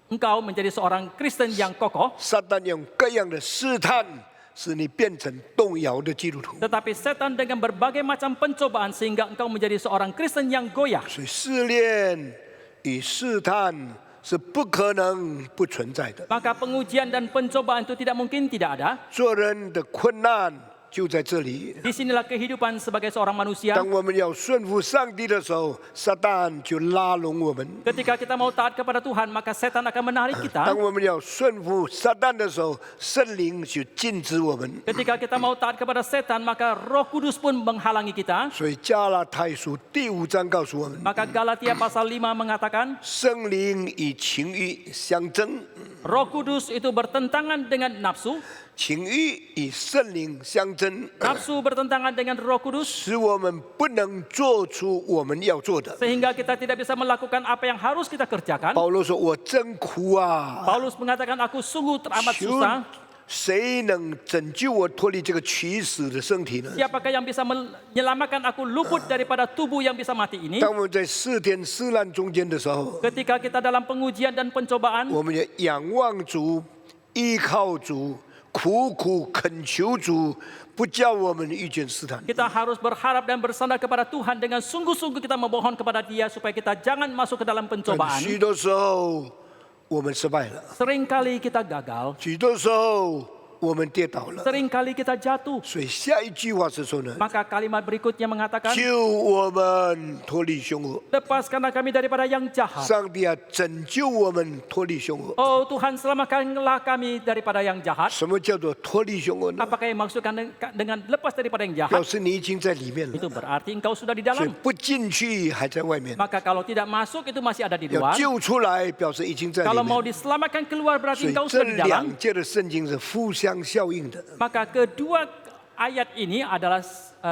engkau menjadi seorang Kristen yang kokoh. 撒旦用各样的试探，使你变成动摇的基督徒。 Tetapi setan dengan berbagai macam pencobaan sehingga engkau menjadi seorang Kristen yang goyah. 所以试炼与试探是不可能不存在的。 Maka pengujian dan pencobaan itu tidak mungkin tidak ada. 做人的困难就在这里。 Disinilah kehidupan sebagai seorang manusia. 当我们要顺服上帝的时候，撒旦就拉拢我们； Ketika kita mau taat kepada Tuhan, maka setan akan menarik kita. 当我们要顺服撒旦的时候，圣灵就禁止我们。 Ketika kita mau taat kepada setan, maka Roh Kudus pun menghalangi kita. 所以加拉太书第5章告诉我们， Maka Galatia pasal 5 mengatakan, 圣灵与情欲相争， Roh Kudus itu bertentangan dengan nafsu, 情欲与圣灵相争， nafsu bertentangan dengan Roh Kudus, 使我们不能做出我们要做的。 sehingga kita tidak bisa melakukan apa yang harus kita kerjakan. 保罗说：“我真苦啊！ Paulus mengatakan, aku sungguh teramat 求 susah. 谁能拯救我脱离这个取死的身体呢？” Siapakah yang bisa menyelamatkan aku luput daripada tubuh yang bisa mati ini? 当我们在试炼试难中间的时候， Ketika kita dalam pengujian dan pencobaan, 我们要仰望主，依靠主，苦苦恳求主，不叫我们遇见试探。 kita harus berharap dan bersandar kepada Tuhan dengan sungguh-sungguh kita memohon kepada Dia supaya kita jangan masuk ke dalam 但 pencobaan. 许多时候我们失败了， Seringkali kita gagal, 许多时候我们跌倒了。 seringkali kita jatuh. 所以下一句话是说呢， Maka kalimat berikutnya mengatakan, 救我们脱离凶恶。 lepaskanlah kami daripada yang jahat. 上帝啊，拯救我们脱离凶恶。 Oh Tuhan, selamatkanlah kami daripada yang jahat. 什么叫做脱离凶恶呢？ Apakah yang maksudkan dengan lepas daripada yang 表 jahat? 示你已经在里面了， Itu berarti engkau sudah di 所以 dalam. 不进去还在外面。 Maka kalau tidak masuk itu masih ada di 要 luar. 救出来，表示已经在里 Kalau mau 面。 diselamatkan keluar 所 berarti 以 engkau 这 sudah di dalam. 两节的圣经是互相效应的。 Maka kedua ayat ini adalah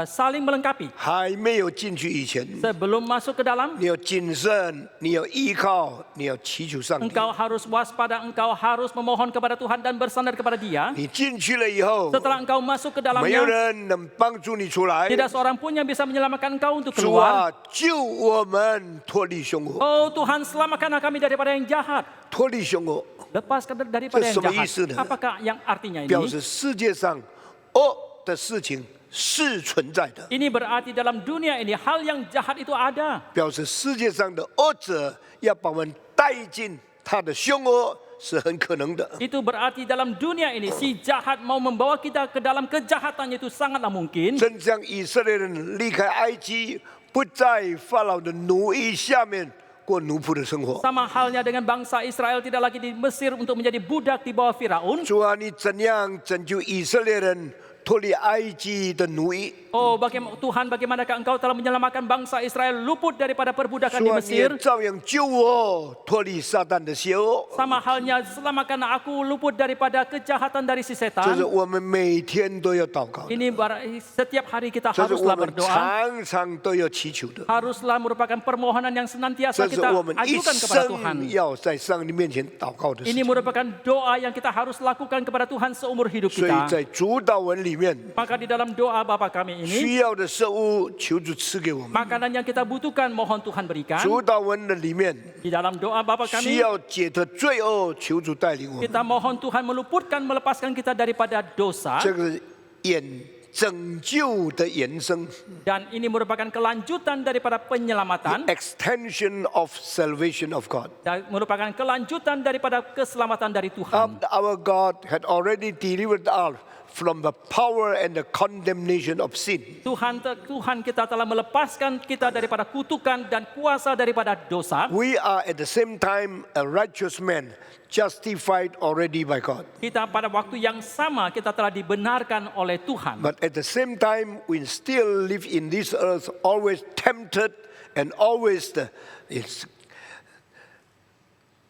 saling melengkapi. 还没有进去以前， Sebelum masuk ke dalam, 你要谨慎，你要依靠，你要祈求上帝。 engkau harus waspada, engkau harus memohon kepada Tuhan dan bersandar kepada Dia. 你进去了以后， Setelah engkau masuk ke 没有 dalamnya, 人能帮助你出来。 tidak seorang pun yang bisa menyelamatkan engkau untuk 主 keluar. 啊，救我们脱离凶恶， Oh Tuhan, selamatkanlah kami daripada yang jahat. 脱离凶恶， Lepaskan daripada yang Itu semua jahat. isi nih. Apakah yang artinya 表 ini? 示世界上恶的事情是存在的， Ini berarti dalam dunia ini hal yang jahat itu ada. 表示世界上的恶者要把我们带进他的凶恶是很可能的。 Itu berarti dalam dunia ini si jahat mau membawa kita ke dalam kejahatannya itu sangatlah mungkin. 正像以色列人离开埃及，不在法老的奴役下面过奴仆的生活。 Sama halnya dengan bangsa Israel tidak lagi di Mesir untuk menjadi budak di bawah Firaun. 主啊，你怎样拯救以色列人脱离埃及的奴役？ Oh Tuhan, bagaimanakah engkau telah menyelamatkan bangsa Israel luput daripada perbudakan 主 di 啊，你也 Mesir? 照样救我脱离撒旦的邪恶。 Sama halnya selamatkan aku luput daripada kejahatan dari si 这是 setan. 我们每天都要祷告的， Ini setiap hari kita 这是我 haruslah 们 berdoa. 常常都要祈求的， Haruslah merupakan permohonan yang senantiasa 这是 kita 我们一 ajukan kepada Tuhan. 生要在上帝面前祷告的事 Ini 情。 merupakan doa yang kita harus lakukan kepada Tuhan seumur hidup 所以 kita. 在主祷文里面， Maka di dalam doa Bapa kami ini, 需要的食物求主赐给我们； makanan yang kita butuhkan mohon Tuhan berikan. 主祷文的里面， Di dalam doa Bapa 需 kami, 要解脱罪恶，求主带领我们。 kita mohon Tuhan melepaskan kita daripada dosa. 这个是拯救的延伸 Dan ini merupakan kelanjutan daripada penyelamatan. ，extension of salvation of God. Dan merupakan kelanjutan daripada keselamatan dari Tuhan. Our God had already delivered us from the power and the condemnation of sin. Tuhan kita telah melepaskan kita daripada kutukan dan kuasa daripada dosa. We are at the same time a righteous man, justified already by God. Kita pada waktu yang sama kita telah dibenarkan oleh Tuhan. But at the same time, we still live in this earth, always tempted and always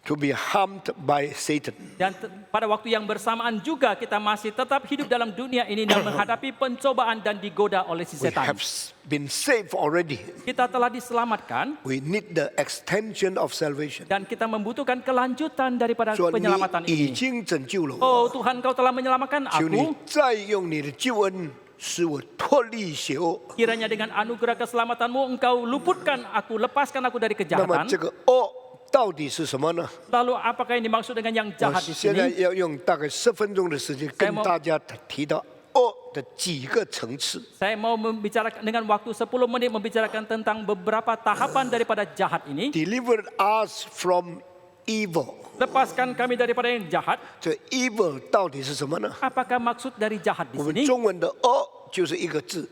to be harmed by Satan. Dan pada waktu yang bersamaan juga kita masih tetap hidup dalam dunia ini dan menghadapi pencobaan dan digoda oleh si We setan. have been saved already. Kita telah diselamatkan We need the extension of salvation. dan kita membutuhkan kelanjutan daripada 说 penyelamatan 你已 ini. 经拯救了我， Oh Tuhan, Kau telah menyelamatkan 求你 aku. 再用你的救恩使我脱离邪恶。 Kiranya dengan anugerah keselamatanmu Engkau luputkan aku, lepaskan aku dari 那么 kejahatan. 这个恶到底是什么呢？ Lalu apakah yang dimaksud dengan yang 我 jahat di 现在 sini? 要用大概10分钟的时间跟大家提到恶的几个层次。 Saya mau membicarakan dengan waktu 10 menit membicarakan tentang beberapa tahapan daripada jahat ini. Deliver us from evil。 Lepaskan kami daripada yang jahat. 这 evil 到底是什么呢？ Apakah maksud dari jahat di 我们 sini? 中文的恶就是一个字，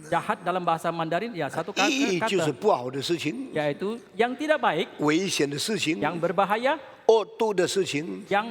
Jahat dalam bahasa Mandarin ya satu 义就是 kata, 不好的事情、 yaitu yang tidak baik, 危险的事情、 yang berbahaya, 恶毒的事情、 yang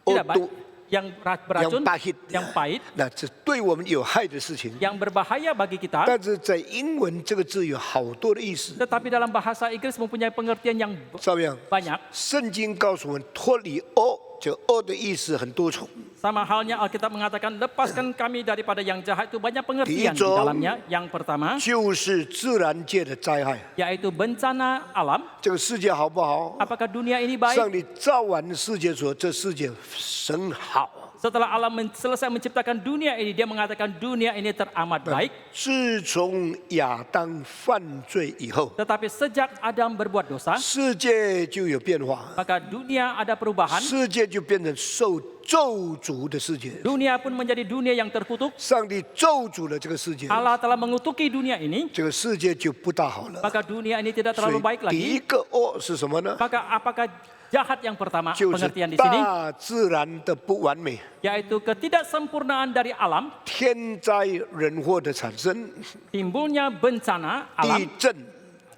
tidak baik, Otu. yang beracun, yang pahit， yang pahit, 那这对我们有害的事情。 yang berbahaya bagi kita. 但是在英文这个字有好多的意思， Tetapi dalam bahasa Inggris mempunyai pengertian yang 照样， banyak. 圣经告诉我们脱离恶，这恶的意思很多重。 Sama halnya Alkitab mengatakan lepaskan kami daripada yang jahat itu banyak pengertian di Diizong. dalamnya. Yang pertama 就是自然界的灾害。 yaitu bencana alam. 这个世界好不好？ Apakah dunia ini 上 baik? 帝造完世界说，这世界神好。 Setelah Allah selesai menciptakan dunia ini, dia mengatakan dunia ini teramat baik. 自从亚当犯罪以后， Tetapi sejak Adam berbuat dosa, 世界就有变化， maka dunia ada perubahan. 世界就变成受咒诅的世界。 Dunia pun menjadi dunia yang terkutuk. 上帝咒诅了这个世界， Allah telah mengutuki dunia ini, 这个世界就不大好了。 maka dunia ini tidak 所 terlalu 以 baik 第一 lagi. 个恶是什么呢？ Maka apakah jahat yang pertama 就是 pengertian di sini 大自然的不完美， yaitu ketidaksempurnaan dari alam, 天灾人祸的产生， timbulnya bencana 地 alam, 震、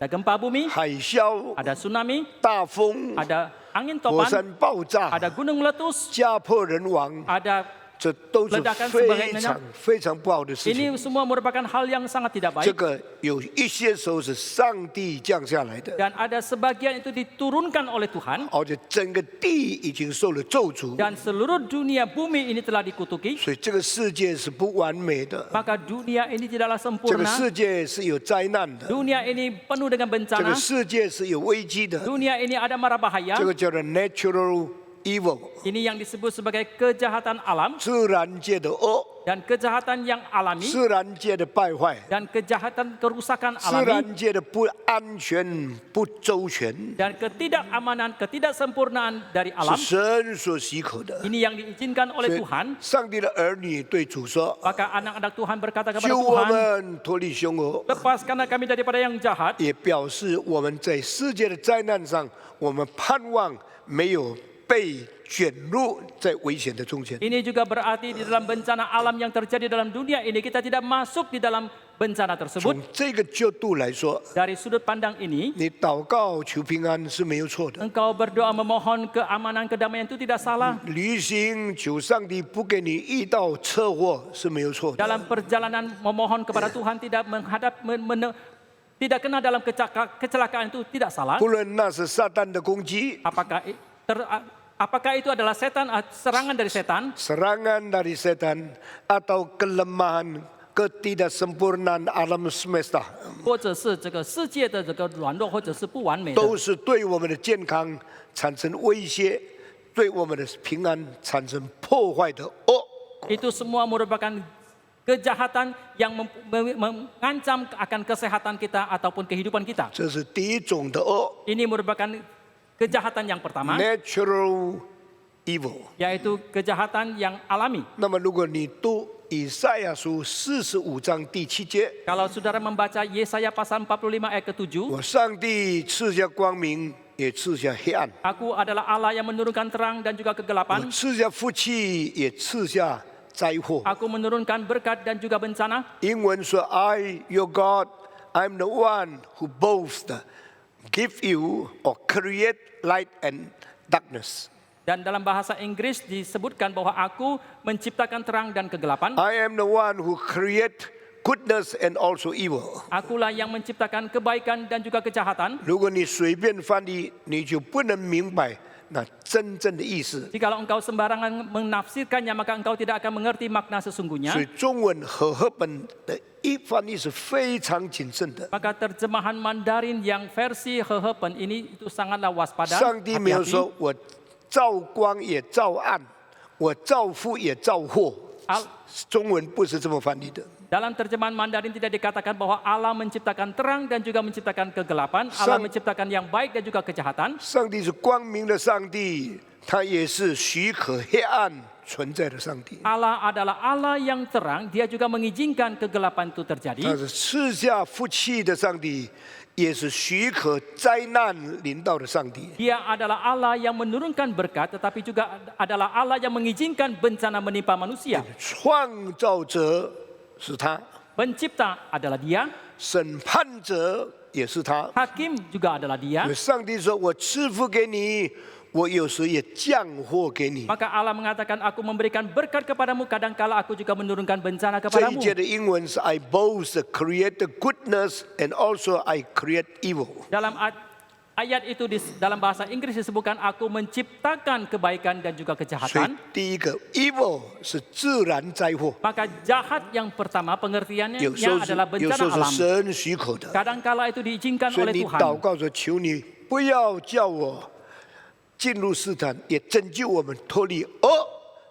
ada gempa bumi, 海啸、 ada tsunami, 大风、 ada angin 火 topan, 山爆炸、 ada gunung meletus, 家破人亡， ada 这都是 ledakan 非 sebagainya 常非常不好的事情。 ini semua merupakan hal yang sangat tidak 这 baik 个有一些时候是上帝降下来的， dan ada sebagian itu diturunkan oleh Tuhan 而且整个地已经受了咒诅， dan seluruh dunia bumi ini telah dikutuki, 所以这个世界是不完美的， maka dunia ini tidaklah 这个 sempurna, 世界是有灾难的， dunia ini penuh dengan 这个 bencana, 世界是有危机的， dunia ini ada mara bahaya, 这个叫做 natural evil， ini yang disebut sebagai kejahatan alam 自然界的恶， dan kejahatan yang alami 自然界的败坏， dan kejahatan kerusakan 自 alami 然界的不安全、不周全， dan ketidakamanan, ketidaksempurnaan dari 是 alam, 神所许可的。 ini yang diizinkan 所 oleh 以 Tuhan, 上帝的儿女对主说 maka anak-anak Tuhan berkata：“ 救 kepada 我 Tuhan, 们脱离凶恶。” lepaskanlah kami daripada yang jahat. 也表示我们在世界的灾难上，我们盼望没有被卷入在危险的中间。 Ini juga berarti di dalam bencana alam yang terjadi dalam dunia ini kita tidak masuk di dalam bencana 从 tersebut. 这个角度来说， Dari sudut pandang ini, 你祷告求平安是没有错的。 engkau berdoa memohon keamanan kedamaian itu tidak salah. 旅行求上帝不给你遇到车祸是没有错的。 Dalam perjalanan memohon kepada Tuhan tidak tidak kena dalam kecelakaan itu tidak salah. 不论那是撒旦的攻击， Apakah itu adalah setan, serangan dari setan, serangan dari setan atau kelemahan ketidaksempurnaan alam semesta， 或者是这个世界的这个软弱，或者是不完美的，都是对我们的健康产生威胁，对我们的平安产生破坏的恶。 itu semua merupakan kejahatan yang mengancam akan kesehatan kita ataupun kehidupan kita. 这是第一种的恶 Ini merupakan kejahatan yang pertama, ，natural evil。 yaitu kejahatan yang alami. 那么，如果你读以赛亚书45章第7节， Kalau saudara membaca Yesaya pasal 45 ayat ke-7, 我上帝赐下光明，也赐下黑暗； Aku adalah Allah yang menurunkan terang dan juga 我 kegelapan. 赐下福气，也赐下灾祸。 Aku menurunkan berkat dan juga bencana. 英文说 ：“I, your God, I'm the one who both give you or create light and darkness. Dan dalam bahasa Inggris disebutkan bahwa aku menciptakan terang dan kegelapan. I am the one who create goodness and also evil。” Akulah yang menciptakan kebaikan dan juga kejahatan. 如果你随便翻译，你就不能明白那真正的意思。 Jikalau engkau sembarangan menafsirkannya, maka engkau tidak akan mengerti makna 所 sesungguhnya. 以中文和合本的一翻译是非常谨慎的。 Maka terjemahan Mandarin yang versi Hehepen ini itu sangatlah waspada. 上帝没有 hati-hati. 说我照光也照暗，我照富也照祸。 Al- 中文不是这么翻译的。 Dalam terjemahan Mandarin tidak dikatakan bahwa Allah menciptakan terang dan juga menciptakan kegelapan. Allah menciptakan yang baik dan juga kejahatan. 上帝是光明的上帝，他也是许可黑暗存在的上帝。 Allah adalah Allah yang terang, dia juga mengizinkan kegelapan itu 他 terjadi. 是赐下福气的上帝，也是许可灾难临到的上帝。 Dia adalah Allah yang menurunkan berkat, tetapi juga adalah Allah yang mengizinkan bencana menimpa manusia. 创造者是他， Pencipta adalah dia, 审判者也是他。 hakim juga adalah 因 dia. 为上帝说：“我赐福给你，我有时也降祸给你。” Maka Allah mengatakan, aku memberikan berkat kepadamu, kadangkala aku juga menurunkan bencana 这一 kepadamu. 节的英文是 I both create the goodness and also I create evil。 Dalam ayat itu dalam bahasa Inggris disebutkan, aku menciptakan kebaikan dan juga 所以 kejahatan. 第一个 evil 是自然灾祸， Maka jahat yang pertama pengertiannya 有时候是 adalah 有时 bencana 候是 alam. 神许可的。 Kadangkala itu diizinkan 所以 oleh 你 Tuhan. 祷告说：“求你不要叫我进入试探，也拯救我们脱离恶。”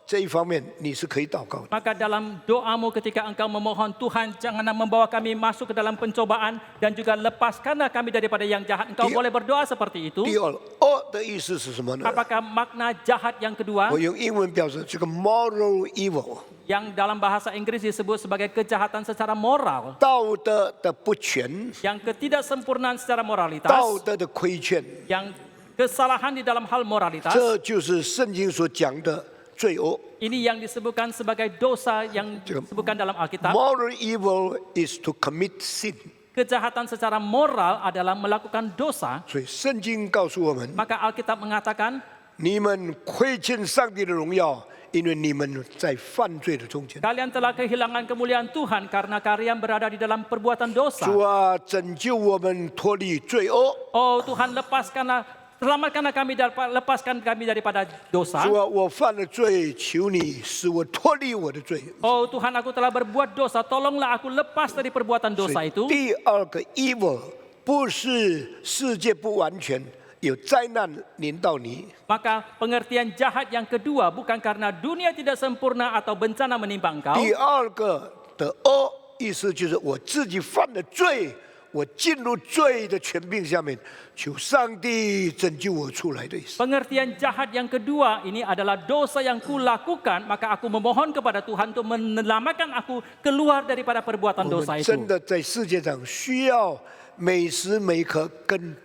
这一方面你是可以祷告的。 Maka dalam doamu ketika engkau memohon, Tuhan janganlah membawa kami masuk ke dalam pencobaan dan juga lepaskanlah kami daripada yang jahat. Engkau boleh berdoa seperti itu. 第二，恶的意思是什么呢？ Apakah makna jahat yang kedua 我用英文表示这个 moral evil， yang dalam bahasa Inggris disebut sebagai kejahatan secara moral, 道德的不全， yang ketidaksempurnaan secara moralitas, 道德的亏欠， yang kesalahan di dalam hal moralitas. 这就是圣经所讲的罪恶。 Ini yang disebutkan sebagai dosa yang disebutkan dalam Alkitab. Moral evil is to commit sin。 Kejahatan secara moral adalah melakukan dosa. 所以圣经告诉我们， Maka Alkitab mengatakan, 你们亏欠上帝的荣耀，因为你们在犯罪的中间。 kalian telah kehilangan kemuliaan Tuhan karena kalian berada di dalam perbuatan dosa. 主啊，拯救我们脱离罪恶。 Oh Tuhan, selamatkanlah kami, lepaskan kami daripada dosa. 主啊，我犯了罪，求你使我脱离我的罪。 Oh Tuhan, aku telah berbuat dosa, tolonglah aku lepas dari perbuatan 所 dosa 以 itu. 第二个 evil 不是世界不完全，有灾难临到你。 Maka pengertian jahat yang kedua bukan karena dunia tidak sempurna atau bencana menimpa engkau. 第二个的恶意思就是我自己犯了罪，我进入罪的权柄下面，求上帝拯救我出来的意思。 Pengertian jahat yang kedua ini adalah dosa yang kulakukan, maka aku memohon kepada Tuhan untuk menyelamatkan aku keluar daripada perbuatan 我 dosa 们 itu. 真的在世界上需要每时每刻跟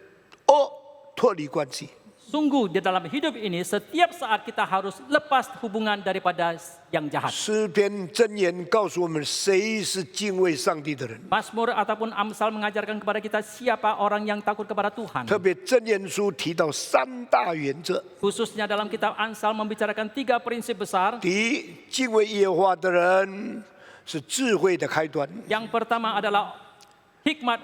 恶脱离关系。 Sungguh di dalam hidup ini setiap saat kita harus lepas hubungan daripada yang jahat. 诗篇箴言告诉我们，谁是敬畏上帝的人？ Mazmur ataupun Amsal mengajarkan kepada kita siapa orang yang takut kepada Tuhan. 特别箴言书提到三大原则： Khususnya dalam kitab Amsal membicarakan 3 prinsip besar. 第一，敬畏耶和华的人是智慧的开端。 Yang pertama adalah hikmat.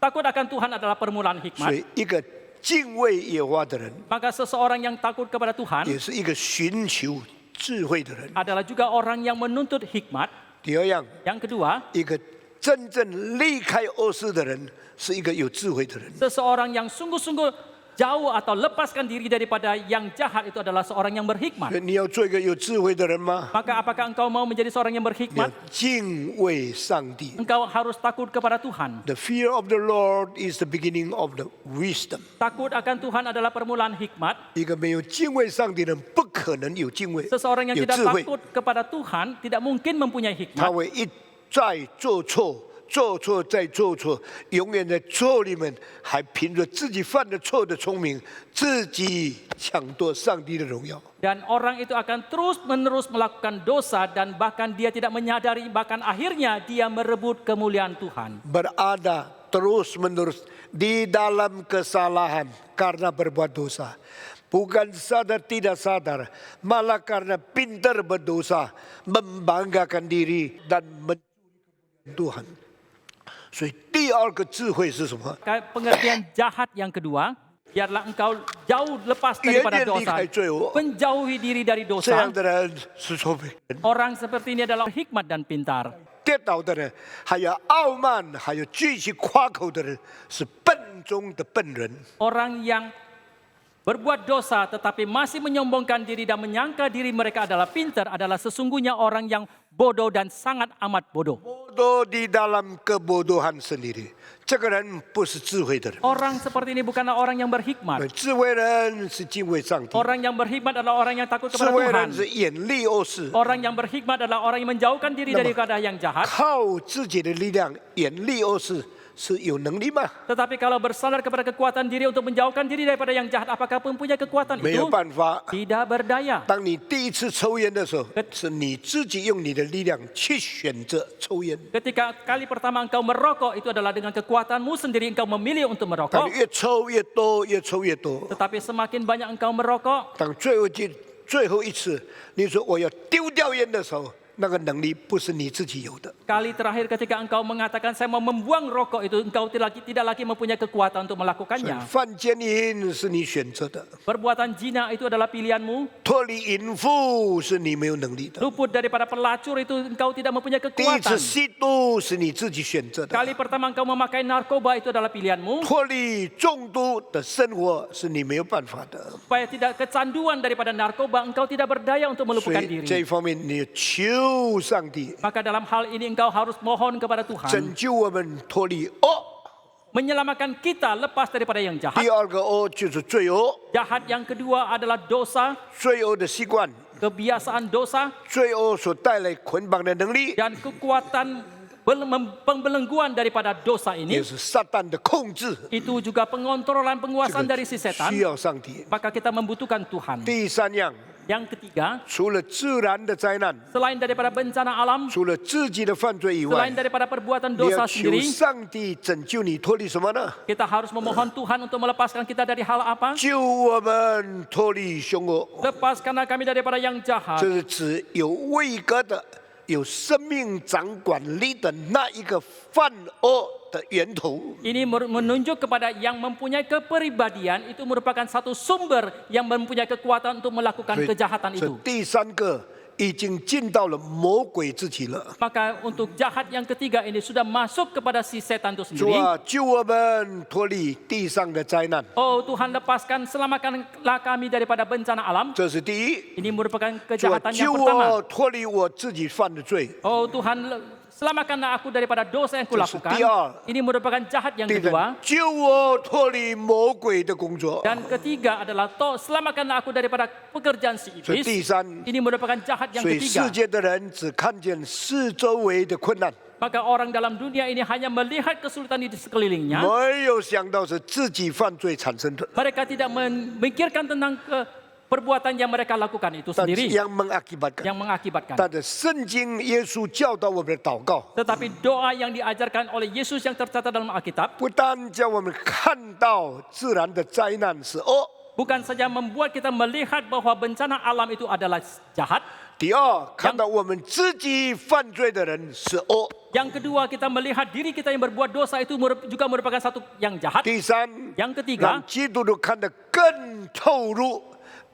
Takut akan Tuhan adalah permulaan 所 hikmat. 以，一个敬畏耶和华的人， Maka seseorang yang takut kepada Tuhan 也是一个寻求智慧的人。 adalah juga orang yang menuntut hikmat. 第二样， Yang kedua, 一个真正离开恶事的人，是一个有智慧的人。 seseorang yang sungguh-sungguh jauh atau lepaskan diri daripada yang jahat itu adalah seorang yang berhikmat. 所以你要做一个有智慧的人吗？ Maka apakah engkau mau menjadi seorang yang 你要 berhikmat? 敬畏上帝。 Engkau harus takut kepada Tuhan. The fear of the Lord is the beginning of the wisdom。 Takut akan Tuhan adalah permulaan hikmat. 一个没有敬畏上帝的人，不可能有敬畏， Seseorang yang 有 tidak 智慧。 takut kepada Tuhan tidak mungkin mempunyai 他 hikmat. 会一再做错，做错再做错，永远在错里面，还凭着自己犯的错的聪明，自己抢夺上帝的荣耀。 Dan orang itu akan terus-menerus melakukan dosa dan bahkan dia tidak menyadari, bahkan akhirnya dia merebut kemuliaan Tuhan. Berada terus-menerus di dalam kesalahan karena berbuat dosa. Bukan sadar tidak sadar, malah karena pintar berdosa, membanggakan diri dan mencuri Tuhan. 所以第二个智慧是什么？ Pengertian jahat yang kedua, biarlah engkau jauh lepas daripada dosa, menjauhi diri dari 这 dosa. 样的人是聪明人。 Orang seperti ini adalah hikmat dan pintar. 跌倒的人，还有傲慢，还有继续夸口的人，是笨中的笨人。 Orang yang berbuat dosa tetapi masih menyombongkan diri dan menyangka diri mereka adalah pintar adalah sesungguhnya orang yang bodoh dan sangat amat bodoh. bodoh di dalam kebodohan sendiri，这个人不是智慧的人。 Orang seperti ini bukanlah orang yang berhikmat. 智慧人是敬畏上帝， Orang yang berhikmat adalah orang yang takut 智 kepada 慧 Tuhan. 人是远离恶事， Orang yang berhikmat adalah orang yang menjauhkan diri daripada yang jahat. 靠自己的力量远离恶事是有能力吗？ Tetapi kalau bersandar kepada kekuatan diri untuk menjauhkan diri daripada yang jahat, apakah mempunyai kekuatan 没有 itu? 办法。 Tidak berdaya. 当你第一次抽烟的时候，是你自己用你的力量去选择抽烟。 Ketika kali pertama engkau merokok, itu adalah dengan kekuatanmu sendiri engkau memilih untuk 当 merokok. 你越抽越多，越抽越多， Tetapi semakin banyak engkau merokok, 当最后一次，你说我要丢掉烟的时候，那个能力不是你自己有的。 kali terakhir ketika engkau mengatakan saya mau membuang rokok itu, engkau tidak lagi mempunyai kekuatan untuk melakukannya. 犯奸淫是你选择的， Perbuatan zina itu adalah pilihanmu. 脱离淫妇是你没有能力的， Luput daripada pelacur itu engkau tidak mempunyai 第一次 kekuatan. 吸毒是你自己选择的， Kali pertama engkau memakai narkoba itu adalah pilihanmu. 脱离中毒的生活是你没有办法的。 Supaya tidak kecanduan daripada narkoba, engkau tidak berdaya untuk 所 meluputkan 以这一 diri. 方面，你求上帝 Maka dalam hal ini engkau harus mohon kepada Tuhan 拯救我们脱离恶。 menyelamatkan kita lepas daripada yang jahat. 第二个恶就是罪恶， Jahat yang kedua adalah dosa, 罪恶的习惯， kebiasaan dosa, 罪恶所带来捆绑的能力， dan kekuatan pembelengguan daripada dosa 也 ini, 是撒旦的控制， itu juga pengontrolan 这 penguasaan 个 dari si setan, 需要上帝。 maka kita membutuhkan Tuhan. 第三样， Yang ketiga, 除了自然的灾难， selain daripada bencana alam, 除了自己的犯罪以 selain 外， daripada perbuatan 你要 dosa 求 sendiri, 上帝拯救你脱离什么呢？ kita harus memohon Tuhan untuk melepaskan kita dari hal apa? 救我们脱离凶恶。 Lepaskanlah kami daripada yang jahat. 这是指有位格的、有生命掌管力的那一个犯恶的源头。 Ini menunjuk kepada yang mempunyai kepribadian, itu merupakan satu sumber yang mempunyai kekuatan untuk melakukan 所以 kejahatan 这 itu. 第三个已经进到了魔鬼自己了。 Maka untuk jahat yang ketiga ini sudah masuk kepada si setan itu 主 sendiri. 啊，救我们脱离地上的灾难， Oh Tuhan, lepaskan, selamatkanlah kami daripada bencana alam. 这是第一。 Ini merupakan 主啊， kejahatan 救 yang pertama. 我脱离我自己犯的罪。 Oh Tuhan, selamatkanlah aku daripada dosa yang kulakukan. Ini merupakan jahat yang 第 kedua. 三，救我脱离魔鬼的工作。 Dan ketiga adalah selamatkanlah aku daripada pekerjaan si 所以 iblis. 第三， Ini merupakan jahat yang 所以世 ketiga. 界的人只看见四周围的困难， Maka orang dalam dunia ini hanya melihat kesulitan di sekelilingnya. 没有想到是自己犯罪产生的。 Mereka tidak memikirkan tentang perbuatan yang mereka lakukan itu 但是 sendiri yang mengakibatkan， yang mengakibatkan. 但是圣经耶稣教导我们的祷告， Tetapi doa yang diajarkan oleh Yesus yang tercatat dalam Alkitab 不但叫我们看到自然的灾难是恶， bukan saja membuat kita melihat bahwa bencana alam itu adalah jahat. 第二看到我们自己犯罪的人是恶， Yang kedua, kita melihat diri kita yang berbuat dosa itu juga merupakan satu yang jahat. 第三 Yang ketiga, 让基督徒看得更透入、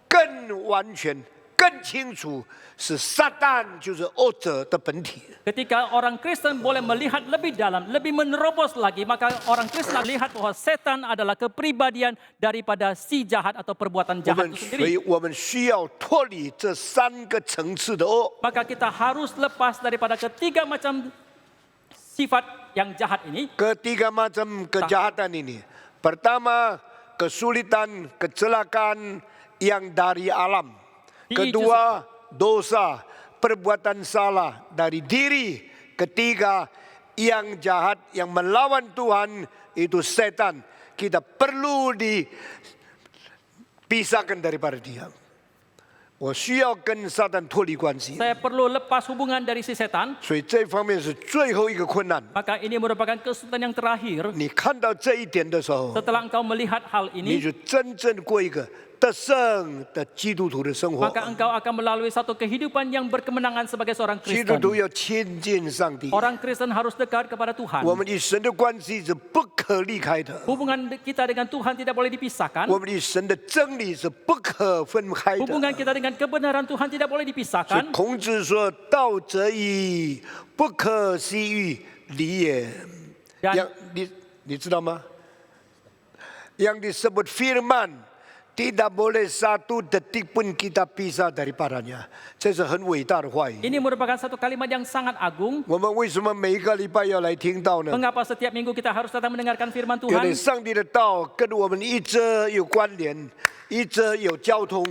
更完全、更清楚，是撒旦就是恶者的本体。 ketika orang Kristen boleh melihat lebih dalam, lebih menerobos lagi, maka orang Kristen melihat bahwa setan adalah kepribadian daripada si jahat atau perbuatan 我 jahat 们 itu 所 sendiri. 以我们需要脱离这三个层次的恶。 Maka kita harus lepas daripada ketiga macam sifat yang jahat ini. Ketiga macam kejahatan ini. Pertama, kesulitan, kecelakaan yang dari alam. Kedua, dosa, perbuatan salah dari diri. Ketiga, yang jahat, yang melawan Tuhan, itu setan. Kita perlu dipisahkan daripada dia. 我需要跟撒旦脱离关系， Saya perlu lepas hubungan dari si setan. 所以这方面是最后一个困难。 Maka ini merupakan kesulitan yang terakhir. 你看到这一点的时候， Setelah engkau melihat hal 你 ini, 就真正过一个得胜的基督徒的生活。 maka engkau akan melalui satu kehidupan yang berkemenangan sebagai seorang 基督 Kristen. 徒要亲近上帝， Orang Kristen harus dekat kepada Tuhan. 我们与神的关系是不可离开的， Hubungan kita dengan Tuhan tidak boleh dipisahkan. 我们与神的真理是不可分开 Hubungan 的。 kita dengan kebenaran Tuhan tidak boleh 所以 dipisahkan. 孔子说：“道则以不可西喻，离也。” Dan Yang你知道吗？Yang disebut firman tidak boleh satu detik pun kita pisah daripadanya，这是很伟大的话语。 ini merupakan satu kalimat yang sangat agung. 我们为什么每一个礼拜要来听到呢？ Mengapa setiap minggu kita harus datang mendengarkan firman 因为 Tuhan? 上帝的道跟我们一直有关联，一直有交通，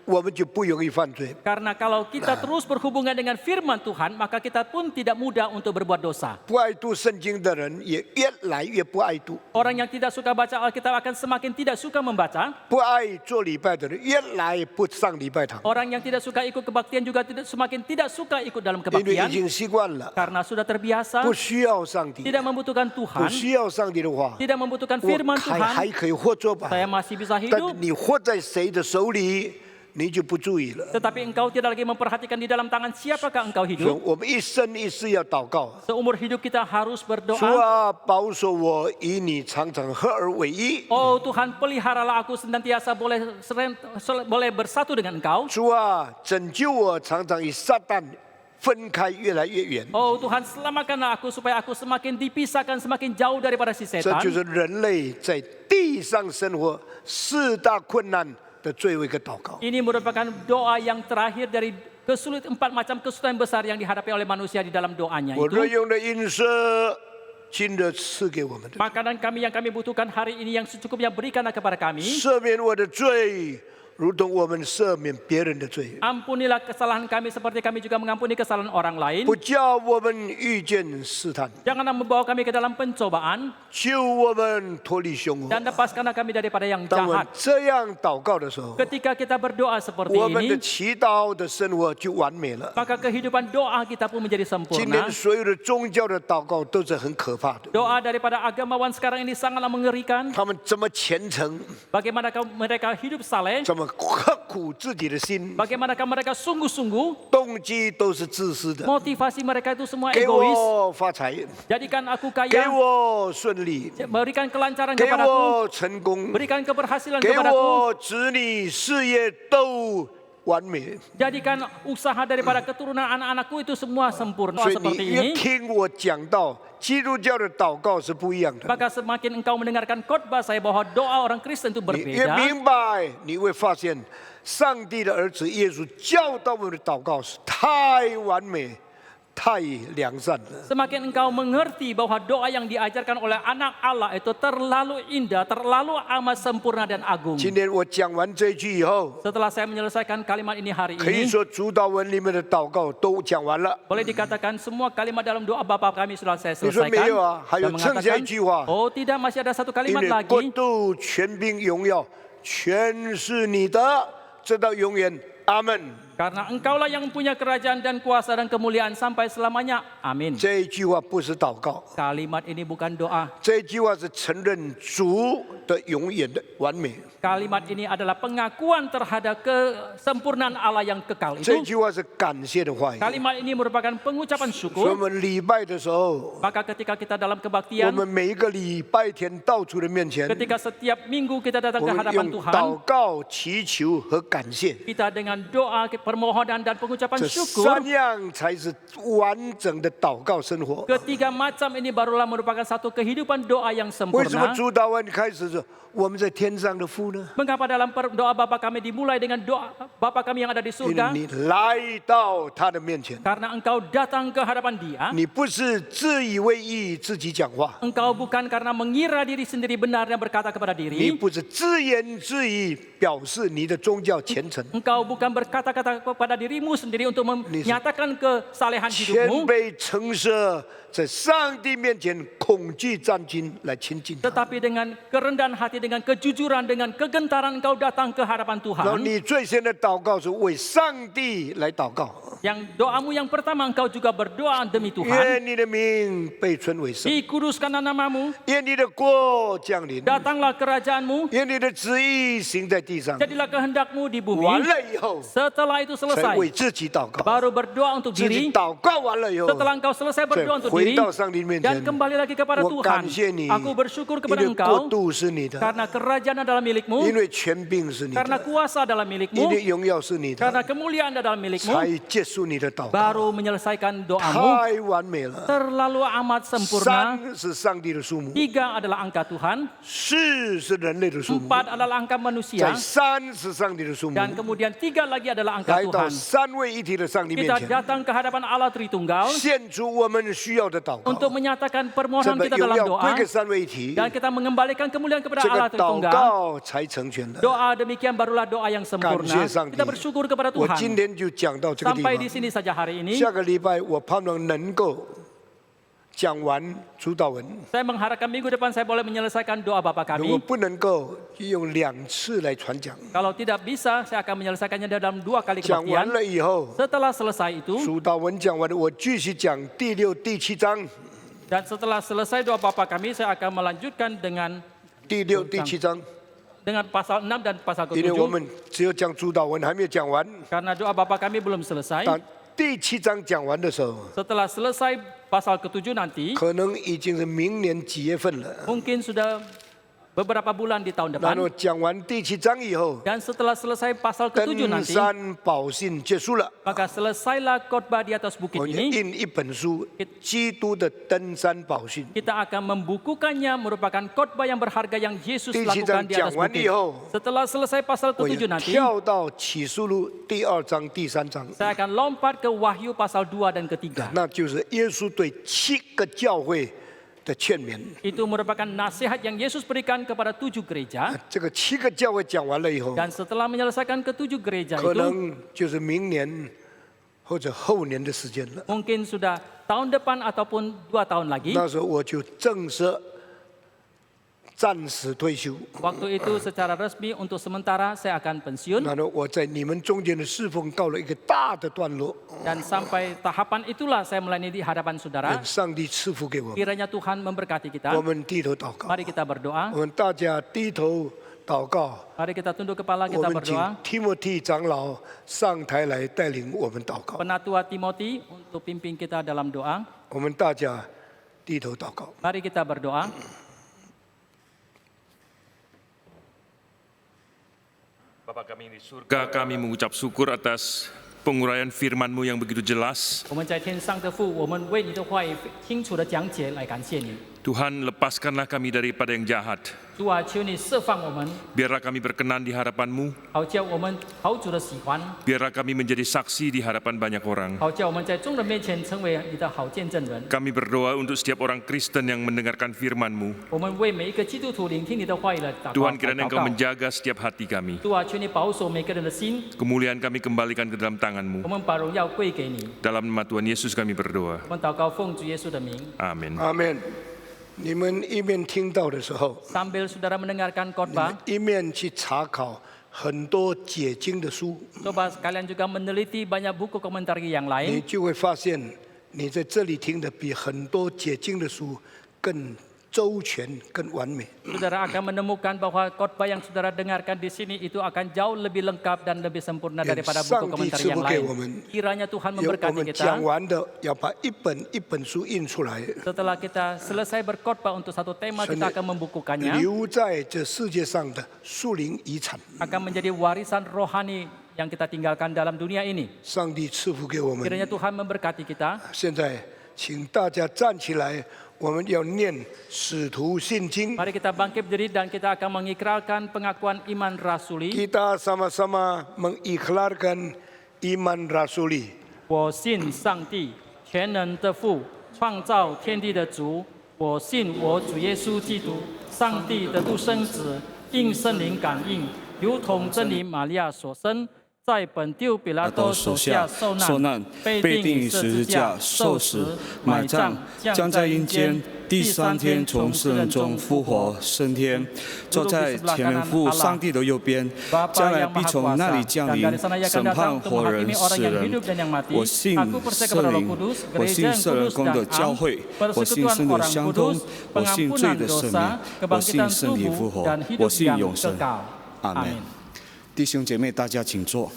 我们就不容易犯罪。 Karena kalau kita terus berhubungan dengan firman Tuhan, maka kita pun tidak mudah untuk berbuat dosa. 不爱读圣经的人也越来越不爱读， Orang yang tidak suka baca Alkitab akan semakin tidak suka membaca. 不爱做礼拜的人越来不上礼拜堂， Orang yang tidak suka ikut kebaktian juga semakin tidak suka ikut dalam 因为已 kebaktian. 经习惯了， Karena sudah terbiasa, 不需要上帝， tidak membutuhkan 不 Tuhan, 需要上帝的话， tidak membutuhkan 我 firman 还 Tuhan. 可以活着吧。 Saya masih bisa 但 hidup. 你活在谁的手里，你就不注意了。 Tetapi engkau tidak lagi memperhatikan di dalam tangan siapakah engkau 所以 hidup. 我们一生一世要祷告。 Seumur hidup kita harus 主 berdoa. 啊，保守我与你常常合而为一。 Oh Tuhan, peliharalah aku senantiasa boleh bersatu dengan engkau. 主啊，拯救我常常与撒旦分开越来越远。 Oh Tuhan, selamatkanlah aku supaya aku semakin dipisahkan, semakin jauh daripada si 这 setan. 就是人类在地上生活四大困难的最后一个祷告。 Ini merupakan doa yang terakhir dari empat macam kesulitan besar yang dihadapi oleh manusia di dalam doanya 我 itu. 日用的饮食，今日赐给我们的， Makanan kami yang kami butuhkan hari ini yang secukupnya berikanlah kepada kami. 赦免我的罪，如同我们赦免别人的罪， Ampunilah kesalahan kami seperti kami juga mengampuni kesalahan orang lain. 不叫我们遇见试探， Janganlah membawa kami ke dalam pencobaan 救我们脱离凶恶。 dan lepaskanlah kami daripada yang 当我们 jahat. 这样祷告的时候， Ketika kita berdoa seperti 我们的 ini, 祈祷的生活就完美了。 maka kehidupan doa kita pun menjadi 今天 sempurna. 所有的宗教的祷告都是很可怕的， Doa daripada agamawan sekarang ini sangatlah mengerikan. 他们这么虔诚， Bagaimanakah mereka hidup saleh? 这么刻苦自己的心， Bagaimanakah mereka sungguh-sungguh? 动机都是自私的。 Motivasi mereka itu semua 给 egois. 我发财， Jadikan aku 给 kaya, 我顺利， berikan kelancaran 给 kepadaku, 我成功， berikan keberhasilan 给 kepadaku. 我子女事业都完美。 Jadikan usaha daripada keturunan anak-anakku itu semua sempurna 所以 seperti 你越 ini. 听我讲到基督教的祷告是不一样的， Maka semakin engkau mendengarkan khotbah saya bahwa doa orang Kristen itu 你越 berbeda, 明白，你会发现上帝的儿子耶稣教导我们的祷告是太完美、太良善了。 semakin engkau mengerti bahwa doa yang diajarkan oleh anak Allah itu terlalu indah, terlalu amat sempurna dan agung. 今天我讲完这句以后， Setelah saya menyelesaikan kalimat ini hari 可以 ini, 说主祷文里面的祷告都讲完了。 boleh dikatakan semua kalimat dalam doa Bapa kami sudah saya 你说没 selesaikan. 有啊？还有 Dan 剩下一 mengatakan, 句话， oh tidak, masih ada satu 因 kalimat 为国 lagi. 度、权柄、荣耀，全是你的，直到永远。阿门。 Karena engkaulah yang punya kerajaan dan kuasa dan kemuliaan sampai selamanya. Amin. 这一句话不是祷告， Kalimat ini bukan doa. 这一句话是承认主的永远的完美。 Kalimat ini adalah pengakuan terhadap kesempurnaan Allah yang kekal 这 itu. 句话是感谢的话语。 Kalimat ini merupakan pengucapan 所以我 syukur. 们礼拜的时候， Maka ketika kita dalam 我 kebaktian, 们每一个礼拜天到主的面前， ketika setiap minggu kita datang 我 ke 们 hadapan 用 Tuhan, 祷告、祈求和感谢， kita dengan doa, permohonan dan pengucapan 这 syukur, 三样才是完整的祷告生活。 ketiga macam ini barulah merupakan satu kehidupan doa yang 为什么 sempurna. 主祷文开始是我们在天上的父呢？ Mengapa dalam doa Bapa kami dimulai dengan doa Bapa kami yang ada di 因 surga? 为你来到他的面前， Karena engkau datang ke hadapan Dia, 你不是自以为意自己讲话， engkau bukan karena mengira diri sendiri benar dan berkata kepada 你 diri, 不是自言自语表示你的宗教虔诚， engkau bukan berkata-kata kepada dirimu sendiri untuk menyatakan kesalehan 谦 hidupmu, 卑诚实，在上帝面前恐惧战兢来亲近他。 tetapi dengan kerendahan hati, dengan kejujuran, dengan kegentaran engkau datang ke hadapan 然后 Tuhan. 你最先的祷告是为上帝来祷告， Yang doamu yang pertama engkau juga berdoa demi 愿 Tuhan. 你的名被尊为圣， Dikuduskanlah namamu, 愿你的国降临， datanglah kerajaanmu, 愿你的旨意行在地上。 jadilah kehendakmu di 完 bumi. 了以后， Setelah itu 才 selesai, 为自己祷告， baru berdoa untuk 自己 diri. 祷告完了以后， Setelah engkau selesai 再 berdoa untuk 回 diri 到上帝面 dan 前。 kembali lagi kepada 我 Tuhan, 感谢你， aku bersyukur 因 kepada 为国 engkau 度是你的， karena kerajaan adalah 因 milikmu, 为权柄是你 karena 的， kuasa adalah 因 milikmu, 为荣耀是你 karena 的， kemuliaan adalah milikmu, 才结束你的祷告。 baru menyelesaikan doamu. 太完美了。 Terlalu amat sempurna. 三是上帝的数目， Tiga adalah angka Tuhan, 四是人类的数目， empat adalah angka 在 manusia, 三是上帝的数目， dan kemudian tiga lagi adalah angka 来到 Tuhan. 三位一体的上帝面 Kita 前， datang ke hadapan Allah Tritunggal 献出我们需要的祷告， untuk menyatakan 这 permohonan 个 kita 荣 dalam 耀 doa, 归给三位一体， dan kita mengembalikan kemuliaan kepada 这 Allah 个祷 Tritunggal. 告才成全了。 Doa demikian barulah doa yang 感 sempurna. 谢上帝 Kita bersyukur kepada 我今 Tuhan. 天就讲到这个地 Sampai di 方， sini saja hari ini. 下个礼拜我盼望能够讲完主祷文。 Saya mengharapkan minggu depan saya boleh menyelesaikan doa Bapa 如果 kami. 不能够用2次来传讲， Kalau tidak bisa, saya akan menyelesaikannya dalam 2 kali 讲完 kebaktian. 了以后， Setelah selesai itu, 主祷文讲完了，我继续讲第6、第7章， dan setelah selesai doa Bapa kami, saya akan melanjutkan dengan 第6、第7章， pasal 6 dan pasal 因为我 ke-7. 们只有讲主祷文还没有讲完。 Karena doa Bapa kami belum selesai. 当第7章讲完的时候， Setelah selesai pasal ke-7 nanti, 可能已经是明年几月份了。 mungkin sudah beberapa bulan di tahun 然后 depan. 讲完第7章以后， Dan setelah selesai pasal 登 ke-7 nanti, 山宝训结束了， maka selesailah khotbah di atas bukit 我们 ini. 印一本书《基督的登山宝训》。 Kita akan membukukannya, merupakan khotbah yang berharga yang Yesus 第7 lakukan 章 di 讲 atas 完 bukit. 以后， Setelah selesai pasal 我 ke-7 也 nanti, 跳到启示录第2章、第3章， saya akan lompat ke Wahyu pasal 2 dan ke-3. 那就是耶稣对7个教会的劝勉。 Itu merupakan nasihat yang Yesus berikan kepada 7 gereja. 这个7个教会讲完了以后， Dan setelah menyelesaikan ke-7 gereja 可 itu, 能就是明年或者后年的时间了。 mungkin sudah tahun depan ataupun 2 tahun lagi. 那时候我就正式暂时退休。 Waktu itu secara resmi untuk sementara saya akan pensiun. 那么我在你们中间的侍奉告了一个大的段落。 Dan sampai tahapan itulah saya melayani di hadapan saudara. 愿上帝赐福给我们。 Kiranya Tuhan memberkati kita. 我们低头祷告。 Mari kita berdoa. 我们大家低头祷告。 Mari kita tunduk kepala, 我 kita 们请 berdoa. Timothy 长老上台来带领我们祷告。 Penatua Timothy untuk pimpin kita dalam doa. 我们大家低头祷告。 Mari kita berdoa. Bapa kami di surga, kami mengucap syukur atas penguraian firman-Mu yang begitu jelas. 我们在天上的父，我们为你的话语清楚的讲解来感谢你。 Tuhan, lepaskanlah kami daripada yang jahat. 主啊，求你释放我们， Biarlah kami berkenan di hadapan-Mu. 好叫我们好主的喜欢， Biarlah kami menjadi saksi di hadapan banyak orang. 好叫我们在众人面前成为你的好见证人。 Kami berdoa untuk setiap orang Kristen yang mendengarkan firman-Mu. 我们为每一个基督徒聆听你的话语来祷告。 Tuhan, kiranya 祷 Engkau 告 menjaga setiap hati kami. 主啊，求你保守每个人的心， Kemuliaan kami kembalikan ke dalam 我 tangan-Mu. 们把荣耀归给你。 Dalam nama Tuhan Yesus kami berdoa. 我们祷告奉主耶稣的名。 Amin. 阿门。你们一面听到的时候， Sambil saudara mendengarkan 你们 khotbah, 一面去查考很多解经的书， coba kalian juga meneliti banyak buku komentar yang 你 lain. 就会发现，你在这里听的比很多解经的书更周全、更完美。 Saudara akan menemukan bahwa khotbah yang saudara dengarkan di sini itu akan jauh lebih lengkap dan lebih sempurna daripada buku komentar yang lain. Kiranya Tuhan 有我 memberkati 们 kita. 讲完的，要把一本一本书印出来， Setelah kita selesai berkhotbah untuk satu tema, kita akan membukukannya. 留在这世界上的属灵遗产。 Akan menjadi warisan rohani yang kita tinggalkan dalam dunia ini. 上帝赐福给我们。 Kiranya Tuhan memberkati kita. 现在，请大家站起来，我们要念《使徒信经》。 Mari kita bangkit berdiri dan kita akan mengikrarkan pengakuan iman rasuli. Kita sama-sama mengikhlarkan iman rasuli. 我信上帝，全能的父，创造天地的主。我信我主耶稣基督，上帝的独生子，应圣灵感应，如同真理玛利亚所生，在本丢彼拉多手下受难，被钉于十字架，受死，埋葬，降在阴间，第3天从死人中复活升天，坐在天父上帝的右边，将来必从那里降临，审判活人死人。我信圣灵，我信圣人公的教会，我信圣的相通，我信罪的赦免，我信身体复活，我信永生。阿门。弟兄姐妹，大家请坐。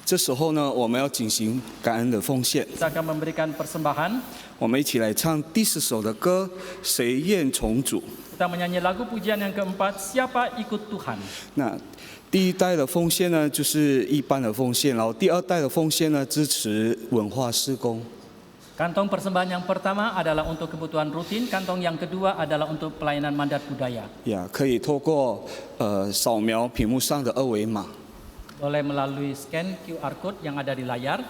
这时候呢，我们要进行感恩的奉献。我们一起来唱第4首的歌《谁愿从主》。那第一代的奉献呢，就是一般的奉献，然后第2代的奉献呢，支持文化事工。Kantong persembahan yang pertama adalah untuk kebutuhan rutin, kantong yang kedua adalah untuk pelayanan mandat budaya. Ya, 可以透过扫描屏幕上的2维码。Boleh melalui scan QR code yang ada di layar.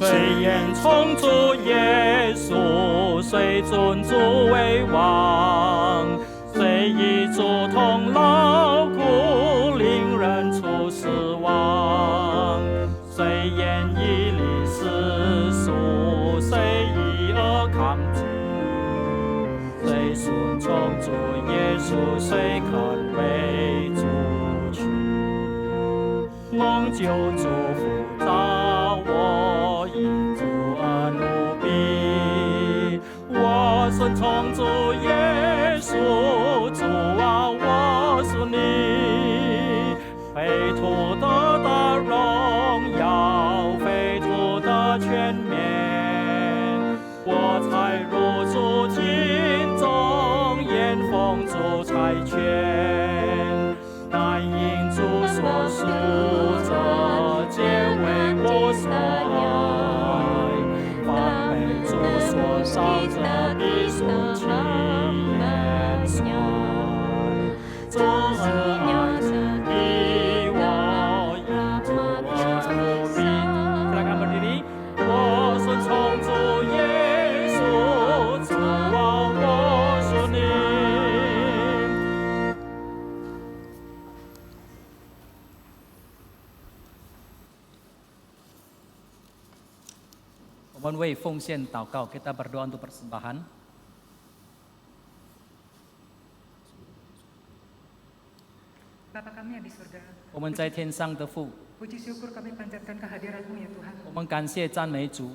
谁愿从主耶稣，谁尊主为王？谁与主同劳苦，令人出死亡？谁愿以力世俗，谁以恶抗拒？谁顺从主耶稣，谁肯为主去？蒙救主福照我，因主而努力。我顺从主耶稣，主啊，我属你。非土的大荣耀，非土的全面，我才入主经中，言奉主差遣。但因主所属者，皆为我所爱；凡被主所召者，必属我们为奉献祷告，kita berdoa untuk persembahan. Bapa kami yang di surga, 我们在天上的父， puji syukur kami panjatkan kehadirat-Mu ya Tuhan. 我们感谢赞美主，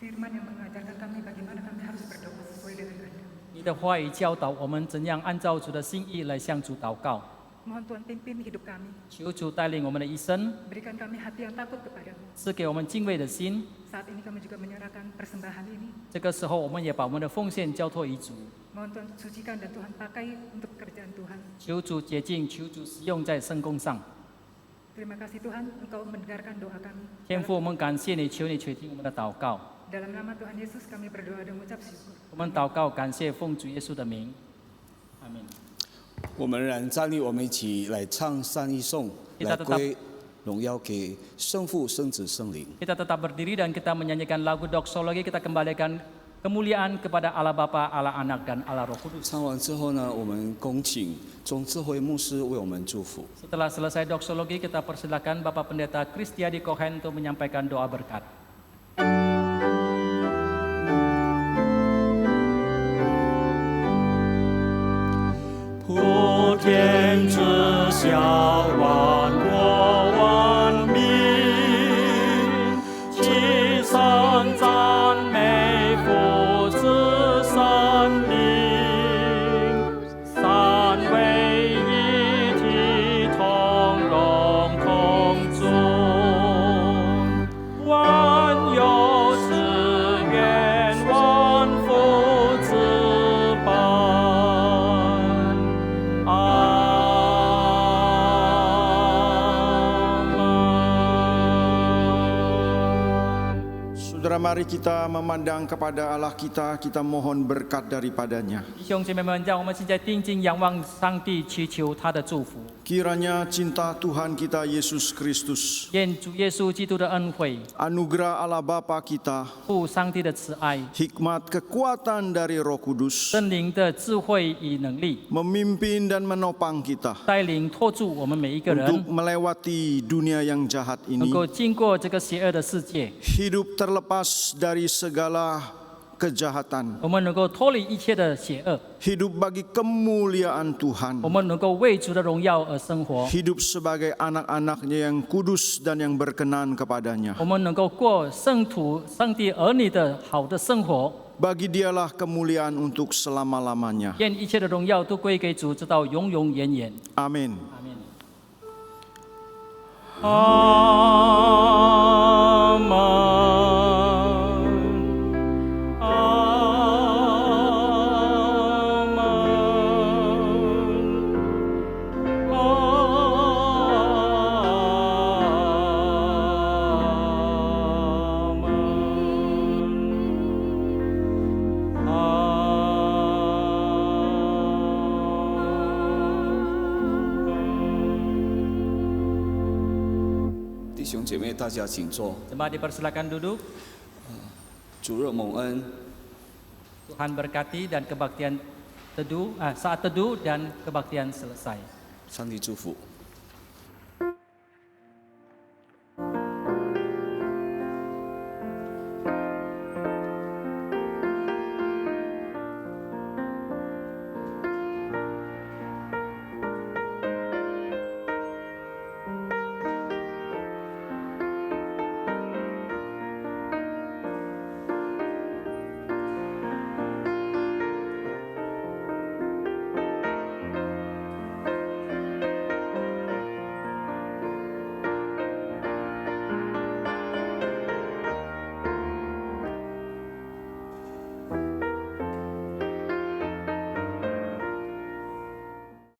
Firman yang mengajarkan kami bagaimana kami harus berdoa sesuai dengan kehendak. 你的话语教导我们怎样按照主的心意来向主祷告。 Mohon Tuhan pimpin hidup kami, 求主带领我们的一生， berikan kami hati yang takut kepadamu. 赐给我们敬畏的心。 Saat ini kami juga menyerahkan persembahan ini. 这个时候，我们也把我们的奉献交托于主， Mohon Tuhan sucikan dan Tuhan pakai untuk pekerjaan Tuhan. 求主洁净，求主使用在圣工上。 Terima kasih Tuhan, Engkau mendengarkan doa kami. 天父，我们感谢你，求你垂听我们的祷告。 Dalam nama Tuhan Yesus kami berdoa dan mengucap syukur. 我们祷告，感谢奉主耶稣的名，阿门。 我们仍然站立，我们一起来唱三一颂，来归荣耀给圣父、圣子、圣灵。 Kita tetap berdiri dan kita menyanyikan lagu doksologi, kita kembalikan kemuliaan kepada Allah Bapa, Allah Anak dan Allah Roh Kudus. 唱完之后呢，我们恭请钟智慧牧师为我们祝福。 Setelah selesai doksologi, kita persilakan Bapak Pendeta Kristiadi Kohen untuk menyampaikan doa berkat. 普天之下，万国万民，齐声赞美父子圣灵，三位一体，同荣同尊，万有之源，万福之本。 Saudara, mari kita memandang kepada Allah kita, kita mohon berkat daripadanya. 弟兄姐妹们，让我们现在定睛仰望上帝，祈求他的祝福。 Kiranya cinta Tuhan kita Yesus Kristus, 愿主耶稣基督的恩惠、 anugerah Allah Bapa kita, 父上帝的慈爱、 hikmat kekuatan dari Roh Kudus, 圣灵的智慧与能力， memimpin dan menopang kita 带领托住我们每一个人， untuk melewati dunia yang jahat 能 ini, 够经过这个邪恶的世界， hidup terlepas dari segala kejahatan, 我们能够脱离一切的邪恶， hidup bagi kemuliaan Tuhan, 我们能够为主的荣耀而生活， hidup sebagai anak-anaknya yang kudus dan yang berkenan kepadanya. 我们能够过圣徒、上帝儿女的好的生活。 Bagi dialah kemuliaan untuk selama-lamanya. 愿一切的荣耀都归给主，直到永永远远。 Amin. 阿门。 弟兄姐妹，大家请坐。 Jemaat dipersilakan duduk. 主日蒙恩， Tuhan berkati dan kebaktian teduh, saat teduh dan kebaktian selesai. 上帝祝福。